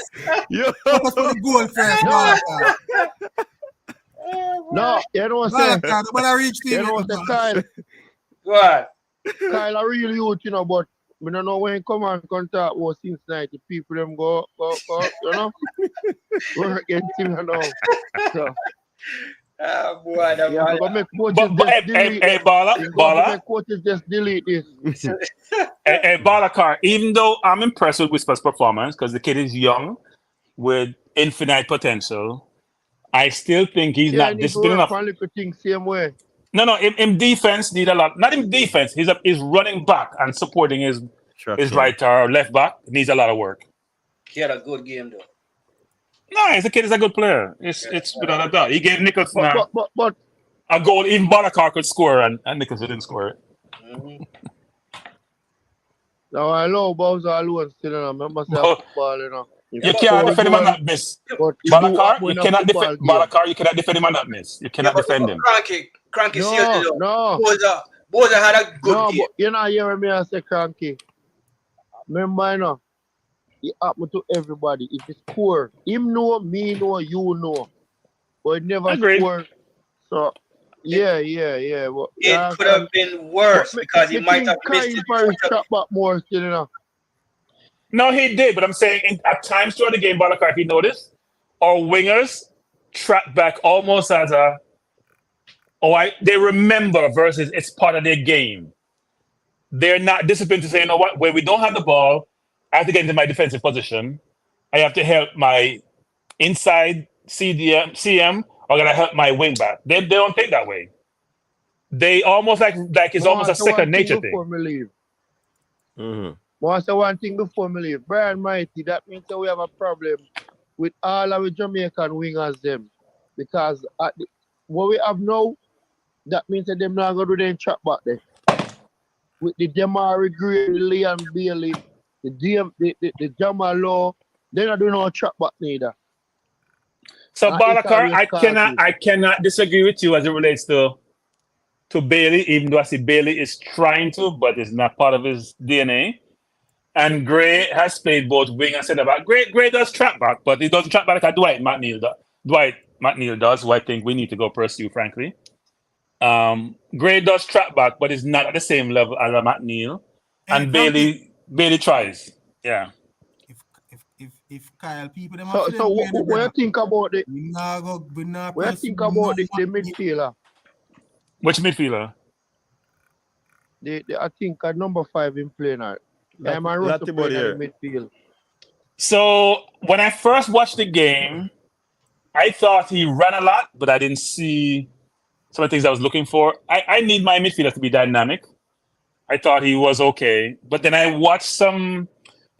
Focus on the goal first, Balakar. No, you know what I'm saying? Balakar, nobody reach team yet. You know what I'm saying, What? Kyle are really youth, you know, but we don't know when he come and contact was since 90 people them go, you know? We're against him and all. So. Boy, hey, Bala. Coaches just delete this. hey, Balakar, even though I'm impressed with Whisper's performance because the kid is young with infinite potential, I still think he's not disciplined enough. Same way. No, in defense need a lot. Not in defense. He's running back and supporting his right or left back needs a lot of work. He had a good game though. No, the kid is a good player. It's without a doubt. He gave Nicholson but a goal. Even Balakar could score and Nicholson didn't score it. Mm-hmm. Now I know Bowser alone still, you know. Remember football, you know. You can't defend him and not miss. Balakar, you cannot defend Balakar. You cannot defend him and not miss. You cannot defend him. Cranky, no. Boza had a good game. But you know, hear me I say Cranky. Remember, you know, it happened to everybody. If it's poor, him know, me know, you know. But it never score. So, yeah. But, it could have been worse because he might have missed it. More still, you know. No, he did, but I'm saying at times throughout the game, Balakar, if you notice, our wingers track back almost as a they remember versus it's part of their game. They're not disciplined to say, you know what, when we don't have the ball, I have to get into my defensive position. I have to help my inside CM, or I'm gonna help my wing back. They don't think that way. They almost like it's almost a second nature thing. Before me leave. Mm-hmm. Want to say one thing before me leave. Brian Mighty, that means that we have a problem with all our Jamaican wingers them. Because what we have now, that means that them not going to do them trap back there. With the Demari Gray, the Leon Bailey, the Jamal Law, they're not doing no trap back neither. So It's Balakar, always costly. I cannot disagree with you as it relates to Bailey, even though I see Bailey is trying to, but it's not part of his DNA. And Gray has played both wing and centre back. Gray does track back, but he doesn't track back like Dwight McNeil does. Dwight McNeil does, who I think we need to go pursue, frankly. Gray does track back, but it's not at the same level as a McNeil. Hey, And Grumpy, Bailey tries. Yeah. if Kyle people them So have so what you brother, think about the we not what you pursue think no about the man. midfielder? Which midfielder? I think at number 5 in playing now. I'm a Russell Lati playing here. at the midfield. So when I first watched the game, I thought he ran a lot, but I didn't see some of the things I was looking for. I need my midfielder to be dynamic. I thought he was okay. But then I watched some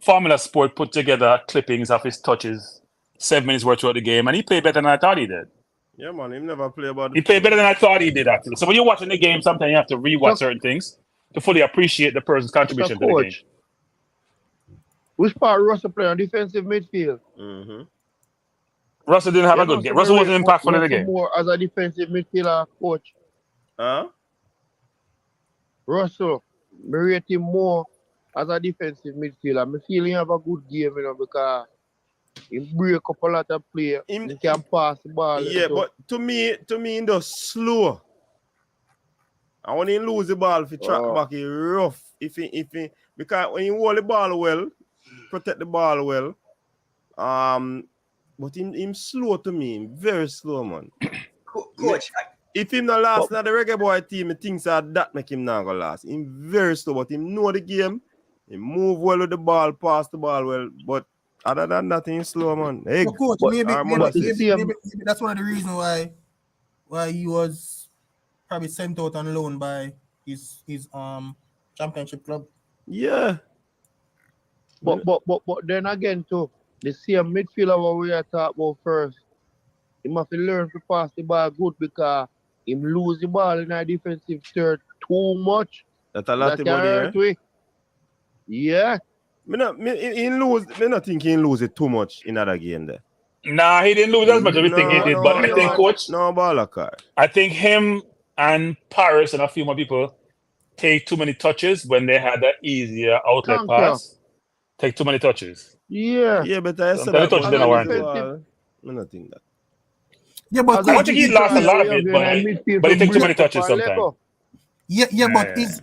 Formula Sport put together clippings of his touches, 7 minutes worth throughout the game, and he played better than I thought he did. Yeah, man, he never play about He played better than I thought he did, actually. So when you're watching the game, sometimes you have to rewatch certain things to fully appreciate the person's contribution to the game. Coach, which part Russell play on defensive midfield? Mm-hmm. Russell didn't have a good game. Russell wasn't impactful in the game. More as a defensive midfielder, coach. Huh? Russell, me rate him more as a defensive midfielder. Me feel he have a good game, because he break up a lot of play. He can pass the ball. Yeah, but to me, he does slow. And when he lose the ball, if he track back, he rough. If he because when he hold the ball well, protect the ball well. But him slow to me, him very slow, man. Coach, if him not last in the Reggae Boy team, he thinks that make him not go last. Him very slow, but him know the game. He move well with the ball, pass the ball well. But other than that, he's slow, man. Hey, Coach, maybe that's one of the reasons why he was probably sent out on loan by his championship club. Yeah. But then again too, the same midfielder what we are talking about first, he must learn to pass the ball good, because him lose the ball in a defensive third too much. That's a lot that can hurt we. Yeah. Me not think he lose it too much in other game there. Nah, he didn't lose as much as we think he did. But I think, Coach, I think him and Paris and a few more people take too many touches when they had that easier outlet pass. Take too many touches. Yeah. Yeah, but I said that touches didn't warrant it. it. I don't think that. Yeah, but I think he lost a lot of it, but he took too many touches sometimes. Yeah, but is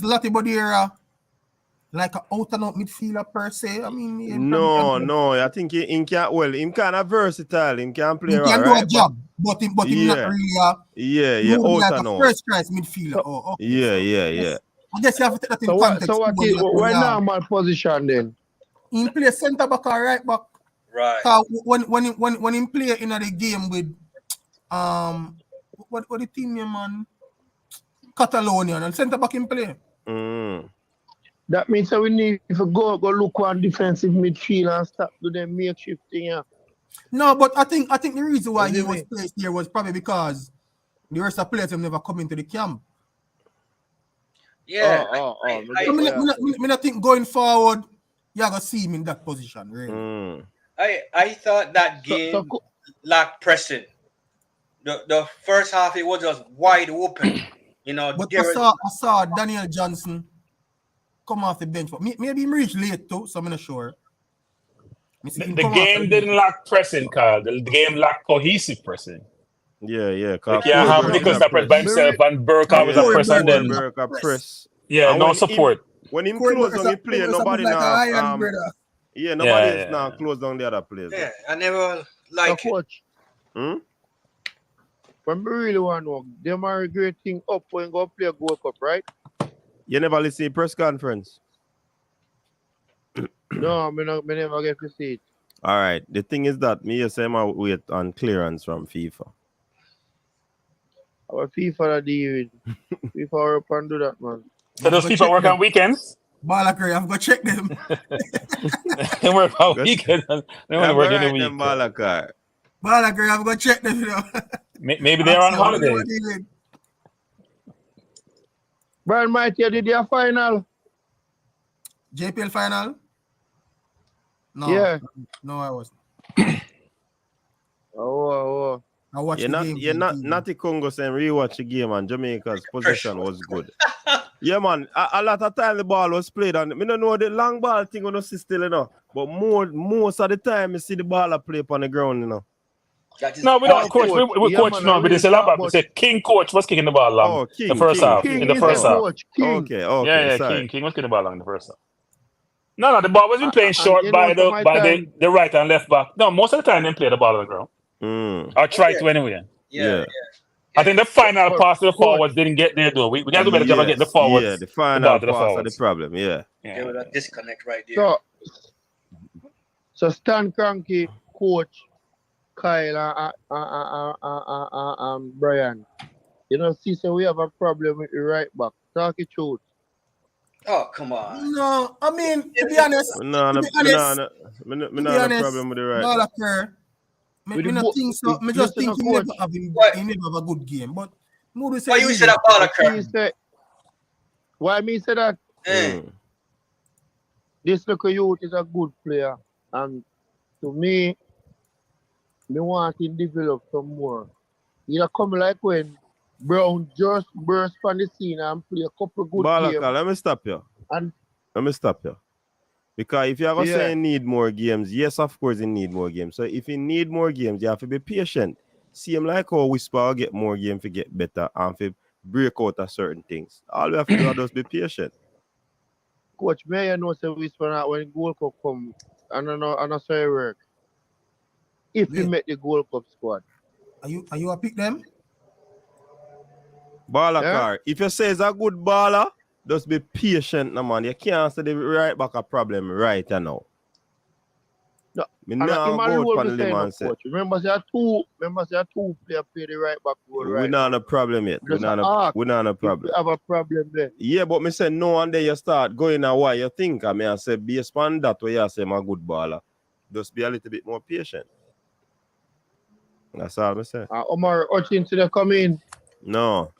Lati Bodera like an out and out midfielder per se? I mean, no. I think he can't. Well, him kind of versatile. Him can play. He can do a job, but him not really. Out and out. First choice midfielder. Yeah. I guess you have to take that in context. So where now my position then? He play centre back or right back. Right. When he play in the game with what the team name, man? Catalonia, and centre back in play. That means that we need to go look on defensive midfield and stop do them makeshift thing. Yeah. No, but I think the reason why he was placed here was probably because the rest of the players have never come into the camp. Yeah. I think going forward, you're gonna see him in that position, really. I thought that game lacked pressing. The first half it was just wide open. But I saw Daniel Johnson come off the bench. But maybe he reached late too, so I'm not sure. The game didn't lack pressing, Carl. The game lacked cohesive pressing. Yeah. You can't have Nichols that press by himself and Burke with a press and then press. Yeah, no support. When him close on the play, nobody now. Nobody is now close down the other players. Yeah, I never like it. When we really want to work, they might great thing up when go play a Gold Cup, right? You never listen to press conference? No, I never get to see it. All right. The thing is that me say I wait on clearance from FIFA. Our FIFA deal with. FIFA up and do that, man. So does FIFA work on weekends? Balakari, I'm gonna check them. They work on weekends. They want to work in the week. Balakari, I'm gonna check them. Maybe they're on holiday. Brian Mighty, did your final? JPL final? No. Yeah. No, I wasn't. Oh. I watch You're the not, game. you're not, Natty Congo saying rewatch the game and Jamaica's possession was good. Yeah, man. A lot of time the ball was played and I don't know the long ball thing on the still, you know. But most of the time you see the ball play upon the ground, you know. That is No, we don't, coach. Coach. We Yeah, coach, man, no, I we really didn't say that talk back. We about said King coach was kicking the ball long Oh, the first King. half. King In the is first a half. coach. King. Yeah, sorry. King was kicking the ball long in the first half. No, the ball wasn't playing short you by know, for my time, the right and left back. No, most of the time they play the ball on the ground. Or try to anyway. Yeah. I think the final pass to the coach. forwards didn't get there though. We gotta do a better job of getting the forwards. Yeah, the final ball to the pass of the forwards. problem, yeah. There was a disconnect right there. So Stan Cranky, coach, Kyle and Brian. You know, see, so we have a problem with the right back. Talk it truth. Oh, come on. No, I mean, to be honest, No problem with the right back. Me not think so. Me just think he never have a good game. But Moody said, why you said that Ballaker? Why me say that? This little youth is a good player, and to me want him develop some more. He'll come like when Brown just burst on the scene and play a couple good games. Let me stop you. Because if you ever say you need more games, yes, of course you need more games. So if you need more games, you have to be patient. See him like how Whisper get more games to get better and to break out of certain things. All we have to do is just be patient. Coach, may I know say Whisper that when Gold Cup come, I don't know, and I say work. If you make the Gold Cup squad. Are you a pick them? Baller, if you say it's a good baller, just be patient, no man. You can't say the right back a problem right now. No, me now go out the limb and say. Remember, there are two players play the right back role. We're not a problem yet. We're not a problem. We have a problem there. Yeah, but me say no, and then you start going a why you think. I mean, I say based on that way you say I'm a good baller. Just be a little bit more patient. That's all I say. Omar Hutchinson to come in. No.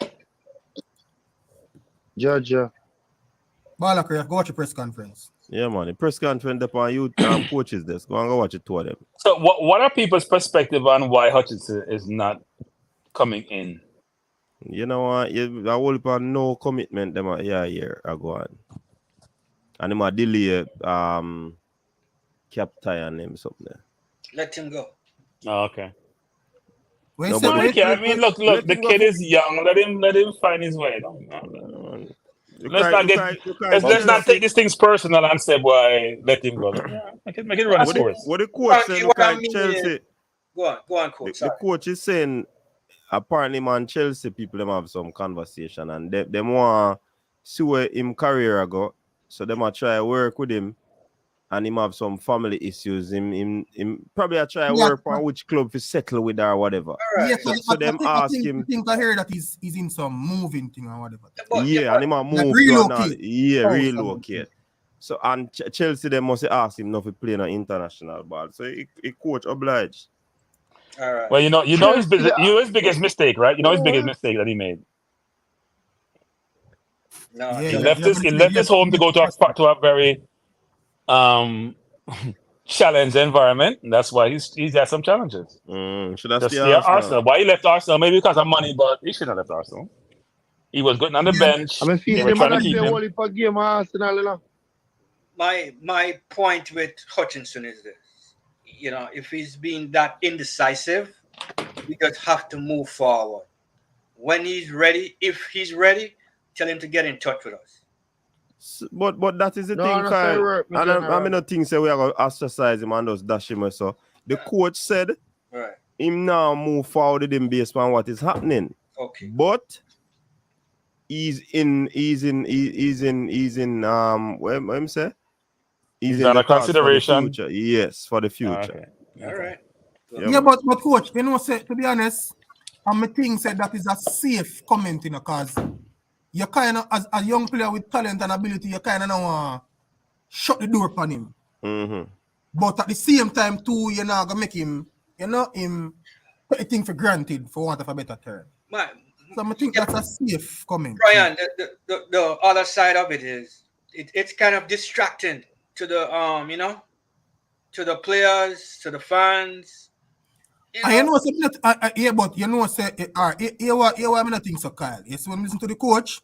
Georgia. Ballaker, go watch a press conference. Yeah, man. The press conference upon you coaches this. Go and go watch it to them. So what are people's perspective on why Hutchinson is not coming in? You know what? I will put no commitment them a year ago on. And him a delay cap tie and him something there. Let him go. Oh, okay. I mean, look, the kid is young. Let him find his way. Let's not take these things personal and say, boy, let him go. Make it run his course. What the coach said, look at Chelsea. Go on, coach. The coach is saying, apparently, man, Chelsea people them have some conversation and they want to see where him career go. So they might try to work with him. And him have some family issues. Him probably try to work on which club to settle with or whatever. Right. Yeah, so them ask him. I think I heard that he's in some moving thing or whatever. And him a move. Relocate. Relocate. So and Chelsea they must ask him not to play in an international ball. So he coach obliged. All right. Well, you know his biggest mistake, right? You know his biggest mistake that he made. No, he left his home to go to a very challenge environment. And that's why he's had some challenges. Should I stay at Arsenal? Why he left Arsenal? Maybe because of money, but he shouldn't have left Arsenal. He was good on the bench. I mean, they were trying to keep him. For game Arsenal, you know? My point with Hutchinson is this. You know, if he's being that indecisive, we just have to move forward. When he's ready, if he's ready, tell him to get in touch with us. But that is the thing, Kyle. And I mean, not think say we are going to ostracize him and just dash him or so. The coach said him now move forward with him based on what is happening. Okay. But he's in what him say? He's under consideration. For yes, for the future. Okay. All right. Yeah, but coach, you know, say to be honest, my thing said that is a safe comment, you know, because you kind of, as a young player with talent and ability, you kind of now shut the door upon him. Mm-hmm. But at the same time, too, you're not going to make him, put a thing for granted, for want of a better term. So I think that's a safe comment. Brian, the other side of it is, it's kind of distracting to the, to the players, to the fans. And you know, say, yeah, but you know, say, here why I not think so, Kyle. Yes, when I listen to the coach,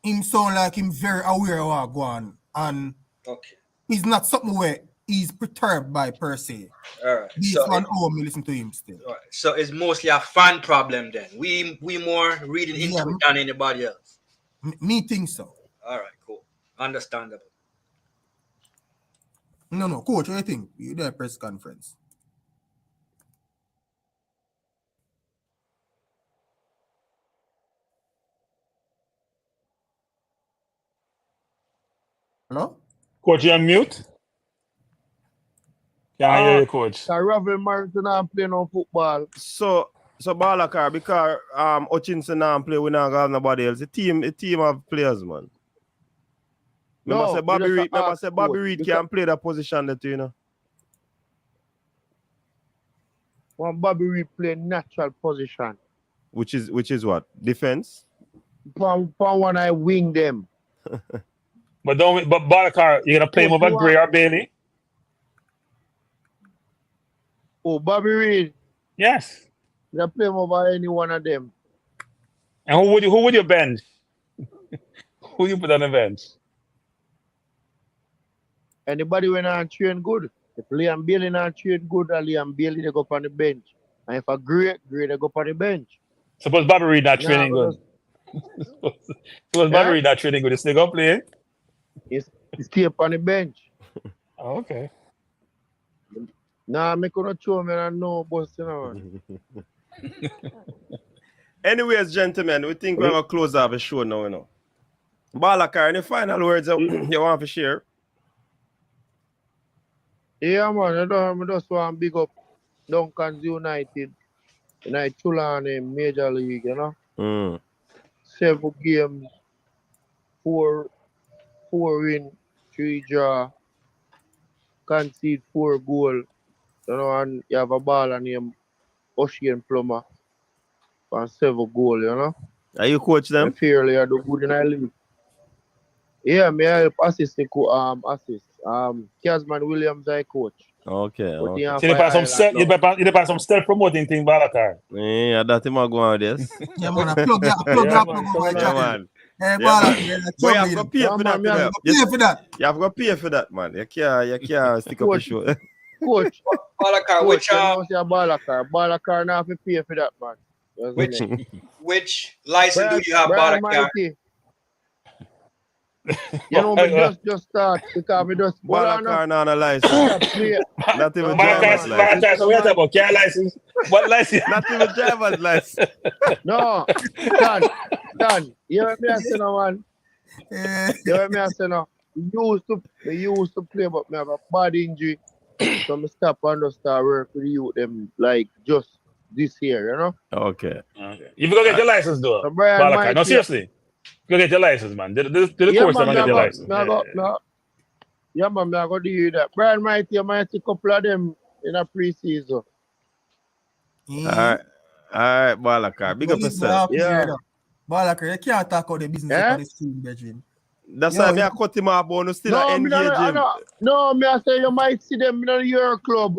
him sound like him very aware of what go on, and Okay. he's not something where he's perturbed by per se. All right. Based on how me listen to him still. All right. So it's mostly a fan problem then. We more reading into Yeah. it than anybody else. Me think so. All right, cool. Understandable. No, coach, what do you think? You there press conference. Hello? Coach, you on mute? Can't hear you, coach. Ravel Martin not play no football. So Balakar, because Hutchinson not play, we not got nobody else. A team of players, man. Remember say Bobby Reed can play that position that you know. When Bobby Reed play natural position. Which is what? Defense? From one I wing them. But Balakar, you're gonna play him over Gray or Bailey? Oh, Bobby Reed. Yes. You play him over any one of them. And who would you bench? Who you put on the bench? Anybody when I train good. If Liam Bailey not train good, Liam Bailey they go up on the bench. And if a Gray they go up on the bench. Suppose Bobby Reed not training good. Suppose Bobby Reed not training good. Is he go play? He's stay up on the bench. Oh, okay. Nah, me couldn't show me and no boss, you know. Anyways, gentlemen, we think we're gonna close off the show now, you know. Balakar, any final words you want to share? Yeah, man, I just want to big up Duncan's United. And Chula in Major League, you know. 7 games, 4 win, 3 draw, concede 4 goal. You know, and you have a baller named Ocean Plummer for 7 goal, you know. Are you coach them? Fairly, I do good in the league. Yeah, me I help assist the assist. Casman Williams I coach. Okay. So you better some self promoting thing, Balakar. Yeah, that him go on this. Yeah, man, plug man. Hey, Balakar, you have to pay for that. You have to pay for that, man. You can't stick up the show. Coach, Balakar, Balakar now have to pay for that, man. Which license do you have, Balakar? You know, we just start because we just Balakar not a license. Not even driver's license. Balakar, we have about car license. What license? Not even driver's license. No, Dan, you hear me say no, man. You hear me say no. We used to play, but me have a bad injury. So I stop and just start work with you them like just this year, you know? Okay. You go get your license though. So Balakar. No, seriously. Go get your license, man. Do the course and get your license. Yeah, man, I got to do that. Brian might see a couple of them in a pre-season. All right, Balakar. Big up yourself. Yeah. Balakar, you can't talk about the business of the stream, Benjamin. That's why I cut him off, but still engage him. No, I say you might see them in your club.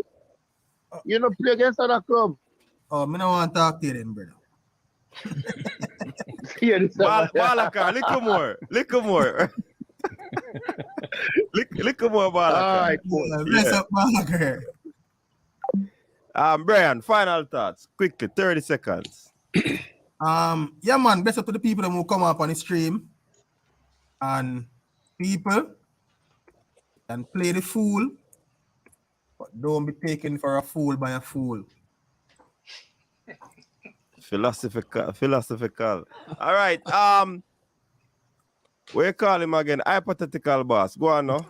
You know, play against other club. Oh, I don't want to talk to them, brother. Balakar, little more. Little more, Balakar. All right, cool. Bless up, Balakar. Brian, final thoughts. Quickly, 30 seconds. Yeah, man, bless up to the people that will come up on the stream. And people can play the fool, but don't be taken for a fool by a fool. Philosophical. All right. We call him again. Hypothetical boss. Go on now.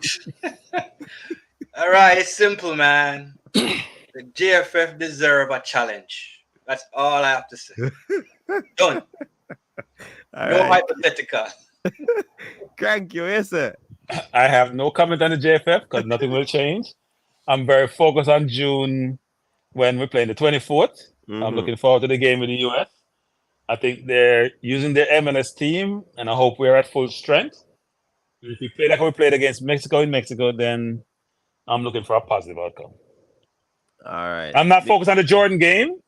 All right, it's simple, man. The JFF deserve a challenge. That's all I have to say. Done. No hypothetical. Thank you, yes, sir. I have no comment on the JFF because nothing will change. I'm very focused on June when we're playing the 24th. I'm looking forward to the game with the US. I think they're using their MLS team, and I hope we're at full strength. If we play like we played against Mexico in Mexico, then I'm looking for a positive outcome. All right. I'm not focused on the Jordan game.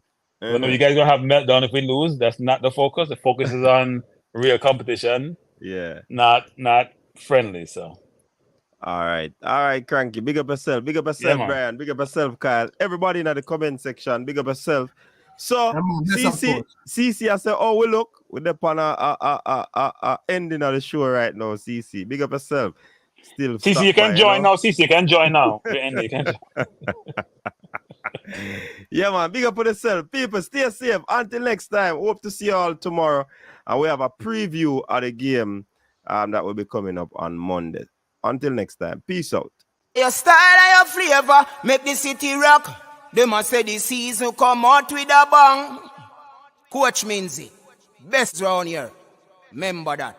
I know Mhm. you guys gonna have meltdown if we lose. That's not the focus. The focus is on real competition, Yeah. not friendly. So All right, Cranky. Big up yourself. Big up yeah, yourself, man. Brian. Big up yourself, Kyle. Everybody in the comment section, big up yourself. So, Yeah, man, bless up, coach. CC, I say, oh, we look. We're upon a ending of the show right now, CC. Big up yourself. Still CC, stop you can by, join now. CC, you can join now. You can join. Yeah, man. Big up on yourself. People, stay safe. Until next time. Hope to see you all tomorrow. And we have a preview of the game that will be coming up on Monday. Until next time. Peace out. Your style and your flavor make the city rock. They must say the season come out with a bang. Coach Minzy, best round here. Remember that.